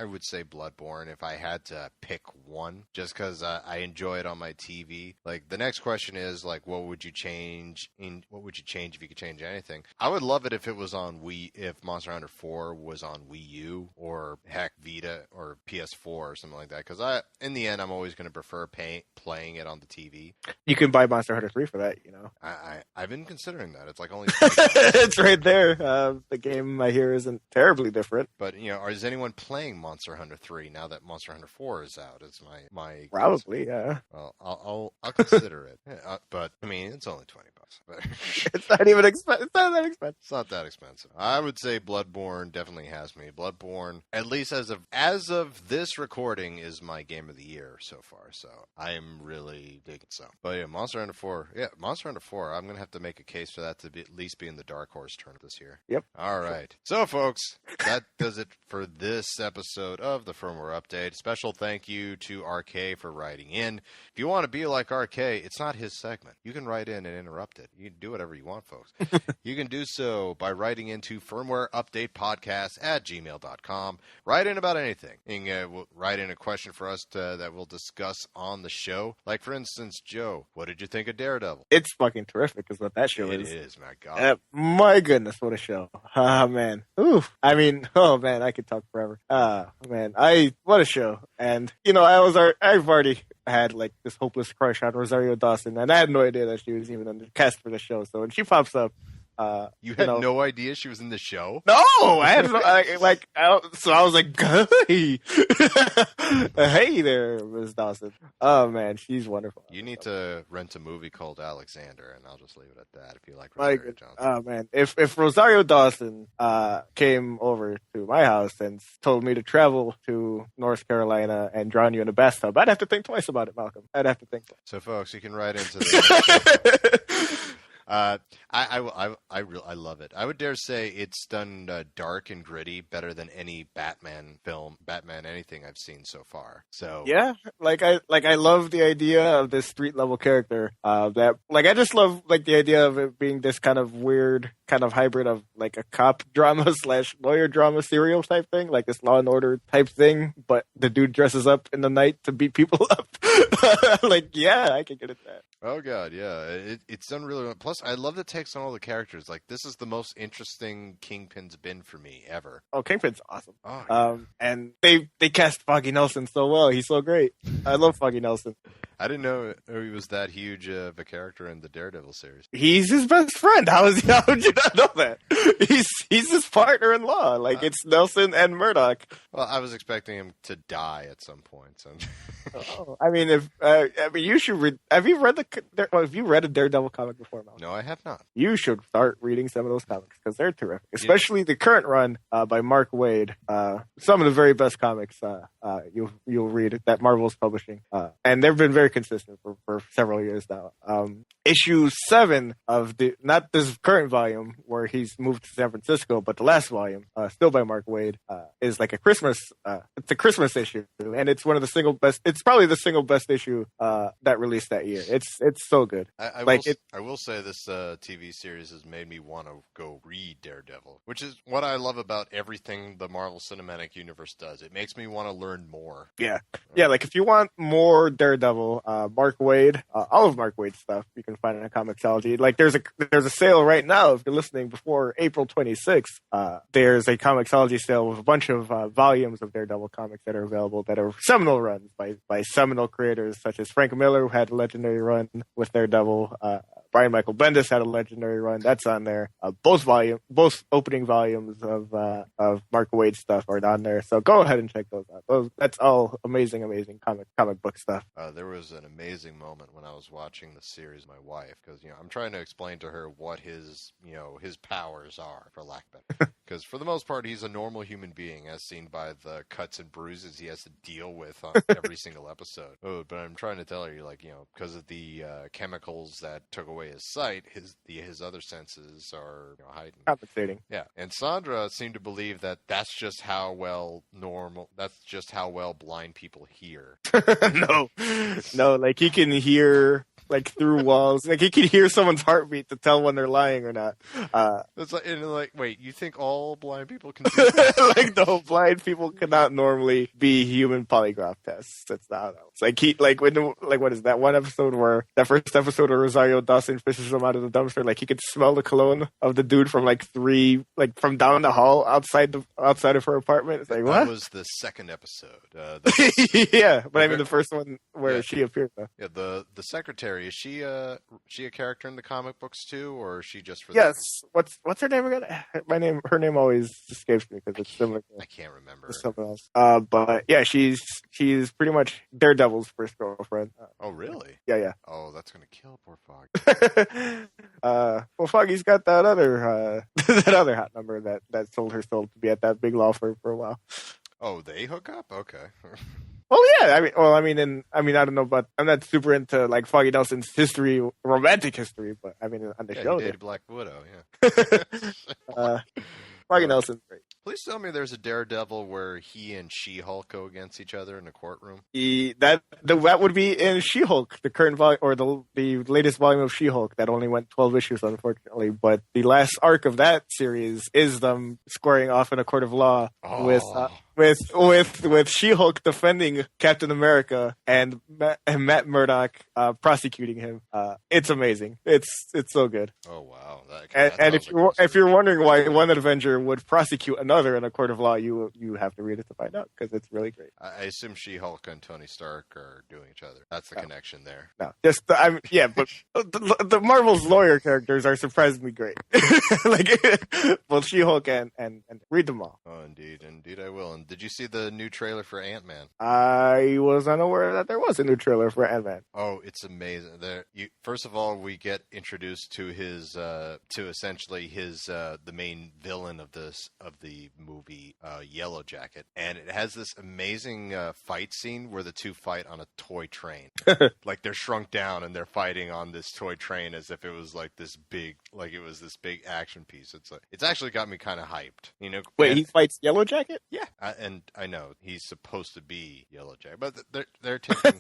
would say Bloodborne if I had to pick one, just because I enjoy it on my TV. Like, the next question is, like, what would you change if you could change anything? I would love it if it was on if Monster Hunter 4 was on Wii U, or heck, Vita, or PS4, or something like that, because in the end, I'm always going to prefer playing it on the TV. You can buy Monster Hunter 3 for that, I've been considering that. It's like only it's right there. The game, I hear, isn't terribly different. But, is anyone playing Monster Hunter 3 now that Monster Hunter 4 is out? Is my Probably, yeah. Well, I'll consider it. But, I mean, it's only $20. It's not even expensive. It's not that expensive. It's not that expensive. I would say Bloodborne definitely has me. Bloodborne, at least as of this recording, is my game of the year so far. So I am really digging so. But yeah, Monster Hunter 4. Yeah, Monster Hunter 4. I'm gonna have to make a case for that to at least be in the Dark Horse tournament this year. Yep. All right. So, folks, that does it for this episode of the Firmware Update. Special thank you to RK for writing in. If you want to be like RK, it's not his segment. You can write in and interrupt it. You can do whatever you want, folks. You can do so by writing into FirmwareUpdatePodcast@gmail.com. Write in about anything. You can write in a question for us that we'll discuss on the show. Like, for instance, Joe, what did you think of Daredevil? It's fucking terrific is what that show is. It is, my God. My goodness, what a show. Oh, man. Oof. I mean, oh, man, I could talk forever. Man, what a show. And, I've already had like this hopeless crush on Rosario Dawson, and I had no idea that she was even on the cast for the show. So when she pops up, You had no idea she was in the show? No, I had so I was like, hey, hey there, Ms. Dawson. Oh man, she's wonderful. You need to rent a movie called Alexander, and I'll just leave it at that. If you like Rosario Johnson. Oh man, if Rosario Dawson came over to my house and told me to travel to North Carolina and drown you in a bathtub, I'd have to think twice about it, Malcolm. I'd have to think twice. So, folks, you can write into the. I love it. I would dare say it's done dark and gritty better than any Batman film, Batman anything I've seen so far. So yeah, I love the idea of this street level character. That I just love the idea of it being this kind of weird kind of hybrid of like a cop drama / lawyer drama serial type thing, like this Law and Order type thing. But the dude dresses up in the night to beat people up. Yeah, I can get at that. Oh god, yeah, it's done really well. Plus, I love the takes on all the characters. Like, this is the most interesting Kingpin's been for me ever. Oh, Kingpin's awesome. Oh, yeah. And they cast Foggy Nelson so well. He's so great. I love Foggy Nelson. I didn't know he was that huge of a character in the Daredevil series. He's his best friend. How would you not know that? He's his partner-in-law. It's Nelson and Murdoch. Well, I was expecting him to die at some point. So. You should read. Have you read a Daredevil comic before, Mel? No, I have not. You should start reading some of those comics because they're terrific. Especially the current run by Mark Waid. Some of the very best comics you'll read that Marvel's publishing, and they've been very consistent for several years now. Issue 7 of not this current volume where he's moved to San Francisco, but the last volume, still by Mark Waid, is like a Christmas. It's a Christmas issue, and it's one of the single best. It's probably the single best issue that released that year. It's so good. I will say this TV series has made me want to go read Daredevil, which is what I love about everything the Marvel Cinematic Universe does. It makes me want to learn more. Yeah. If you want more Daredevil, Mark Waid, all of Mark Waid's stuff you can find in Comixology. There's a sale right now if you're listening before April 26th. There's a Comixology sale with a bunch of volumes of Daredevil comics that are available that are seminal runs by seminal creators such as Frank Miller, who had a legendary run with Daredevil. Brian Michael Bendis had a legendary run. That's on there. Both opening volumes of Mark Waid's stuff are on there. So go ahead and check those out. That's all amazing comic book stuff. There was an amazing moment when I was watching the series with my wife because I'm trying to explain to her what his powers are, for lack of better. Because for the most part, he's a normal human being, as seen by the cuts and bruises he has to deal with on every single episode. Oh, but I'm trying to tell her, because of the chemicals that took away his sight, his other senses are heightened. Compensating. Yeah, and Sandra seemed to believe that that's just how well blind people hear. No, he can hear through walls. He can hear someone's heartbeat to tell when they're lying or not. It's wait, you think all blind people can do that? No, blind people cannot normally be human polygraph tests. That's not how that works. What is that one episode where that first episode of Rosario Dawson fishes him out of the dumpster? He could smell the cologne of the dude from from down the hall outside of her apartment. It's what? That was the second episode. Yeah, but the first one where she appeared though. Yeah, the secretary, is she a character in the comic books too, or is she just for? Yes. What's her name again? Her name always escapes me because it's similar. I can't remember. Something else. But yeah, she's pretty much Daredevil's first girlfriend. Oh really? Yeah. Oh, that's gonna kill poor Foggy. Well, Foggy's got that other hot number that sold her soul to be at that big law firm for a while. Oh, they hook up? Okay. Well, yeah. I don't know, but I'm not super into Foggy Nelson's romantic history. But on the show, he dated Black Widow. Yeah. Foggy Nelson's great. Please tell me there's a Daredevil where he and She-Hulk go against each other in a courtroom. That would be in She-Hulk, the current volume or the latest volume of She-Hulk that only went 12 issues, unfortunately. But the last arc of that series is them squaring off in a court of law with She-Hulk defending Captain America and Matt Murdock prosecuting him. It's amazing. It's so good. Oh wow! And if you're wondering why one Avenger would prosecute another in a court of law, you have to read it to find out, because it's really great. I assume She-Hulk and Tony Stark are doing each other. That's the connection there. No, but the Marvel's lawyer characters are surprisingly great. Like both She-Hulk and read them all. Oh, indeed I will. And did you see the new trailer for Ant-Man? I was unaware that there was a new trailer for Ant-Man. Oh, it's amazing. First of all, we get introduced to his essentially the main villain of the movie, Yellow Jacket, and it has this amazing fight scene where the two fight on a toy train. Like they're shrunk down and they're fighting on this toy train as if it was this big action piece. It's actually got me kind of hyped. Wait, he fights Yellow Jacket? Yeah, and I know he's supposed to be Yellow Jacket, but they're taking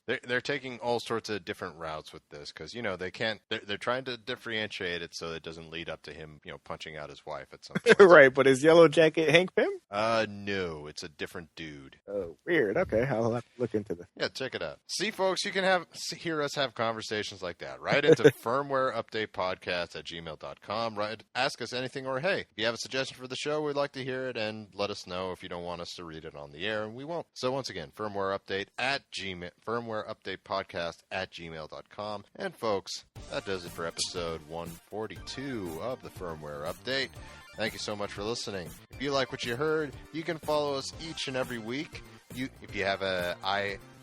they're taking all sorts of different routes with this, because they can't. They're trying to differentiate it so it doesn't lead up to him, punching out his wife at some point. Right, but is Yellow Jacket Hank Pym? No, it's a different dude. Oh, weird. Okay, I'll have to look into this. Yeah, check it out. See, folks, you can hear us have conversations like that. Right into FirmwareUpdatePodcast@gmail.com. Right, ask us anything, or hey, if you have a suggestion for the show, we'd like to hear it, and let us know if you don't want us to read it on the air, and we won't. So once again, FirmwareUpdatePodcast@gmail.com. And folks, that does it for episode 142 of the Firmware Update. Thank you so much for listening. If you like what you heard, you can follow us each and every week. If you have an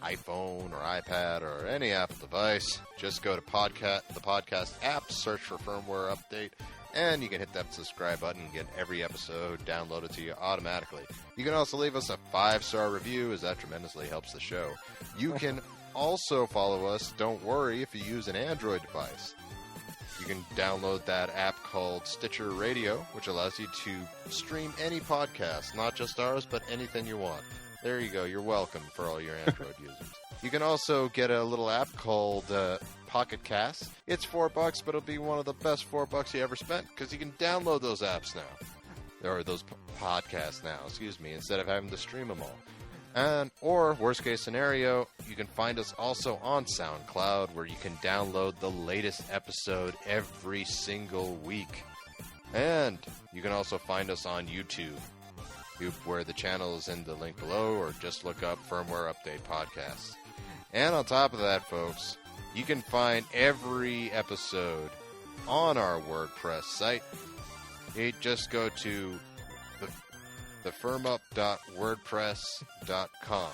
iPhone or iPad or any Apple device, just go to the podcast app, search for Firmware Update, and you can hit that subscribe button and get every episode downloaded to you automatically. You can also leave us a 5-star review, as that tremendously helps the show. You can also follow us, don't worry, if you use an Android device. You can download that app called Stitcher Radio, which allows you to stream any podcast, not just ours, but anything you want. There you go. You're welcome for all your Android users. You can also get a little app called Pocket Cast. It's $4, but it'll be one of the best $4 you ever spent, because you can download those apps now. Or those podcasts now, instead of having to stream them all. Or, worst case scenario, you can find us also on SoundCloud, where you can download the latest episode every single week. And you can also find us on YouTube, where the channel is in the link below, or just look up Firmware Update Podcast. And on top of that, folks, you can find every episode on our WordPress site. You just go to thefirmup.wordpress.com.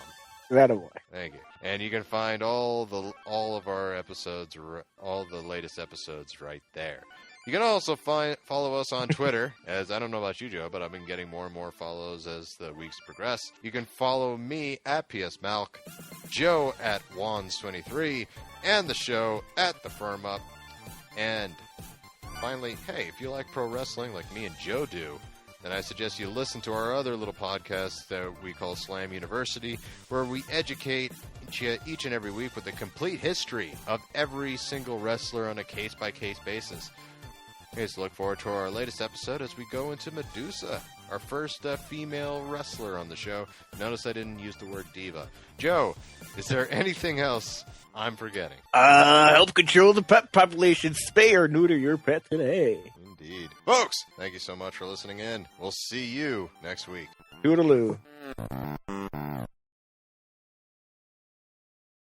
That away. Thank you. And you can find all of our episodes, all the latest episodes right there. You can also follow us on Twitter, as I don't know about you, Joe, but I've been getting more and more follows as the weeks progress. You can follow me at PSMalk, Joe at Wands23, and the show at The Firm Up. And finally, hey, if you like pro wrestling like me and Joe do, then I suggest you listen to our other little podcast that we call Slam University, where we educate each and every week with a complete history of every single wrestler on a case-by-case basis. Okay, so look forward to our latest episode as we go into Medusa, our first female wrestler on the show. Notice I didn't use the word diva. Joe, is there anything else I'm forgetting? Help control the pet population. Spay or neuter your pet today. Indeed. Folks, thank you so much for listening in. We'll see you next week. Toodaloo.